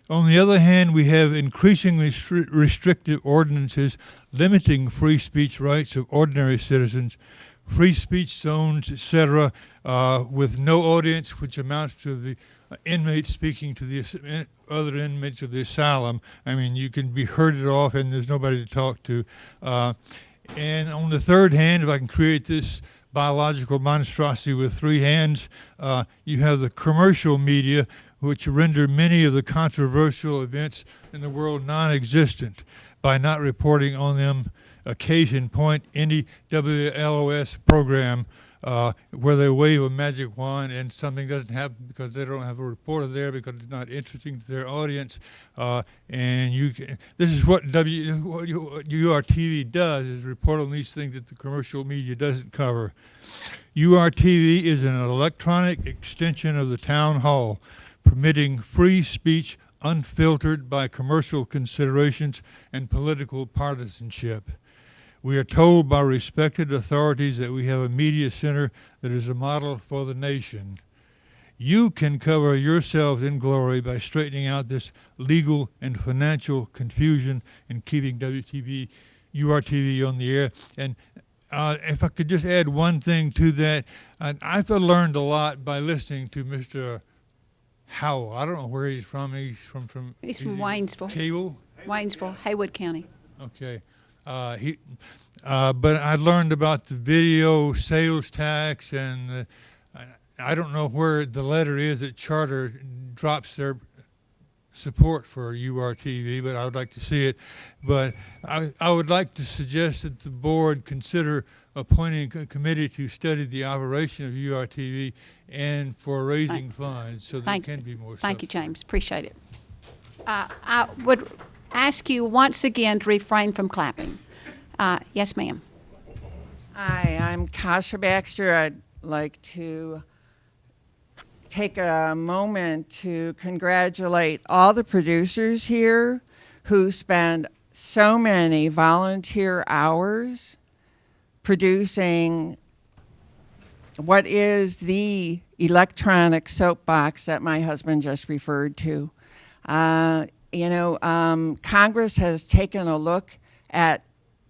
On the other hand, we have increasingly restrictive ordinances limiting free speech rights of ordinary citizens, free speech zones, etc., with no audience, which amounts to the inmates speaking to the other inmates of the asylum. I mean, you can be herded off and there's nobody to talk to. And on the third hand, if I can create this biological monstrosity with three hands, you have the commercial media, which render many of the controversial events in the world non-existent by not reporting on them. Case in point, any WLOS program where they wave a magic wand and something doesn't happen because they don't have a reporter there because it's not interesting to their audience. And this is what URTV does, is report on these things that the commercial media doesn't cover. URTV is an electronic extension of the town hall, permitting free speech unfiltered by commercial considerations and political partisanship. We are told by respected authorities that we have a media center that is a model for the nation. You can cover yourselves in glory by straightening out this legal and financial confusion and keeping URTV on the air. And if I could just add one thing to that, I've learned a lot by listening to Mr. Howell. I don't know where he's from. He's from Waynesville. Cable? Waynesville, Haywood County. Okay. But I learned about the video sales tax, and I don't know where the letter is that Charter drops their support for URTV, but I would like to see it. But I would like to suggest that the board consider appointing a committee to study the operation of URTV and for raising funds so that it can be more Thank you, James. Appreciate it. I would ask you once again to refrain from clapping. Yes, ma'am. Hi, I'm Kasha Baxter. I'd like to take a moment to congratulate all the producers here who spend so many volunteer hours producing what is the electronic soapbox that my husband just referred to. Congress has taken a look at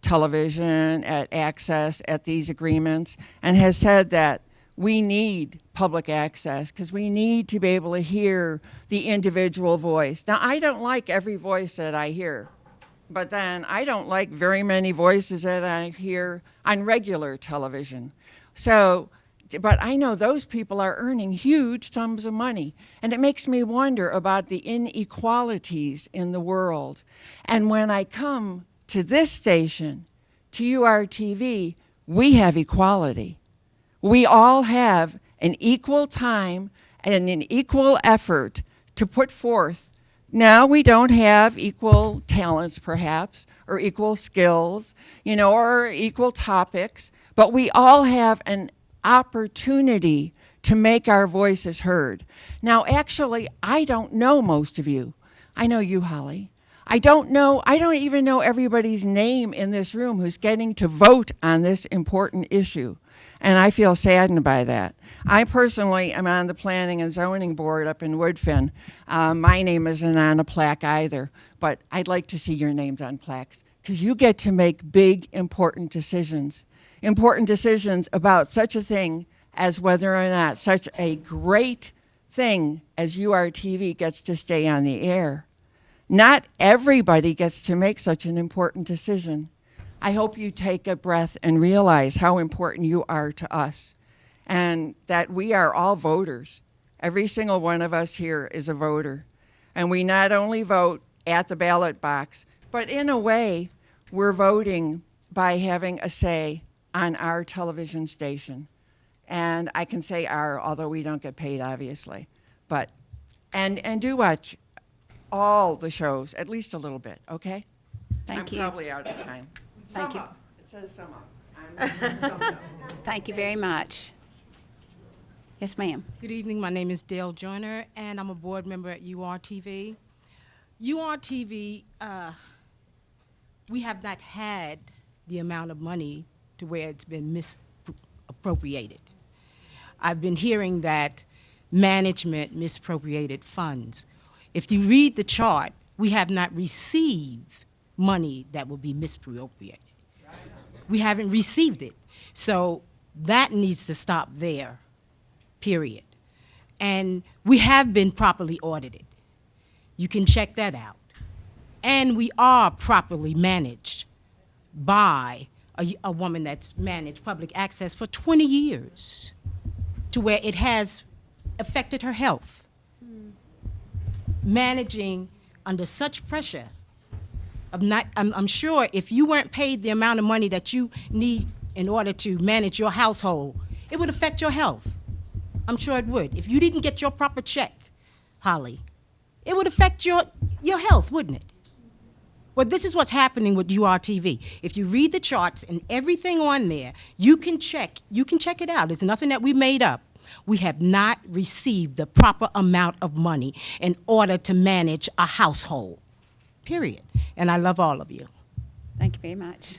television, at access, at these agreements, and has said that we need public access because we need to be able to hear the individual voice. Now, I don't like every voice that I hear, but then I don't like very many voices that I hear on regular television. So, but I know those people are earning huge sums of money, and it makes me wonder about the inequalities in the world. And when I come to this station, to URTV, we have equality. We all have an equal time and an equal effort to put forth. Now we don't have equal talents, perhaps, or equal skills, or equal topics, but we all have an opportunity to make our voices heard. Now, actually, I don't know most of you. I know you, Holly. I don't even know everybody's name in this room who's getting to vote on this important issue. And I feel saddened by that. I personally am on the Planning and Zoning Board up in Woodfin. My name isn't on a plaque either, but I'd like to see your names on plaques because you get to make big, important decisions about such a thing as whether or not such a great thing as URTV gets to stay on the air. Not everybody gets to make such an important decision. I hope you take a breath and realize how important you are to us and that we are all voters. Every single one of us here is a voter. And we not only vote at the ballot box, but in a way, we're voting by having a say on our television station. And I can say our, although we don't get paid, obviously. But, and do watch all the shows, at least a little bit, okay? Thank you. I'm probably out of time. Thank you. It says sum up. Thank you very much. Yes, ma'am. Good evening. My name is Dale Joyner, and I'm a board member at URTV. URTV, we have not had the amount of money to where it's been misappropriated. I've been hearing that management misappropriated funds. If you read the chart, we have not received money that will be misappropriated. We haven't received it. So that needs to stop there, period. And we have been properly audited. You can check that out. And we are properly managed by a woman that's managed public access for 20 years to where it has affected her health. Managing under such pressure of not, I'm sure if you weren't paid the amount of money that you need in order to manage your household, it would affect your health. I'm sure it would. If you didn't get your proper check, Holly, it would affect your health, wouldn't it? Well, this is what's happening with URTV. If you read the charts and everything on there, you can check it out. It's nothing that we made up. We have not received the proper amount of money in order to manage a household, period. And I love all of you. Thank you very much.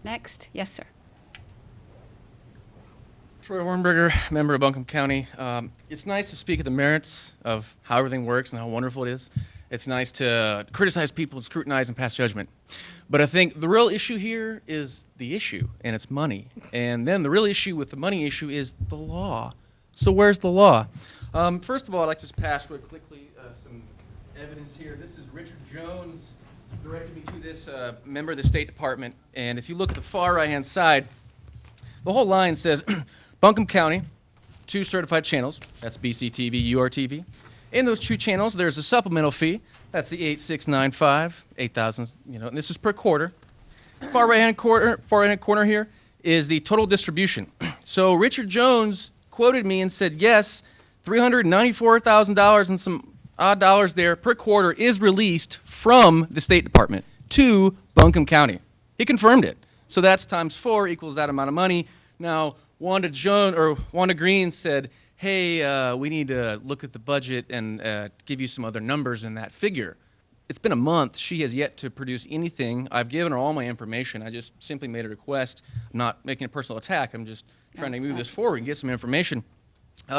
Next. Yes, sir. Troy Hornberger, member of Buncombe County. It's nice to speak of the merits of how everything works and how wonderful it is. It's nice to criticize people and scrutinize and pass judgment. But I think the real issue here is the issue, and it's money. And then the real issue with the money issue is the law. So where's the law? First of all, I'd like to just pass real quickly some evidence here. This is Richard Jones directed me to this member of the State Department. And if you look at the far right-hand side, the whole line says, Buncombe County, 2 certified channels. That's BCTV, URTV. In those 2 channels, there's a supplemental fee. That's the 8695, 8,000, and this is per quarter. Far right-hand corner here is the total distribution. So Richard Jones quoted me and said, yes, $394,000 and some odd dollars there per quarter is released from the State Department to Buncombe County. He confirmed it. So that's times 4 equals that amount of money. Now, Wanda Green said, hey, we need to look at the budget and give you some other numbers in that figure. It's been a month. She has yet to produce anything. I've given her all my information. I just simply made a request. I'm not making a personal attack. I'm just trying to move this forward and get some information.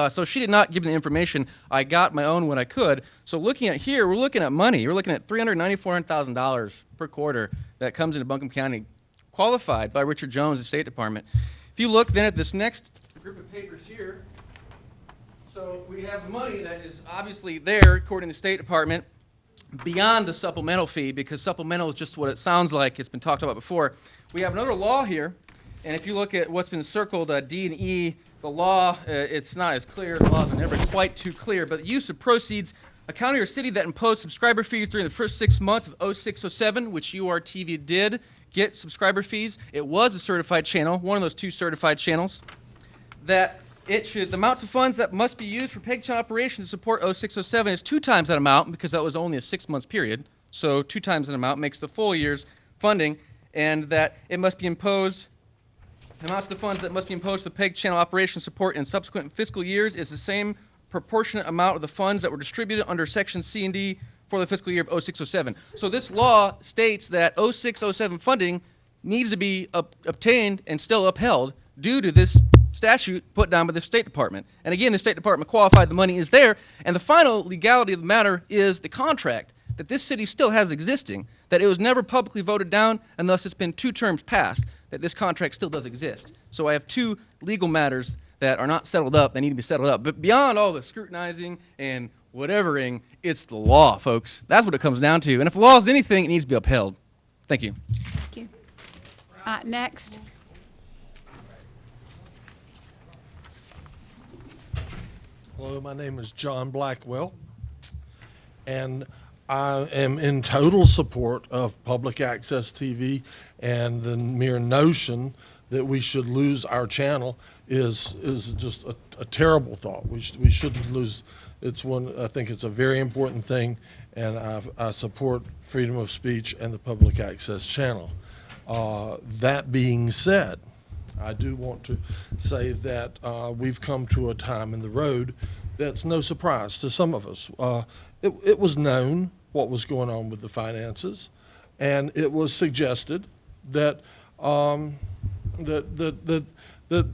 So she did not give me the information. I got my own when I could. So looking at here, we're looking at money. We're looking at $394,000 per quarter that comes into Buncombe County, qualified by Richard Jones, the State Department. If you look then at this next group of papers here, so we have money that is obviously there, according to the State Department, beyond the supplemental fee, because supplemental is just what it sounds like. It's been talked about before. We have another law here, and if you look at what's been circled, D and E, the law, it's not as clear. The laws are never quite too clear, but the use of proceeds, a county or city that imposed subscriber fees during the first 6 months of 06-07, which URTV did get subscriber fees. It was a certified channel, one of those 2 certified channels, that the amounts of funds that must be used for PEG channel operations to support 06-07 is 2 times that amount, because that was only a 6-month period. So 2 times that amount makes the full year's funding, and that it must be imposed The amounts of the funds that must be imposed for the PEG channel operation support in subsequent fiscal years is the same proportionate amount of the funds that were distributed under Section C and D for the fiscal year of 06-07. So this law states that 06-07 funding needs to be obtained and still upheld due to this statute put down by the State Department. And again, the State Department qualified the money is there, and the final legality of the matter is the contract that this city still has existing, that it was never publicly voted down, and thus it's been 2 terms passed, that this contract still does exist. So I have 2 legal matters that are not settled up, they need to be settled up. But beyond all the scrutinizing and whatevering, it's the law, folks. That's what it comes down to. And if the law is anything, it needs to be upheld. Thank you. Thank you. Next. Hello, my name is John Blackwell, and I am in total support of public access TV, and the mere notion that we should lose our channel is just a terrible thought. We shouldn't lose. It's one. I think it's a very important thing, and I support freedom of speech and the public access channel. That being said, I do want to say that we've come to a time in the road that's no surprise to some of us. It was known what was going on with the finances, and it was suggested that that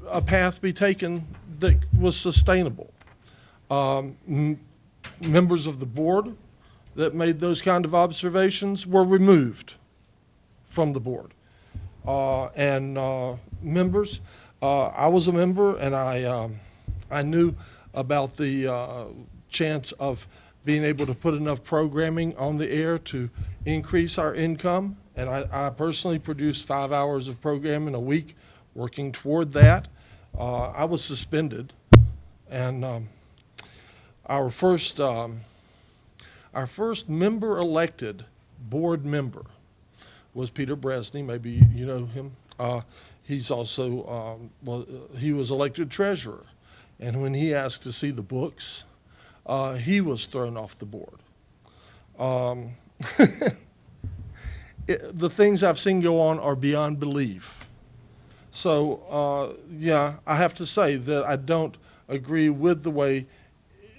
a path be taken that was sustainable. Members of the board that made those kind of observations were removed from the board. Members, I was a member, and I knew about the chance of being able to put enough programming on the air to increase our income, and I personally produced 5 hours of programming a week working toward that. I was suspended, and our first member-elected board member was Peter Bresney. Maybe you know him. He's also he was elected treasurer, and when he asked to see the books, he was thrown off the board. The things I've seen go on are beyond belief. So yeah, I have to say that I don't agree with the way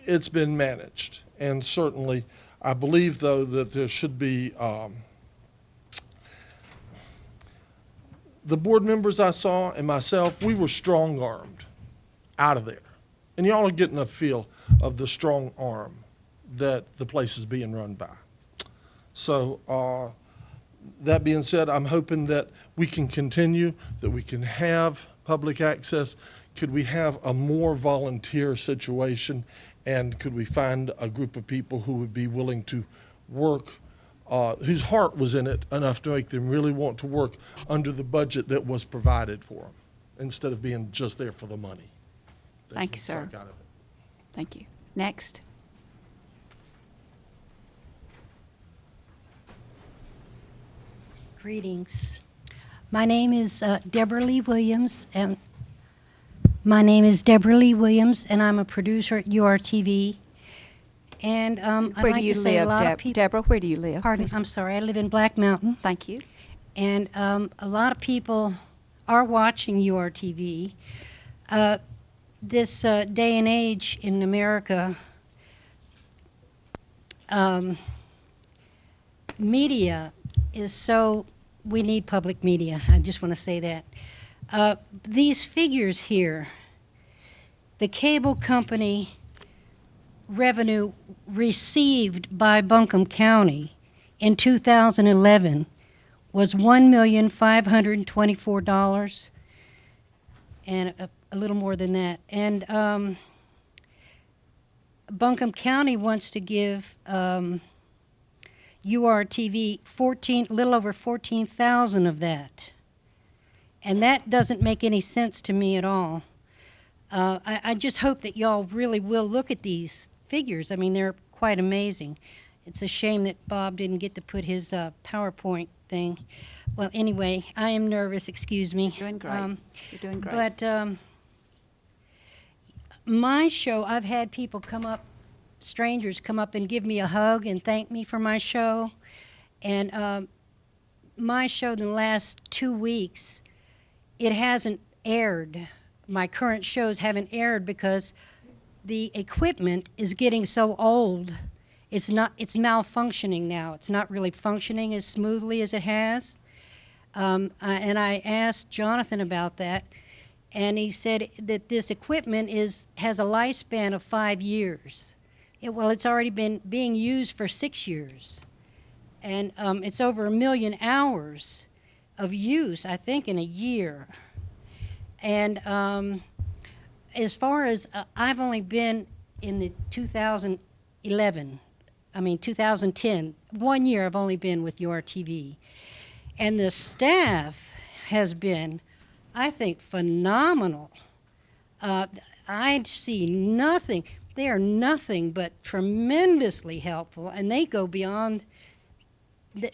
it's been managed, and certainly I believe though that there should be the board members I saw and myself, we were strong-armed out of there. And y'all are getting a feel of the strong arm that the place is being run by. So that being said, I'm hoping that we can continue, that we can have public access. Could we have a more volunteer situation, and could we find a group of people who would be willing to work, whose heart was in it enough to make them really want to work under the budget that was provided for them, instead of being just there for the money. Thank you, sir. Thank you. Next. Greetings. My name is Deborah Lee Williams, and I'm a producer at URTV. And I'd Where like do you to say a live, lot of people. Deborah? Where do you live? Pardon, I'm sorry. I live in Black Mountain. Thank you. And a lot of people are watching URTV. This day and age in America, media is so, we need public media. I just want to say that. These figures here, the cable company revenue received by Buncombe County in 2011 was $1,524,000, and a little more than that. And Buncombe County wants to give URTV little over 14,000 of that. And that doesn't make any sense to me at all. I just hope that y'all really will look at these figures. I mean, they're quite amazing. It's a shame that Bob didn't get to put his PowerPoint thing. Well, anyway, I am nervous, excuse me. You're doing great. You're doing great. But my show, I've had people come up, strangers come up and give me a hug and thank me for my show. And my show in the last 2 weeks, it hasn't aired. My current shows haven't aired because the equipment is getting so old. It's malfunctioning now. It's not really functioning as smoothly as it has. And I asked Jonathan about that, and he said that this equipment has a lifespan of 5 years. It's already been being used for 6 years. And it's over 1 million hours of use, I think, in a year. And as far as, I've only been in the 2010, 1 year I've only been with URTV. And the staff has been, I think, phenomenal. I see nothing. They are nothing but tremendously helpful, and they go beyond,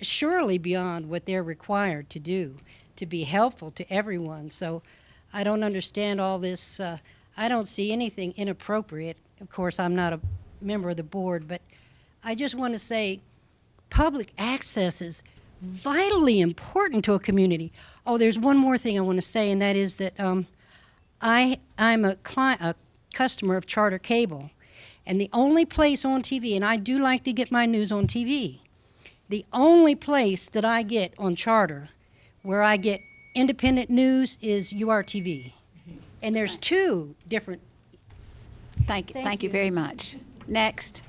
surely beyond what they're required to do to be helpful to everyone. So I don't understand all this. I don't see anything inappropriate. Of course, I'm not a member of the board, but I just want to say public access is vitally important to a community. Oh, there's one more thing I want to say, and that is that I'm a customer of Charter Cable, and the only place on TV, and I do like to get my news on TV, the only place that I get on Charter where I get independent news is URTV. And there's 2 different. Thank you very much. Next.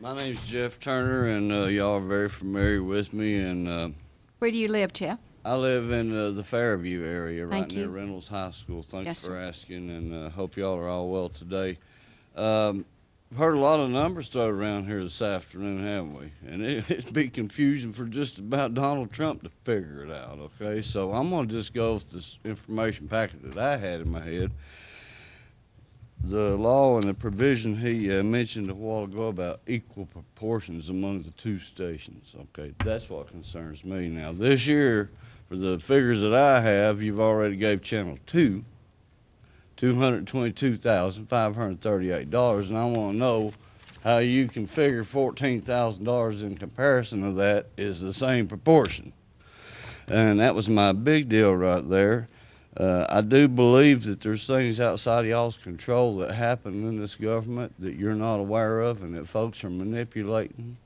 My name's Jeff Turner, and y'all are very familiar with me. And Where do you live, Jeff? I live in the Fairview area, right Thank near you. Reynolds High School. Thanks Yes, for sir. asking, and hope y'all are all well today. We've heard a lot of numbers thrown around here this afternoon, haven't we? And it'd be confusing for just about Donald Trump to figure it out, okay? So I'm going to just go with this information packet that I had in my head. The law and the provision he mentioned a while ago about equal proportions among the 2 stations, okay? That's what concerns me. Now, this year, for the figures that I have, you've already gave Channel 2 $222,538, and I want to know how you can figure $14,000 in comparison of that is the same proportion. And that was my big deal right there. I do believe that there's things outside of y'all's control that happen in this government that you're not aware of and that folks are manipulating.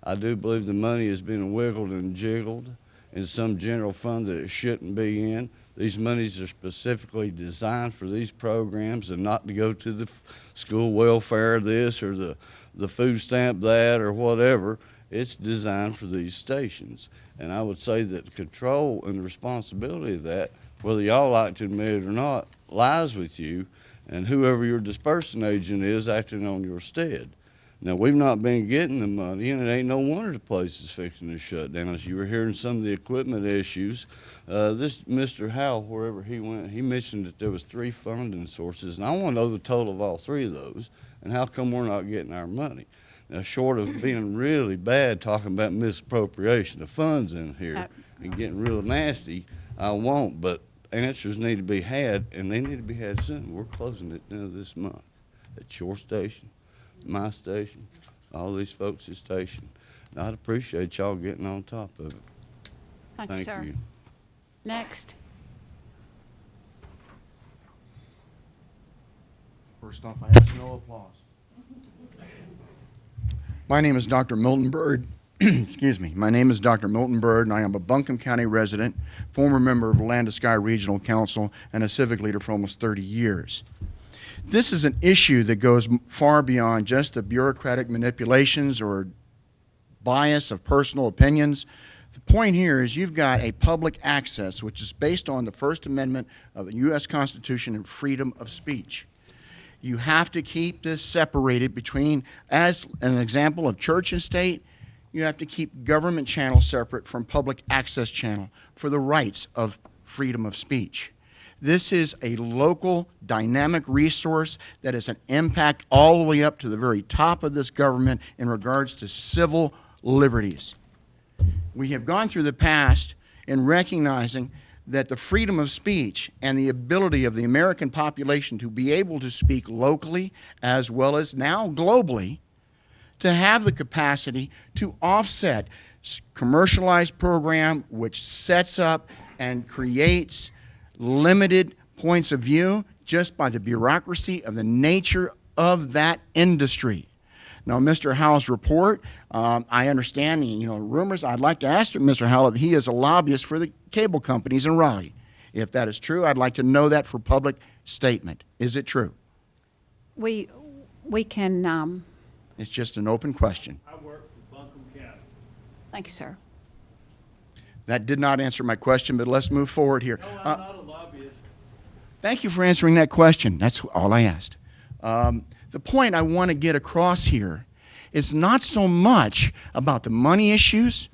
I do believe the money has been wiggled and jiggled in some general fund that it shouldn't be in. These monies are specifically designed for these programs and not to go to the school welfare this or the food stamp that or whatever. It's designed for these stations. And I would say that the control and the responsibility of that, whether y'all like to admit it or not, lies with you and whoever your dispersing agent is acting on your stead. Now, we've not been getting the money, and it ain't no wonder the place is fixing to shut down. As you were hearing some of the equipment issues, this Mr. Howell, wherever he went, he mentioned that there was 3 funding sources, and I want to know the total of all 3 of those, and how come we're not getting our money. Now, short of being really bad talking about misappropriation of funds in here and getting real nasty, I won't, but answers need to be had, and they need to be had soon. We're closing it now this month at your station, my station, all these folks' station. And I'd appreciate y'all getting on top of it. Thank you, sir. Next. First off, I have no applause. My name is Dr. Milton Bird. Excuse me. My name is Dr. Milton Bird, and I am a Buncombe County resident, former member of Land to Sky Regional Council, and a civic leader for almost 30 years. This is an issue that goes far beyond just the bureaucratic manipulations or bias of personal opinions. The point here is you've got a public access, which is based on the First Amendment of the U.S. Constitution and freedom of speech. You have to keep this separated between, as an example of church and state, you have to keep government channel separate from public access channel for the rights of freedom of speech. This is a local dynamic resource that has an impact all the way up to the very top of this government in regards to civil liberties. We have gone through the past in recognizing that the freedom of speech and the ability of the American population to be able to speak locally as well as now globally, to have the capacity to offset commercialized program which sets up and creates limited points of view just by the bureaucracy of the nature of that industry. Now, Mr. Howell's report, I understand, rumors. I'd like to ask Mr. Howell if he is a lobbyist for the cable companies in Raleigh. If that is true, I'd like to know that for public statement. Is it true? We can, It's just an open question. I work for Buncombe County. thank you, sir. That did not answer my question, but let's move forward here. No, I'm not a lobbyist. Thank you for answering that question. That's all I asked. The point I want to get across here is not so much about the money issues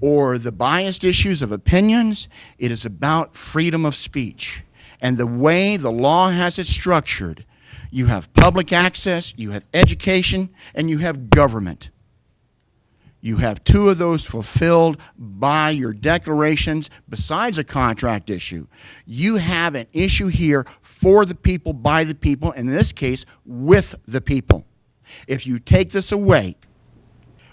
or the biased issues of opinions. It is about freedom of speech. And the way the law has it structured, you have public access, you have education, and you have government. You have two of those fulfilled by your declarations besides a contract issue. You have an issue here for the people, by the people, in this case, with the people. If you take this away,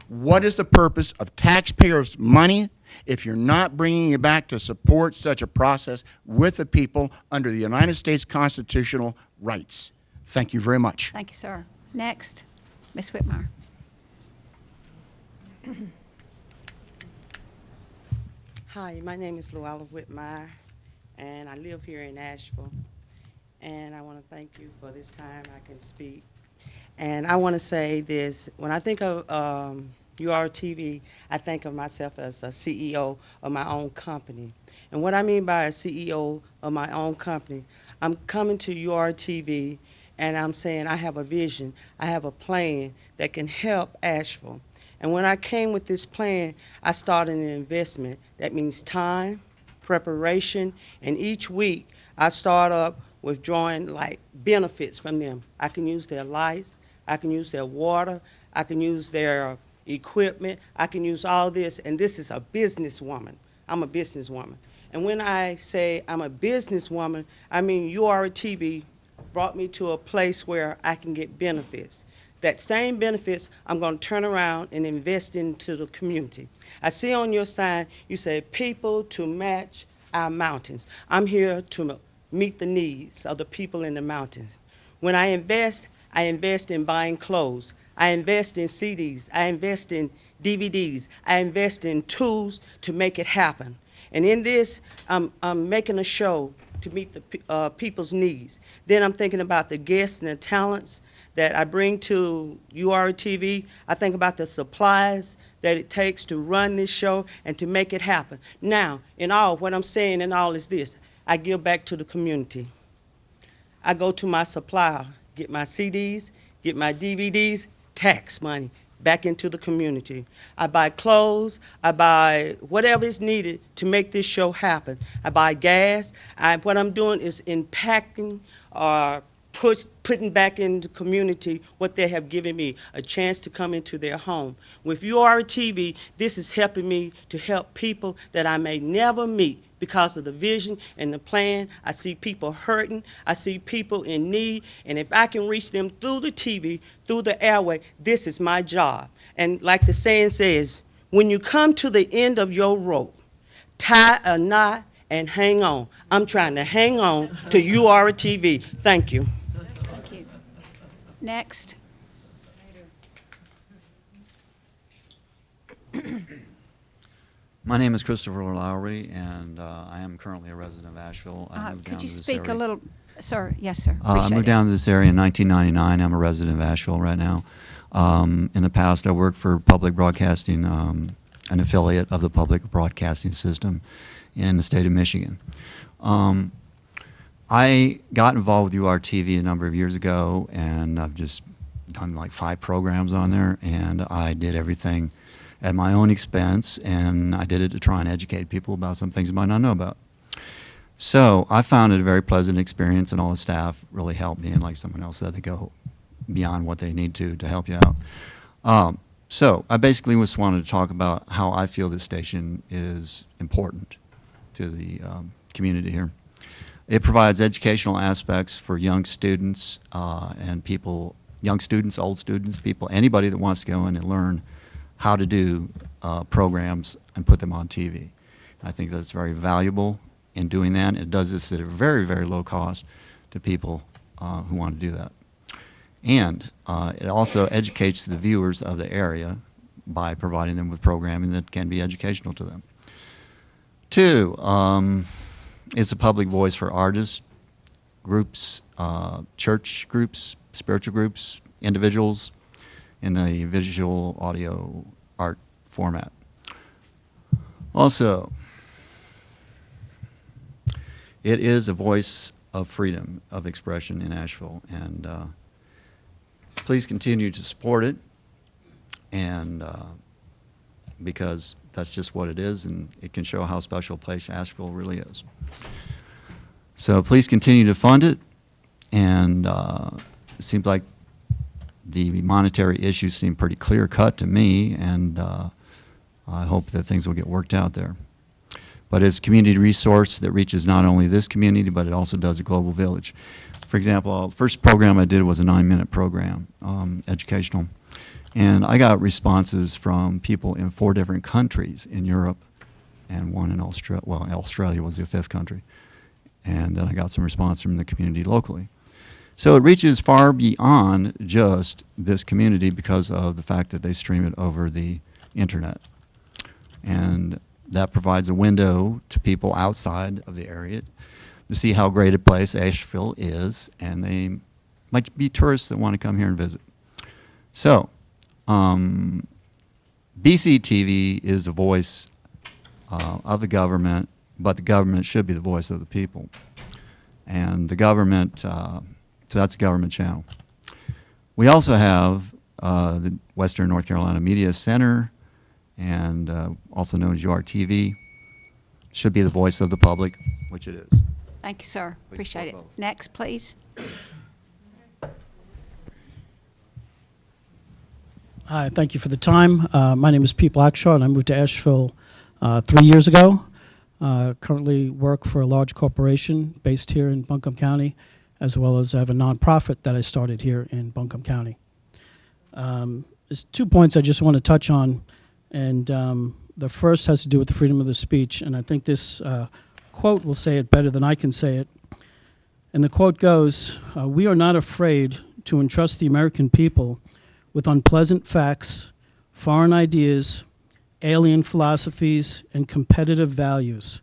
what is the purpose of taxpayers' money if you're not bringing it back to support such a process with the people under the United States constitutional rights? Thank you very much. Thank you, sir. Next, Ms. Whitmire. Hi, my name is Luella Whitmire, and I live here in Asheville. And I want to thank you for this time I can speak. And I want to say this, when I think of URTV, I think of myself as a CEO of my own company. And what I mean by a CEO of my own company, I'm coming to URTV and I'm saying I have a vision, I have a plan that can help Asheville. And when I came with this plan, I started an investment. That means time, preparation, and each week I start up withdrawing like benefits from them. I can use their lights, I can use their water, I can use their equipment, I can use all this, and this is a businesswoman. I'm a businesswoman. And when I say I'm a businesswoman, I mean URTV brought me to a place where I can get benefits. That same benefits, I'm going to turn around and invest into the community. I see on your sign, you say, people to match our mountains. I'm here to meet the needs of the people in the mountains. When I invest in buying clothes. I invest in CDs. I invest in DVDs. I invest in tools to make it happen. And in this, I'm making a show to meet the people's needs. Then I'm thinking about the guests and the talents that I bring to URTV. I think about the supplies that it takes to run this show and to make it happen. Now, in all, what I'm saying in all is this. I give back to the community. I go to my supplier, get my CDs, get my DVDs, tax money back into the community. I buy clothes, I buy whatever is needed to make this show happen. I buy gas. What I'm doing is impacting or putting back in the community what they have given me, a chance to come into their home. With URTV, this is helping me to help people that I may never meet because of the vision and the plan. I see people hurting, I see people in need, and if I can reach them through the TV, through the airway, this is my job. And like the saying says, when you come to the end of your rope, tie a knot and hang on. I'm trying to hang on to URTV. Thank you. Thank you. Next. My name is Christopher Lowry, and I am currently a resident of Asheville. I moved down Could you to this speak a area. little, sir? Yes, sir. I Appreciate moved it. down to this area in 1999. I'm a resident of Asheville right now. In the past, I worked for Public Broadcasting, an affiliate of the Public Broadcasting System in the state of Michigan. I got involved with URTV a number of years ago, and I've just done like 5 programs on there, and I did everything at my own expense, and I did it to try and educate people about some things they might not know about. So I found it a very pleasant experience, and all the staff really helped me, and like someone else said, they go beyond what they need to help you out. So I basically just wanted to talk about how I feel this station is important to the community here. It provides educational aspects for young students and people, young students, old students, people, anybody that wants to go in and learn how to do programs and put them on TV. I think that's very valuable in doing that. It does this at a very, very low cost to people who want to do that. And it also educates the viewers of the area by providing them with programming that can be educational to them. Two, it's a public voice for artists, groups, church groups, spiritual groups, individuals in a visual audio art format. Also, it is a voice of freedom of expression in Asheville, and please continue to support it, and because that's just what it is, and it can show how special a place Asheville really is. So please continue to fund it, and it seems like the monetary issues seem pretty clear-cut to me, and I hope that things will get worked out there. But it's a community resource that reaches not only this community, but it also does a global village. For example, the first program I did was a 9-minute program, educational. And I got responses from people in 4 different countries in Europe and 1 in Australia. Well, Australia was the 5th country. And then I got some response from the community locally. So it reaches far beyond just this community because of the fact that they stream it over the internet. And that provides a window to people outside of the area to see how great a place Asheville is, and they might be tourists that want to come here and visit. So, BCTV is the voice of the government, but the government should be the voice of the people. And the government, so that's a government channel. We also have the Western North Carolina Media Center, and also known as URTV, should be the voice of the public, which it is. Thank you, sir. Please Appreciate it. support both. Next, please. Hi, thank you for the time. My name is Pete Blackshaw, and I moved to Asheville 3 years ago. Currently work for a large corporation based here in Buncombe County, as well as I have a nonprofit that I started here in Buncombe County. There's 2 points I just want to touch on, and the first has to do with the freedom of the speech, and I think this quote will say it better than I can say it. And the quote goes, "We are not afraid to entrust the American people with unpleasant facts, foreign ideas, alien philosophies, and competitive values.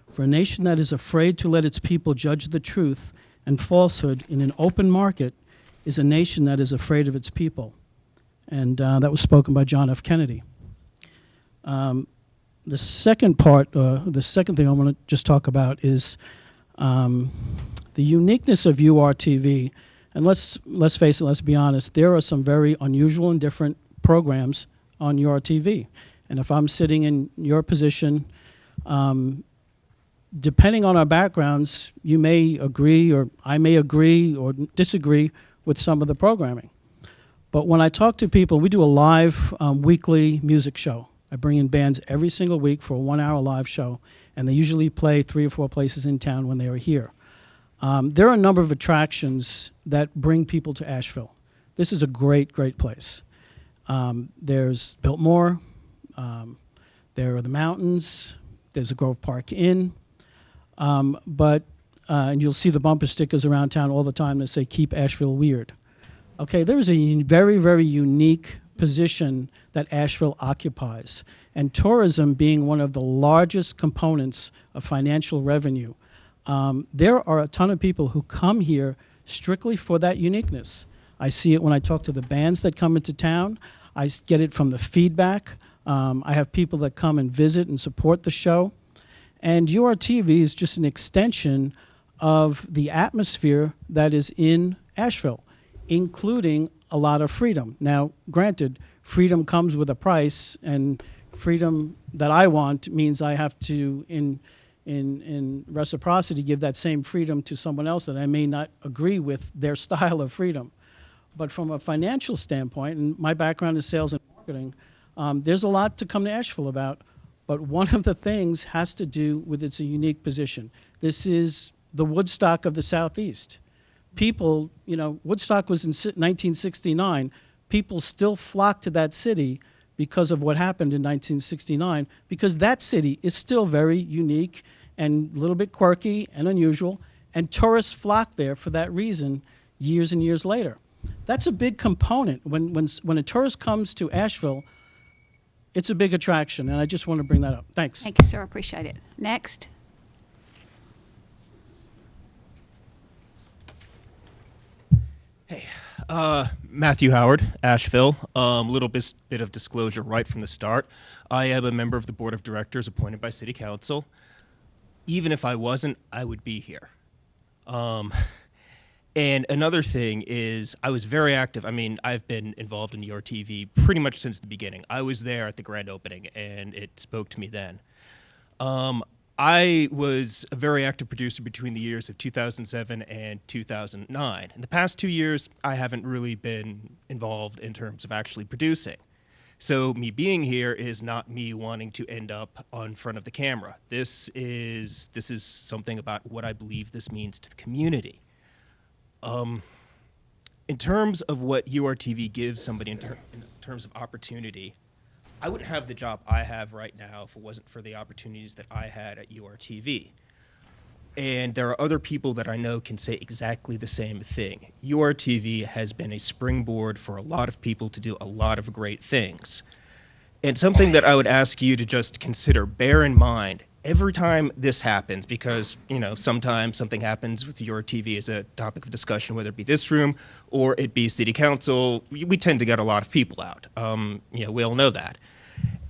For a nation that is afraid to let its people judge the truth and falsehood in an open market is a nation that is afraid of its people." And that was spoken by John F. Kennedy. The second part, the second thing I want to just talk about is the uniqueness of URTV. And let's face it, let's be honest, there are some very unusual and different programs on URTV. And if I'm sitting in your position, depending on our backgrounds, you may agree or I may agree or disagree with some of the programming. But when I talk to people, we do a live weekly music show. I bring in bands every single week for a 1-hour live show, and they usually play 3 or 4 places in town when they are here. There are a number of attractions that bring people to Asheville. This is a great, great place. There's Biltmore, there are the mountains, there's a Grove Park Inn, and you'll see the bumper stickers around town all the time that say, "Keep Asheville Weird." Okay, there's a very, very unique position that Asheville occupies, and tourism being one of the largest components of financial revenue. There are a ton of people who come here strictly for that uniqueness. I see it when I talk to the bands that come into town. I get it from the feedback. I have people that come and visit and support the show. And URTV is just an extension of the atmosphere that is in Asheville, including a lot of freedom. Now, granted, freedom comes with a price, and freedom that I want means I have to, in reciprocity, give that same freedom to someone else that I may not agree with their style of freedom. But from a financial standpoint, and my background is sales and marketing, there's a lot to come to Asheville about. But one of the things has to do with its unique position. This is the Woodstock of the Southeast. People, Woodstock was in 1969. People still flock to that city because of what happened in 1969, because that city is still very unique and a little bit quirky and unusual, and tourists flock there for that reason years and years later. That's a big component. When a tourist comes to Asheville, it's a big attraction, and I just want to bring that up. Thanks. Thank you, sir. Appreciate it. Next. Matthew Howard, Asheville. Little bit of disclosure right from the start. I am a member of the board of directors appointed by City Council. Even if I wasn't, I would be here. And another thing is I was very active. I mean, I've been involved in URTV pretty much since the beginning. I was there at the grand opening, and it spoke to me then. I was a very active producer between the years of 2007 and 2009. In the past 2 years, I haven't really been involved in terms of actually producing. So me being here is not me wanting to end up on front of the camera. This is something about what I believe this means to the community. In terms of what URTV gives somebody in terms of opportunity, I wouldn't have the job I have right now if it wasn't for the opportunities that I had at URTV. And there are other people that I know can say exactly the same thing. URTV has been a springboard for a lot of people to do a lot of great things. And something that I would ask you to just consider, bear in mind, every time this happens, because, you know, sometimes something happens with URTV as a topic of discussion, whether it be this room or it be City Council, we tend to get a lot of people out. You know, we all know that.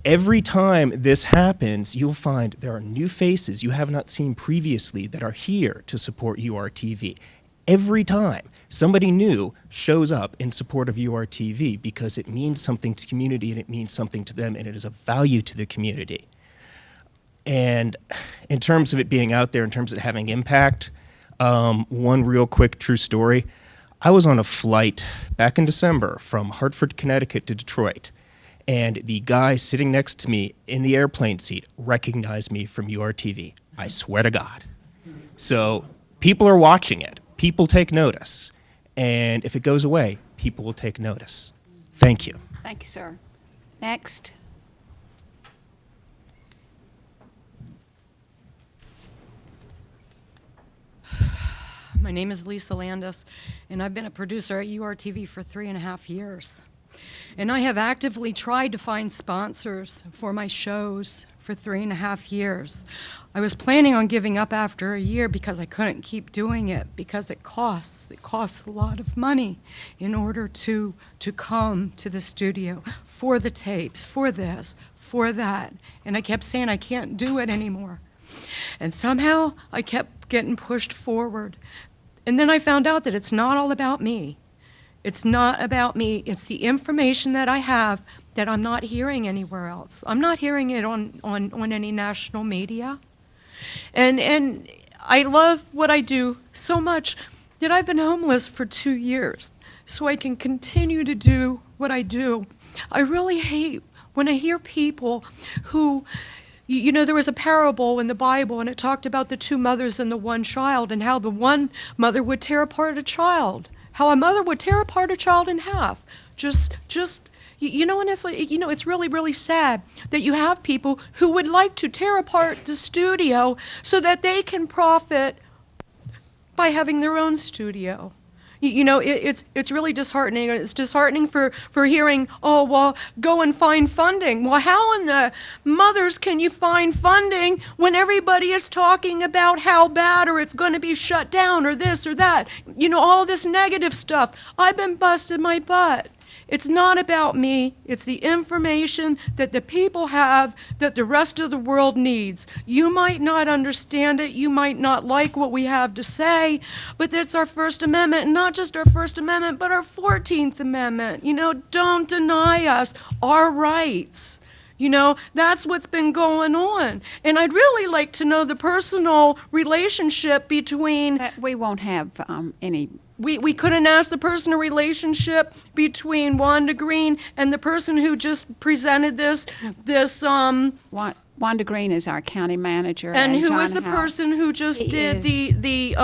Every time this happens, you'll find there are new faces you have not seen previously that are here to support URTV. Every time somebody new shows up in support of URTV because it means something to the community and it means something to them and it is of value to the community. And in terms of it being out there, in terms of having impact, one real quick true story. I was on a flight back in December from Hartford, Connecticut to Detroit. And the guy sitting next to me in the airplane seat recognized me from URTV. I swear to God. So people are watching it. People take notice. And if it goes away, people will take notice. Thank you. Thank you, sir. Next. My name is Lisa Landis, and I've been a producer at URTV for 3.5 years. And I have actively tried to find sponsors for my shows for 3.5 years. I was planning on giving up after a year because I couldn't keep doing it because it costs. It costs a lot of money in order to come to the studio for the tapes, for this, for that. And I kept saying I can't do it anymore. And somehow I kept getting pushed forward. And then I found out that it's not all about me. It's not about me. It's the information that I have that I'm not hearing anywhere else. I'm not hearing it on any national media. And I love what I do so much that I've been homeless for 2 years so I can continue to do what I do. I really hate when I hear people who, you know, there was a parable in the Bible and it talked about the 2 mothers and the 1 child and how the one mother would tear apart a child. How a mother would tear apart a child in half. You know, and it's like, you know, it's really, really sad that you have people who would like to tear apart the studio so that they can profit by having their own studio. You know, it's really disheartening. It's disheartening for hearing, oh, well, go and find funding. Well, how in the mothers can you find funding when everybody is talking about how bad or it's going to be shut down or this or that? You know, all this negative stuff. I've been busted my butt. It's not about me. It's the information that the people have that the rest of the world needs. You might not understand it. You might not like what we have to say, but it's our First Amendment, and not just our First Amendment, but our 14th Amendment. You know, don't deny us our rights. You know, that's what's been going on. And I'd really like to know the personal relationship between... We won't have any... We couldn't ask the personal relationship between Wanda Green and the person who just presented this Wanda Green is our county manager. And who John is the Howell. person who just He did is- the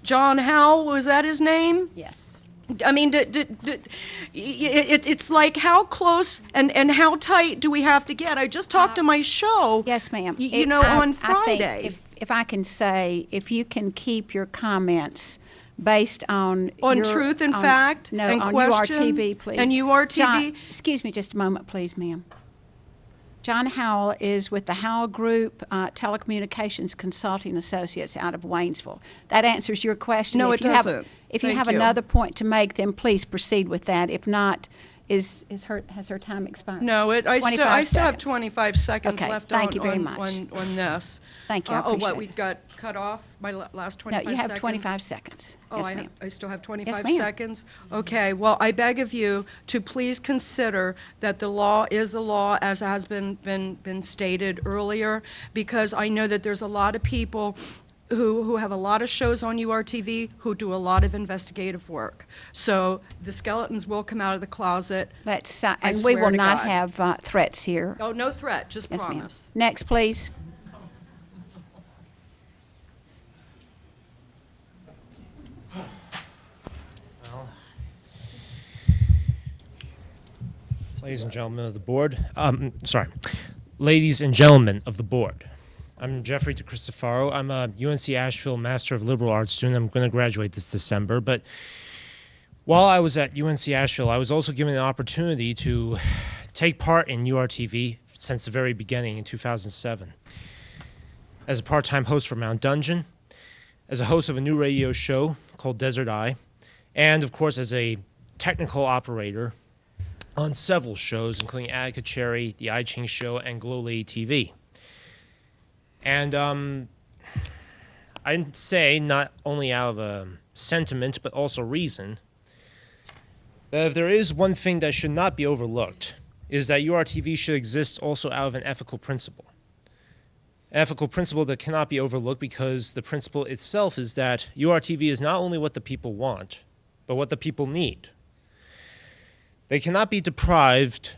John Howell, was that his name? Yes. I mean, it's like how close and how tight do we have to get? I just talked to my show. Yes, ma'am. You know, on Friday. I think if I can say, if you can keep your comments based on your, truth and fact no, and on question URTV, please. and URTV. John, excuse me just a moment, please, ma'am. John Howell is with the Howell Group Telecommunications Consulting Associates out of Waynesville. That answers your question. No, If it you have- doesn't. If you Thank have you. another point to make, then please proceed with that. If not, has her time expired? No, I still 25 have seconds. 25 seconds Okay, left thank on, you very on, much. on this. Thank you, I Oh, what, appreciate we it. got cut off? My last 25 seconds? No, you have 25 seconds. Oh, Yes, I, ma'am. I still have 25 ma'am. seconds? Okay, well, I beg of you to please consider that the law is the law, as has been stated earlier, because I know that there's a lot of people who have a lot of shows on URTV who do a lot of investigative work. So the skeletons will come out of the closet. Let's, I and we swear will to not God. have threats here. Oh, no threat, just Yes, ma'am. promise. Next, please. Ladies and gentlemen of the board, ladies and gentlemen of the board, I'm Jeffrey DeCristofaro. I'm a UNC Asheville Master of Liberal Arts student. I'm going to graduate this December, but while I was at UNC Asheville, I was also given an opportunity to take part in URTV since the very beginning in 2007. As a part-time host for Mount Dungeon, as a host of a new radio show called Desert Eye, and of course as a technical operator on several shows, including Attica Cherry, The iChing Show, and Glow Lady TV. And I'd say, not only out of sentiment, but also reason, that if there is one thing that should not be overlooked, is that URTV should exist also out of an ethical principle. An ethical principle that cannot be overlooked because the principle itself is that URTV is not only what the people want, but what the people need. They cannot be deprived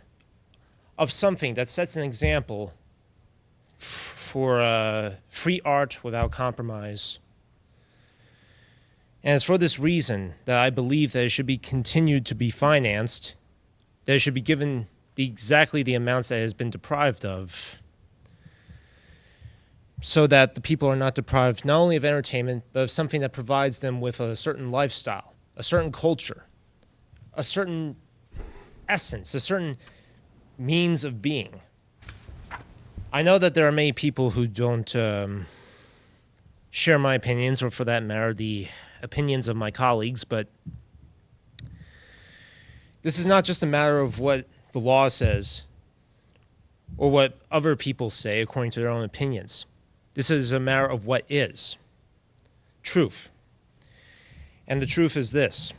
of something that sets an example for free art without compromise. And it's for this reason that I believe that it should be continued to be financed, that it should be given exactly the amounts that it has been deprived of, so that the people are not deprived not only of entertainment, but of something that provides them with a certain lifestyle, a certain culture, a certain essence, a certain means of being. I know that there are many people who don't share my opinions, or for that matter, the opinions of my colleagues, but this is not just a matter of what the law says or what other people say according to their own opinions. This is a matter of what is truth. And the truth is this: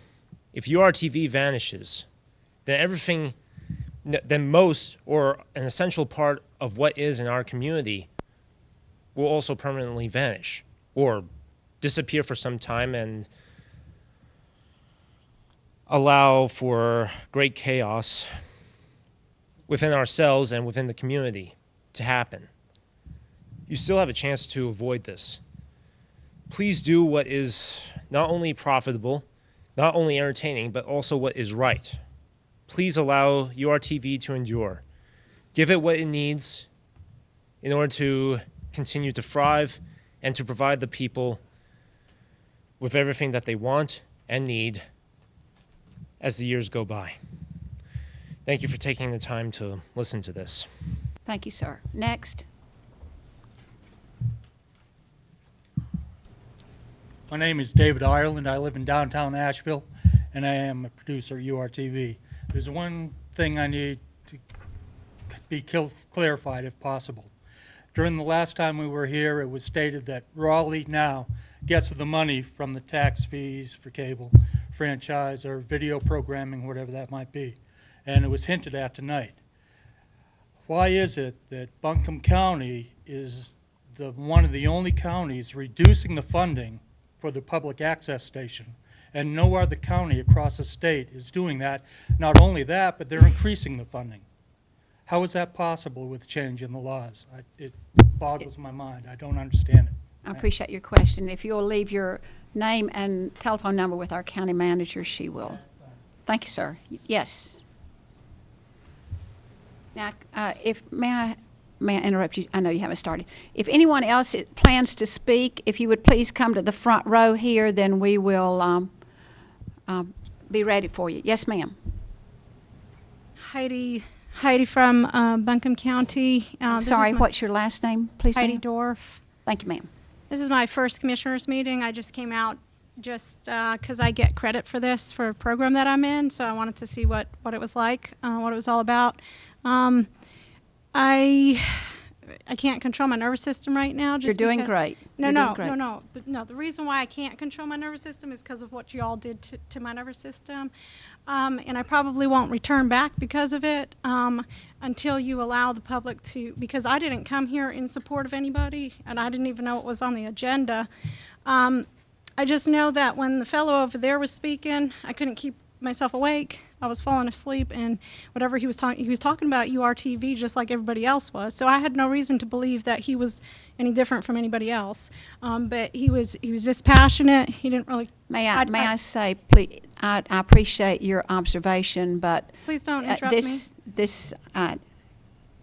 if URTV vanishes, then everything, then most or an essential part of what is in our community will also permanently vanish or disappear for some time and allow for great chaos within ourselves and within the community to happen. You still have a chance to avoid this. Please do what is not only profitable, not only entertaining, but also what is right. Please allow URTV to endure. Give it what it needs in order to continue to thrive and to provide the people with everything that they want and need as the years go by. Thank you for taking the time to listen to this. Thank you, sir. Next. My name is David Ireland. I live in downtown Asheville, and I am a producer at URTV. There's one thing I need to be clarified, if possible. During the last time we were here, it was stated that Raleigh now gets the money from the tax fees for cable, franchise, or video programming, whatever that might be. And it was hinted at tonight. Why is it that Buncombe County is one of the only counties reducing the funding for the public access station, and no other county across the state is doing that? Not only that, but they're increasing the funding. How is that possible with change in the laws? It boggles my mind. I don't understand it. I appreciate your question. If you'll leave your name and telephone number with our county manager, she will. Thank you, sir. Yes. Now, may I interrupt you? I know you haven't started. If anyone else plans to speak, if you would please come to the front row here, then we will be ready for you. Yes, ma'am. Heidi from Buncombe County. Sorry, what's your last name, please, Heidi ma'am? Dorf. Thank you, ma'am. This is my first commissioners meeting. I just came out just because I get credit for this for a program that I'm in, so I wanted to see what it was like, what it was all about. I can't control my nervous system right now. You're doing great. No. The The reason why I can't control my nervous system is because of what you all did to my nervous system. And I probably won't return back because of it until you allow the public to, because I didn't come here in support of anybody, and I didn't even know it was on the agenda. I just know that when the fellow over there was speaking, I couldn't keep myself awake. I was falling asleep, and whatever he was talking about URTV just like everybody else was. So I had no reason to believe that he was any different from anybody else. But he was just passionate. He didn't really. May I say, please, I appreciate your observation, but please don't interrupt me.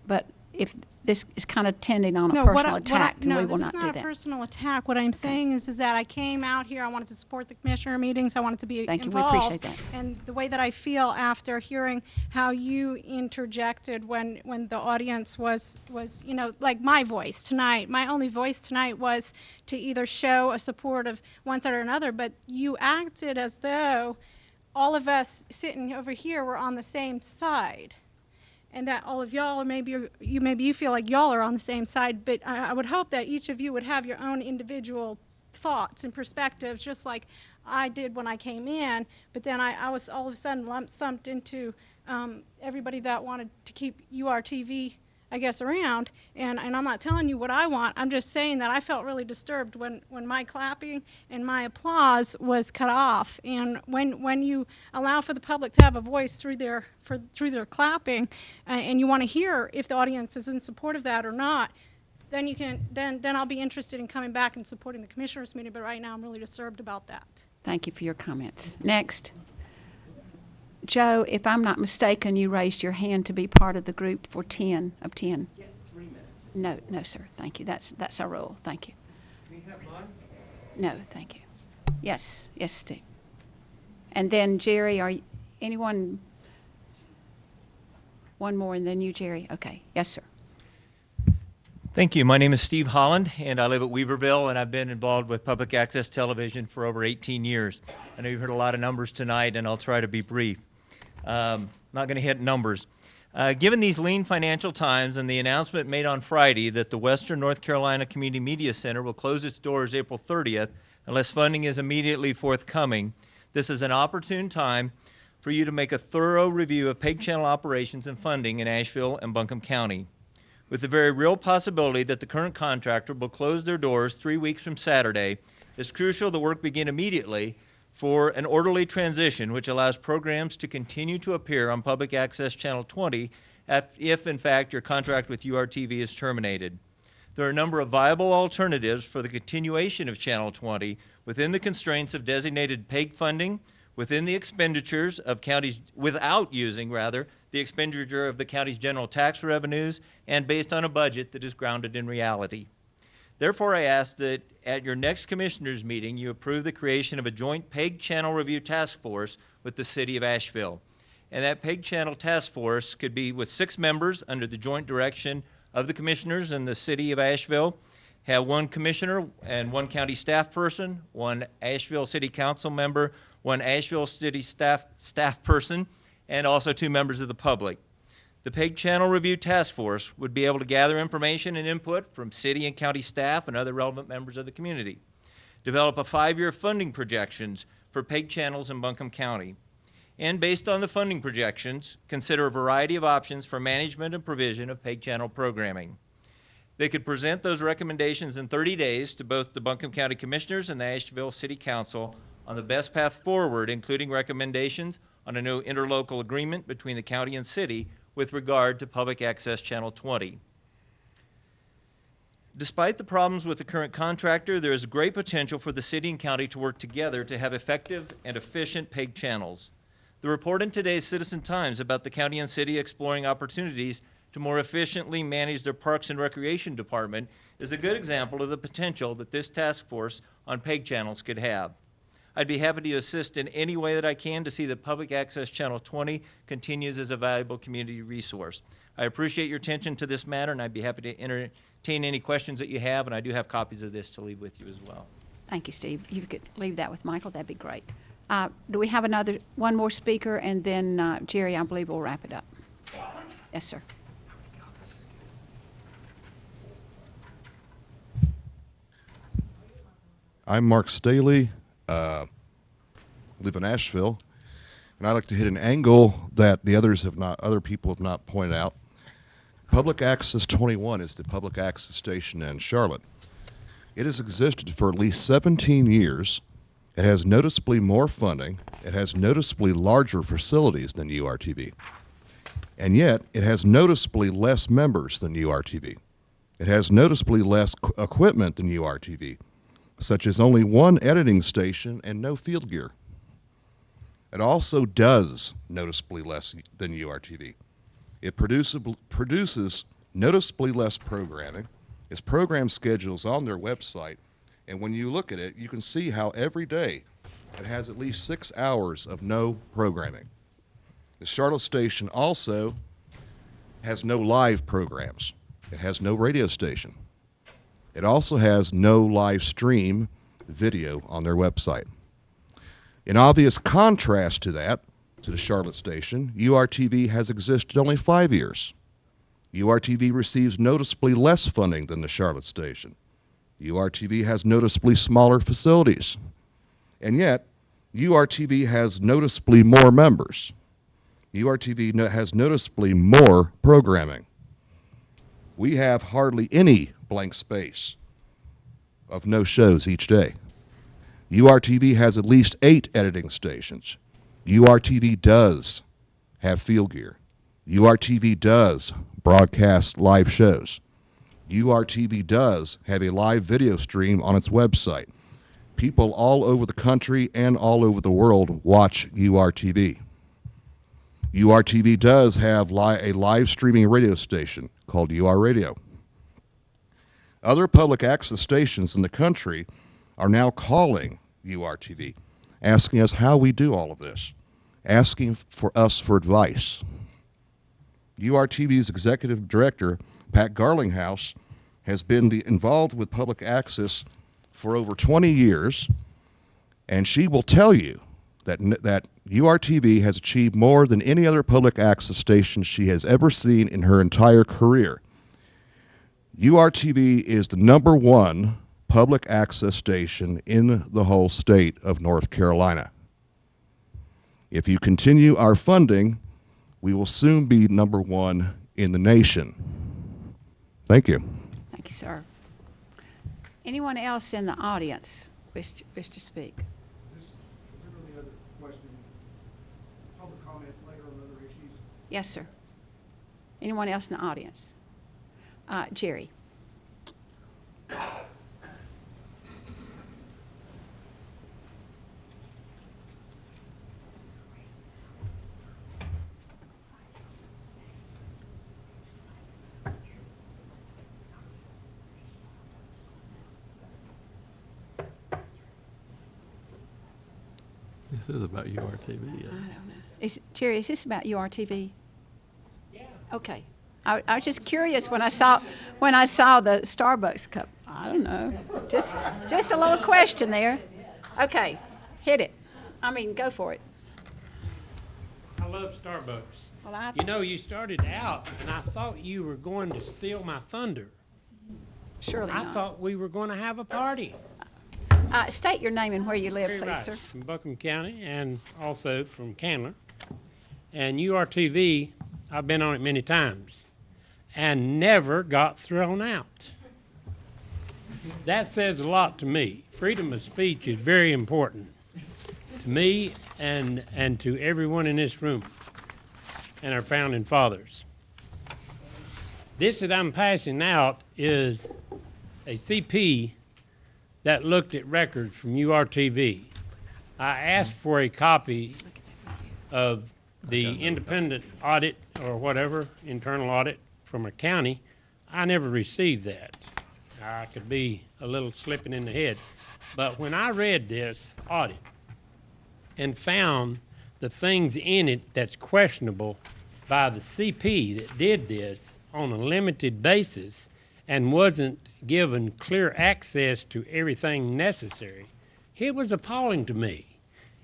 But if this is kind of tending on a personal attack, and we will not do that. No, this is not a personal attack. What I'm saying is that I came out here, I wanted to support the commissioner meetings, I wanted to be Thank you, we involved. appreciate that. And the way that I feel after hearing how you interjected when the audience was, you know, like my voice tonight, my only voice tonight was to either show a support of one side or another, but you acted as though all of us sitting over here were on the same side. And that all of y'all, or maybe you feel like y'all are on the same side, but I would hope that each of you would have your own individual thoughts and perspectives, just like I did when I came in. But then I was all of a sudden lumped into everybody that wanted to keep URTV, I guess, around. And I'm not telling you what I want. I'm just saying that I felt really disturbed when my clapping and my applause was cut off. And when you allow for the public to have a voice through their clapping, and you want to hear if the audience is in support of that or not, then you can then I'll be interested in coming back and supporting the commissioners meeting. But right now I'm really disturbed about that. Thank you for your comments. Next. Joe, if I'm not mistaken, you raised your hand to be part of the group for 10 of 10. Yeah, 3 minutes. No, sir. Thank you. That's our rule. Thank you. Can you have mine? No, thank you. Yes, Steve. And then Jerry, anyone? One more, and then you, Jerry. Okay. Yes, sir. Thank you. My name is Steve Holland, and I live at Weaverville, and I've been involved with public access television for over 18 years. I know you've heard a lot of numbers tonight, and I'll try to be brief. Not going to hit numbers. Given these lean financial times and the announcement made on Friday that the Western North Carolina Community Media Center will close its doors April 30th unless funding is immediately forthcoming, this is an opportune time for you to make a thorough review of PEG channel operations and funding in Asheville and Buncombe County. With the very real possibility that the current contractor will close their doors 3 weeks from Saturday, it's crucial the work begin immediately for an orderly transition which allows programs to continue to appear on Public Access Channel 20 if, in fact, your contract with URTV is terminated. There are a number of viable alternatives for the continuation of Channel 20 within the constraints of designated PEG funding, within the expenditures of counties, without using, rather, the expenditure of the county's general tax revenues, and based on a budget that is grounded in reality. Therefore, I ask that at your next commissioners meeting, you approve the creation of a joint PEG channel review task force with the city of Asheville. And that PEG channel task force could be with 6 members under the joint direction of the commissioners in the city of Asheville, have 1 commissioner and 1 county staff person, 1 Asheville City Council member, 1 Asheville City staff person, and also 2 members of the public. The PEG Channel Review Task Force would be able to gather information and input from city and county staff and other relevant members of the community. Develop a 5-year funding projections for PEG channels in Buncombe County. And based on the funding projections, consider a variety of options for management and provision of PEG channel programming. They could present those recommendations in 30 days to both the Buncombe County Commissioners and the Asheville City Council on the best path forward, including recommendations on a new interlocal agreement between the county and city with regard to Public Access Channel 20. Despite the problems with the current contractor, there is great potential for the city and county to work together to have effective and efficient PEG channels. The report in today's Citizen Times about the county and city exploring opportunities to more efficiently manage their Parks and Recreation Department is a good example of the potential that this task force on PEG channels could have. I'd be happy to assist in any way that I can to see that Public Access Channel 20 continues as a valuable community resource. I appreciate your attention to this matter, and I'd be happy to entertain any questions that you have, and I do have copies of this to leave with you as well. Thank you, Steve. You could leave that with Michael, that'd be great. Do we have one more speaker, and then Jerry, I believe, will wrap it up. Yes, sir. I'm Mark Staley, live in Asheville, and I'd like to hit an angle that the other people have not pointed out. Public Access 21 is the public access station in Charlotte. It has existed for at least 17 years. It has noticeably more funding. It has noticeably larger facilities than URTV. And yet, it has noticeably less members than URTV. It has noticeably less equipment than URTV, such as only one editing station and no field gear. It also does noticeably less than URTV. It produces noticeably less programming. Its program schedule's on their website, and when you look at it, you can see how every day it has at least 6 hours of no programming. The Charlotte station also has no live programs. It has no radio station. It also has no live stream video on their website. In obvious contrast to that, to the Charlotte station, URTV has existed only 5 years. URTV receives noticeably less funding than the Charlotte station. URTV has noticeably smaller facilities. And yet, URTV has noticeably more members. URTV has noticeably more programming. We have hardly any blank space of no shows each day. URTV has at least 8 editing stations. URTV does have field gear. URTV does broadcast live shows. URTV does have a live video stream on its website. People all over the country and all over the world watch URTV. URTV does have a live streaming radio station called UR Radio. Other public access stations in the country are now calling URTV, asking us how we do all of this, asking for us for advice. URTV's executive director, Pat Garlinghouse, has been involved with public access for over 20 years, and she will tell you that URTV has achieved more than any other public access station she has ever seen in her entire career. URTV is the #1 public access station in the whole state of North Carolina. If you continue our funding, we will soon be #1 in the nation. Thank you. Thank you, sir. Anyone else in the audience wish to speak? Yes, sir. Anyone else in the audience? Jerry. This is about URTV. I don't know. Jerry, is this about URTV? Yeah. Okay. I was just curious when I saw the Starbucks cup. I don't know. Just a little question there. Okay, hit it. I mean, go for it. I love Starbucks. Well, you know, you started out, and I thought you were going to steal my thunder. Surely I not. thought we were going to have a party. State your name and where you live, Terry please, Rice sir. From Buncombe County and also from Candler. And URTV, I've been on it many times and never got thrown out. That says a lot to me. Freedom of speech is very important to me and to everyone in this room and our founding fathers. This that I'm passing out is a CP that looked at records from URTV. I asked for a copy of the independent audit or whatever, internal audit from a county. I never received that. I could be a little slipping in the head. But when I read this audit and found the things in it that's questionable by the CP that did this on a limited basis and wasn't given clear access to everything necessary, it was appalling to me.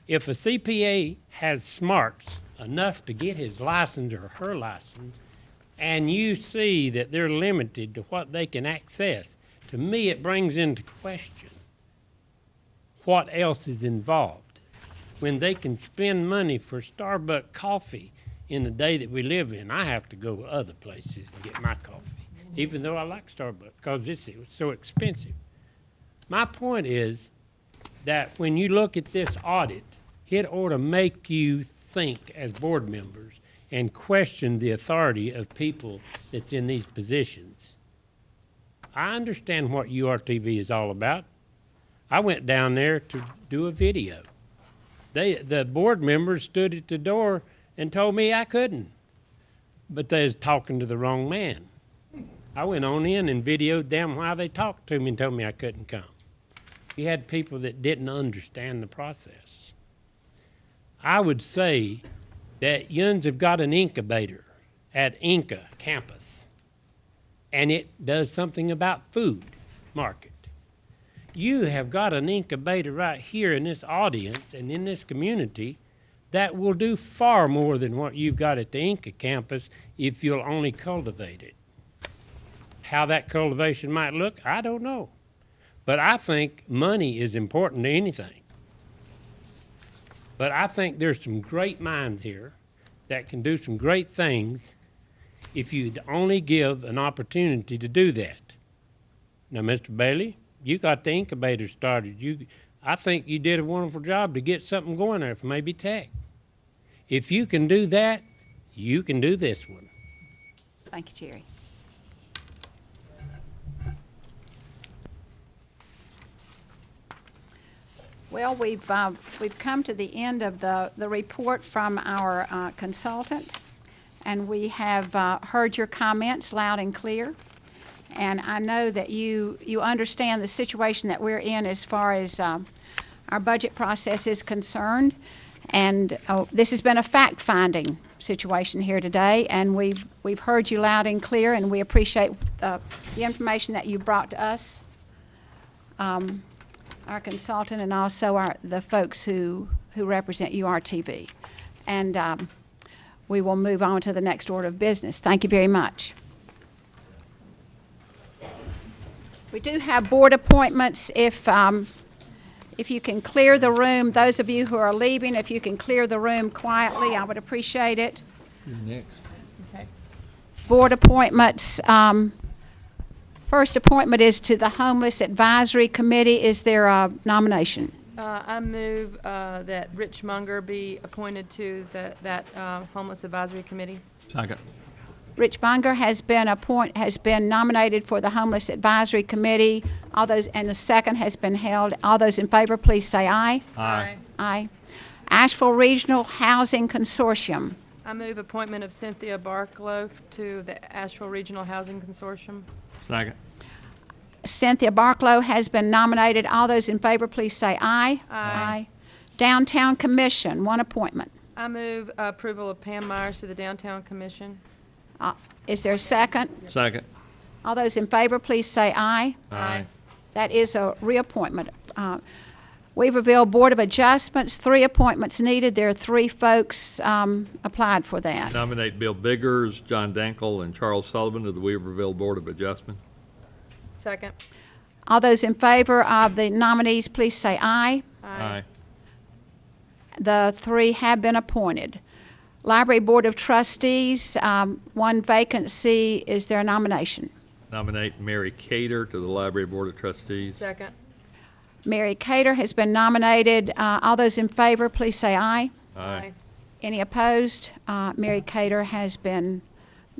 If a CPA has smarts enough to get his license or her license, and you see that they're limited to what they can access, to me it brings into question what else is involved. When they can spend money for Starbucks coffee in the day that we live in, I have to go to other places and get my coffee, even though I like Starbucks, because it's so expensive. My point is that when you look at this audit, it ought to make you think as board members and question the authority of people that's in these positions. I understand what URTV is all about. I went down there to do a video. The board members stood at the door and told me I couldn't, but they was talking to the wrong man. I went on in and videoed them while they talked to me and told me I couldn't come. You had people that didn't understand the process. I would say that Yuns have got an incubator at Inca campus, and it does something about food market. You have got an incubator right here in this audience and in this community that will do far more than what you've got at the Inca campus if you'll only cultivate it. How that cultivation might look, I don't know. But I think money is important to anything. But I think there's some great minds here that can do some great things if you'd only give an opportunity to do that. Now, Mr. Bailey, you got the incubator started. I think you did a wonderful job to get something going there for maybe Tech. If you can do that, you can do this one. Thank you, Jerry. Well, we've come to the end of the report from our consultant, and we have heard your comments loud and clear. And I know that you understand the situation that we're in as far as our budget process is concerned. And this has been a fact-finding situation here today, and we've heard you loud and clear, and we appreciate the information that you brought to us, our consultant, and also the folks who represent URTV. And we will move on to the next order of business. Thank you very much. We do have board appointments. If you can clear the room, those of you who are leaving, if you can clear the room quietly, I would appreciate it. You're next. Okay. Board appointments. First appointment is to the Homeless Advisory Committee. Is there a nomination? I move that Rich Munger be appointed to that Homeless Advisory Committee. Second. Rich Munger has been nominated for the Homeless Advisory Committee. All those, and the second has been held. All those in favor, please say aye. Aye. Aye. Asheville Regional Housing Consortium. I move appointment of Cynthia Barklow to the Asheville Regional Housing Consortium. Second. Cynthia Barklow has been nominated. All those in favor, please say aye. Aye. Downtown Commission, one appointment. I move approval of Pam Myers to the Downtown Commission. Is there a second? Second. All those in favor, please say aye. Aye. That is a reappointment. Weaverville Board of Adjustments, 3 appointments needed. There are 3 folks applied for that. Nominate Bill Biggers, John Dankel, and Charles Sullivan to the Weaverville Board of Adjustment. Second. All those in favor of the nominees, please say aye. Aye. The 3 have been appointed. Library Board of Trustees, 1 vacancy. Is there a nomination? Nominate Mary Cater to the Library Board of Trustees. Second. Mary Cater has been nominated. All those in favor, please say aye. Aye. Any opposed? Mary Cater has been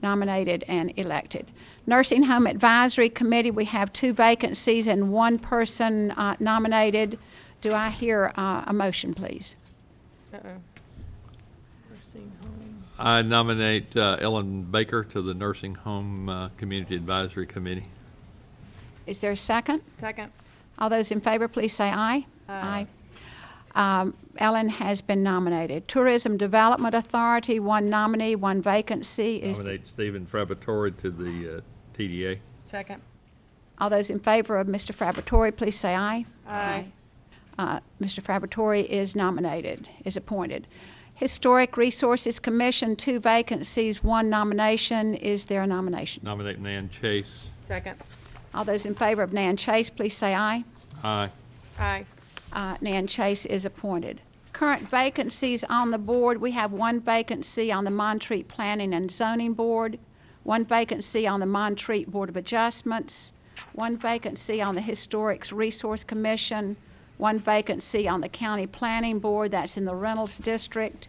nominated and elected. Nursing Home Advisory Committee, we have 2 vacancies and 1 person nominated. Do I hear a motion, please? Nursing home. I nominate Ellen Baker to the Nursing Home Community Advisory Committee. Is there a second? Second. All those in favor, please say aye. Aye. Ellen has been nominated. Tourism Development Authority, 1 nominee, 1 vacancy. Nominate Stephen Frabbatori to the TDA. Second. All those in favor of Mr. Frabbatori, please say aye. Aye. Mr. Frabbatori is nominated, is appointed. Historic Resources Commission, 2 vacancies, 1 nomination. Is there a nomination? Nominate Nan Chase. Second. All those in favor of Nan Chase, please say aye. Aye. Aye. Nan Chase is appointed. Current vacancies on the board, we have 1 vacancy on the Montreat Planning and Zoning Board, 1 vacancy on the Montreat Board of Adjustments, 1 vacancy on the Historic Resource Commission, 1 vacancy on the County Planning Board, that's in the Reynolds District.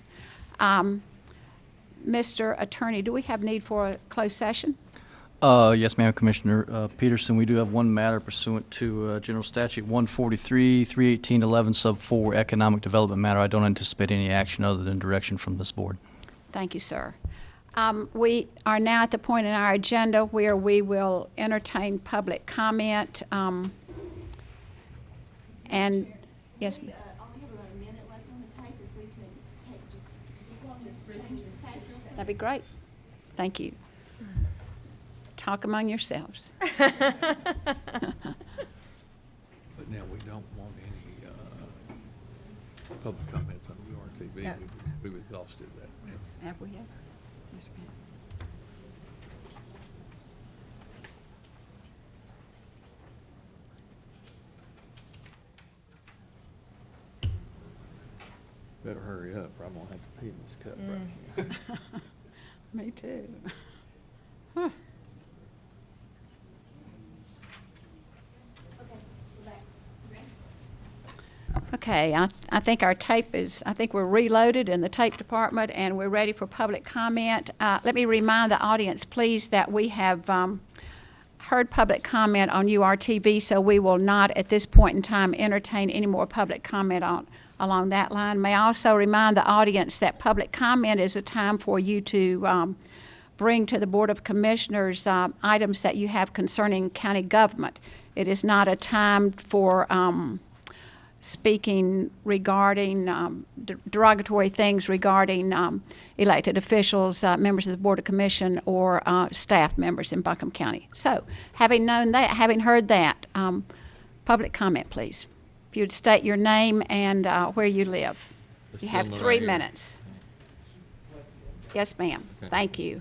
Mr. Attorney, do we have need for a closed session? Yes, ma'am, Commissioner Peterson. We do have 1 matter pursuant to General Statute 143, 318, sub 4, economic development matter. I don't anticipate any action other than direction from this board. Thank you, sir. We are now at the point in our agenda where we will entertain public comment. And, yes, ma'am. That'd be great. Thank you. Talk among yourselves. But now we don't want any public comments on URTV. No. We've exhausted that. Have we ever? Yes, ma'am. Better hurry up, or I'm gonna have to pee in this cup right here. Me too. Okay, I think our tape is, I think we're reloaded in the tape department and we're ready for public comment. Let me remind the audience, please, that we have heard public comment on URTV, so we will not at this point in time entertain any more public comment along that line. May I also remind the audience that public comment is a time for you to bring to the Board of Commissioners items that you have concerning county government. It is not a time for speaking regarding derogatory things regarding elected officials, members of the Board of Commission, or staff members in Buncombe County. So, having known that, having heard that, public comment, please. If you'd state your name and where you live. You have 3 minutes. Yes, ma'am. Okay. Thank you.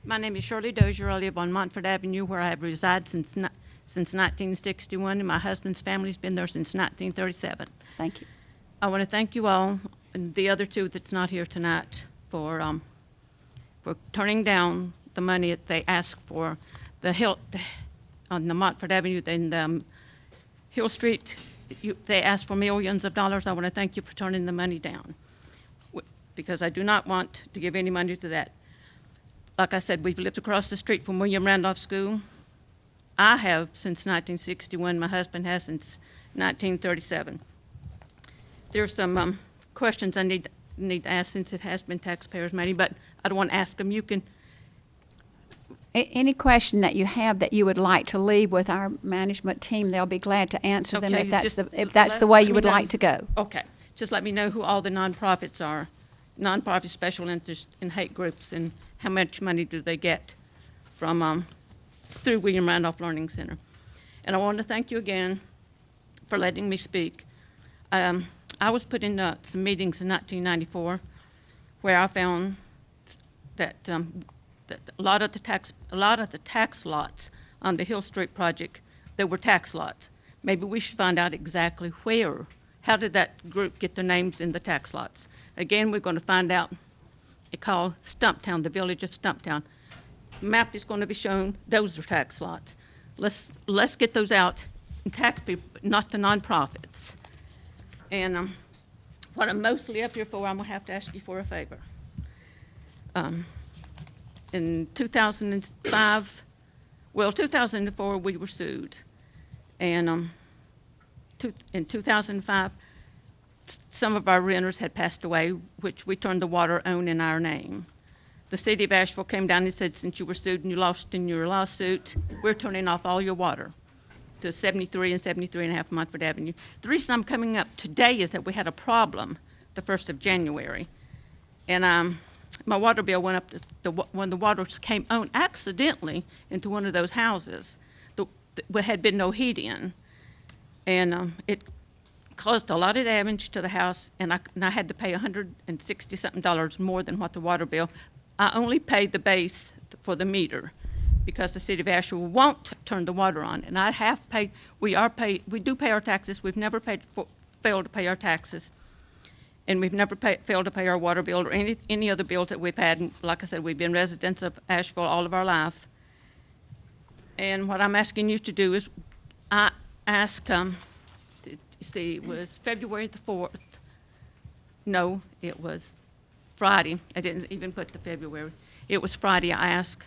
My name is Shirley Dozier. I live on Montford Avenue, where I have resided since 1961, and my husband's family's been there since 1937. Thank you. I want to thank you all, and the other 2 that's not here tonight, for turning down the money that they asked for the Hill on the Montford Avenue and Hill Street. They asked for millions of dollars. I want to thank you for turning the money down, because I do not want to give any money to that. Like I said, we've lived across the street from William Randolph School. I have since 1961. My husband has since 1937. There's some questions I need to ask, since it has been taxpayers' money, but I don't want to ask them. You can. Any question that you have that you would like to leave with our management team, they'll be glad to answer them Okay, if that's the way you would let me like to go. Okay. Just let me know who all the nonprofits are, nonprofit special interest and hate groups, and how much money do they get from through William Randolph Learning Center. And I want to thank you again for letting me speak. I was put in some meetings in 1994 where I found that, that a lot of the tax lots on the Hill Street project, they were tax lots. Maybe we should find out exactly where. How did that group get their names in the tax lots? Again, we're going to find out. It's called Stumptown, the village of Stumptown. Map is going to be shown. Those are tax lots. Let's get those out and tax people, not the nonprofits. And what I'm mostly up here for, I'm going to have to ask you for a favor. In 2005, well, 2004, we were sued. And in 2005, some of our renters had passed away, which we turned the water on in our name. The city of Asheville came down and said, since you were sued and you lost in your lawsuit, we're turning off all your water to 73 and 73.5 Montford Avenue. The reason I'm coming up today is that we had a problem the 1st of January. And my water bill went up when the water came on accidentally into one of those houses. There had been no heat in. And it caused a lot of damage to the house, and I had to pay $160-something more than what the water bill. I only paid the base for the meter because the city of Asheville won't turn the water on. And I have paid, we do pay our taxes. We've never failed to pay our taxes. And we've never failed to pay our water bill or any other bills that we've had. And like I said, we've been residents of Asheville all of our life. And what I'm asking you to do is, I asked, it was February the 4th. No, it was Friday. I didn't even put the February. It was Friday. I asked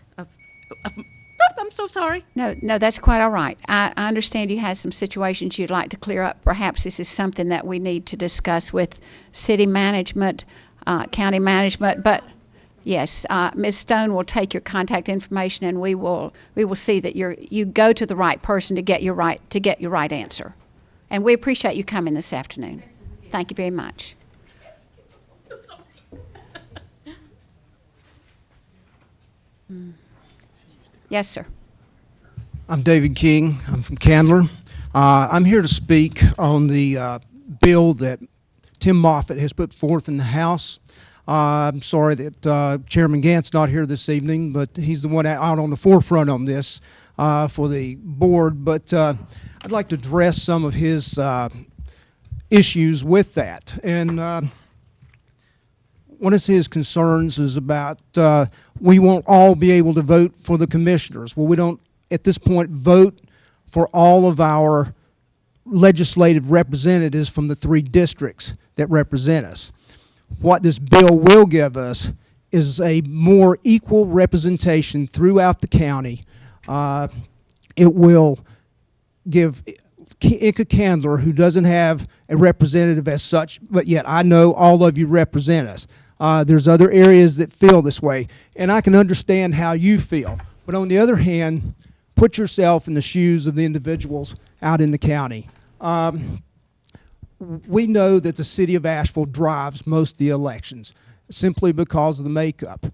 I'm so sorry. No, that's quite all right. I understand you have some situations you'd like to clear up. Perhaps this is something that we need to discuss with city management, county management, but yes, Ms. Stone will take your contact information, and we will see that you go to the right person to get your right answer. And we appreciate you coming this afternoon. Thank you very much. Yes, sir. I'm David King. I'm from Candler. I'm here to speak on the bill that Tim Moffitt has put forth in the House. I'm sorry that Chairman Gant's not here this evening, but he's the one out on the forefront on this for the board. But I'd like to address some of his issues with that. And one of his concerns is about we won't all be able to vote for the commissioners. Well, we don't, at this point, vote for all of our legislative representatives from the 3 districts that represent us. What this bill will give us is a more equal representation throughout the county. It will give Inca Candler, who doesn't have a representative as such, but yet I know all of you represent us. There's other areas that feel this way, and I can understand how you feel. But on the other hand, put yourself in the shoes of the individuals out in the county. We know that the city of Asheville drives most of the elections simply because of the makeup.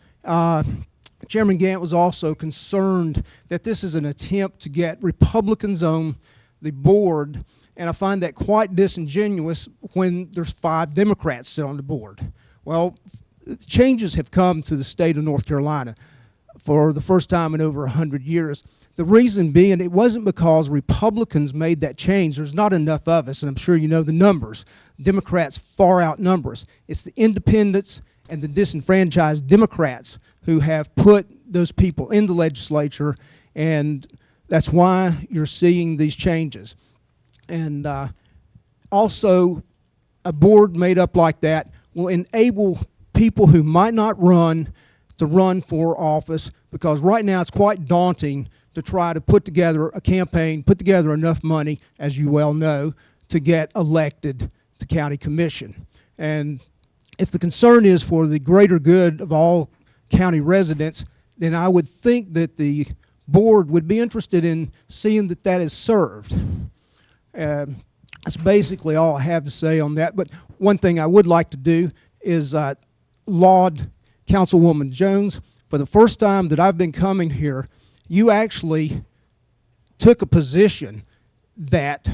Chairman Gant was also concerned that this is an attempt to get Republicans on the board, and I find that quite disingenuous when there's 5 Democrats sit on the board. Well, changes have come to the state of North Carolina for the first time in over 100 years. The reason being, it wasn't because Republicans made that change. There's not enough of us, and I'm sure you know the numbers. Democrats far outnumber us. It's the independents and the disenfranchised Democrats who have put those people in the legislature, and that's why you're seeing these changes. And also, a board made up like that will enable people who might not run to run for office, because right now it's quite daunting to try to put together a campaign, put together enough money, as you well know, to get elected to county commission. And if the concern is for the greater good of all county residents, then I would think that the board would be interested in seeing that that is served. That's basically all I have to say on that. But one thing I would like to do is laud Councilwoman Jones. For the first time that I've been coming here, you actually took a position that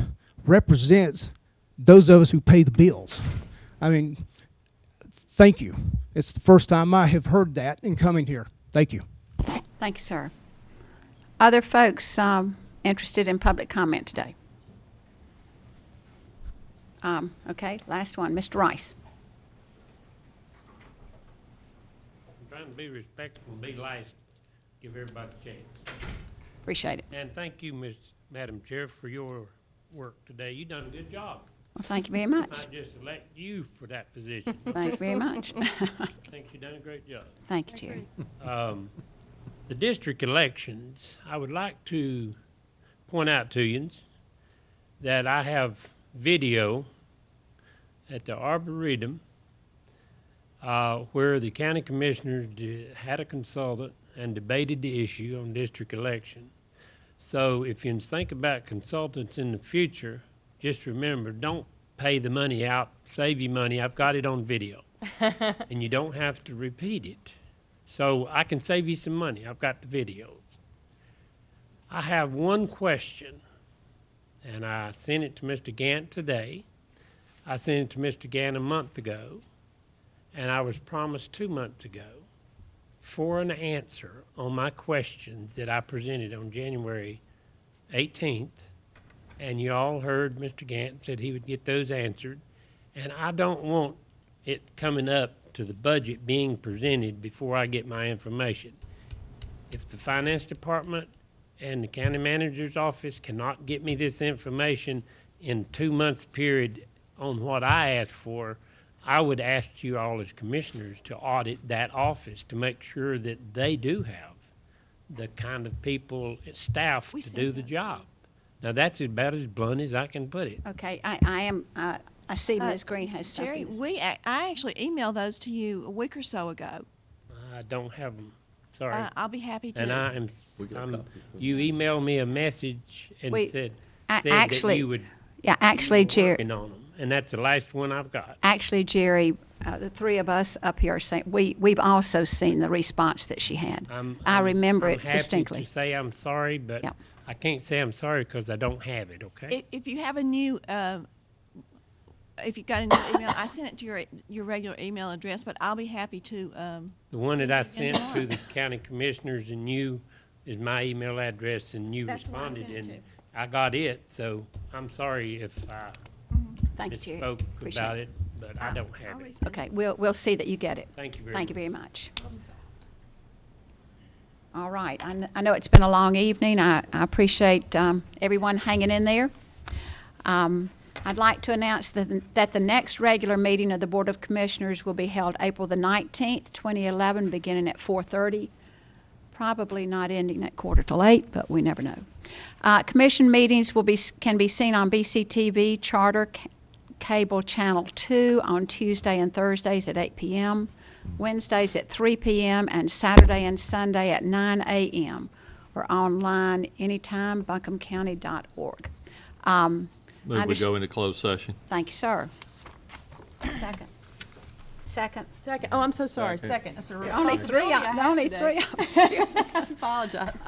represents those of us who pay the bills. I mean, thank you. It's the first time I have heard that in coming here. Thank you. Thank you, sir. Other folks interested in public comment today? Okay, last one, Mr. Rice. I'm trying to be respectful and be last, give everybody a chance. Appreciate it. And thank you, Madam Chair, for your work today. You've done a good job. Thank you very much. I just elect you for that position. Thank you very much. I think you've done a great job. Thank you, Jerry. The district elections, I would like to point out to you that I have video at the Arboretum where the county commissioners had a consultant and debated the issue on district election. So if you think about consultants in the future, just remember, don't pay the money out, save your money. I've got it on video. And you don't have to repeat it. So I can save you some money. I've got the videos. I have one question, and I sent it to Mr. Gant today. I sent it to Mr. Gant a month ago, and I was promised 2 months ago for an answer on my questions that I presented on January 18th. And you all heard Mr. Gant said he would get those answered. And I don't want it coming up to the budget being presented before I get my information. If the finance department and the county manager's office cannot get me this information in 2 months period on what I asked for, I would ask you all as commissioners to audit that office to make sure that they do have the kind of people, staff to do the job. Now, that's about as blunt as I can put it. Okay, I see Ms. Green has Jerry, something. I actually emailed those to you a week or so ago. I don't have them, sorry. I'll be happy to. And you emailed me a message and said that actually, you would yeah, actually, be Jerry. working on them, and that's the last one I've got. Actually, Jerry, the three of us up here are saying, we've also seen the response that she had. I remember it distinctly. I'm happy to say I'm sorry, but I can't say I'm sorry because I don't have it, okay? If you have a new, if you've got a new email, I sent it to your regular email address, but I'll be happy to. The one that I sent tomorrow. to the county commissioners and you is my email address, and you That's the one I responded, sent it and I got it, so I'm sorry if I Thank you, Jerry. misspoke Appreciate about it. it, but I don't have it. Okay, we'll see that you get it. Thank you very Thank you much. very much. All right, I know it's been a long evening. I appreciate everyone hanging in there. I'd like to announce that the next regular meeting of the Board of Commissioners will be held April the 19th, 2011, beginning at 4:30. Probably not ending at 7:45, but we never know. Commission meetings can be seen on BCTV Charter Cable Channel 2 on Tuesday and Thursdays at 8 p.m., Wednesdays at 3 p.m., and Saturday and Sunday at 9 a.m. or online anytime, buncombecounty.org. Move we go into closed session. Thank you, sir. Second. Second. Second. Oh, I'm so sorry. Second. That's a Only three. Only three of us here. I apologize.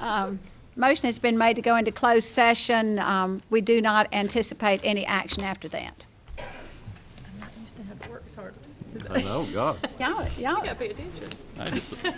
Motion has been made to go into closed session. We do not anticipate any action after that. I'm not used to have to work so hard. I know, God. Y'all. You gotta pay attention.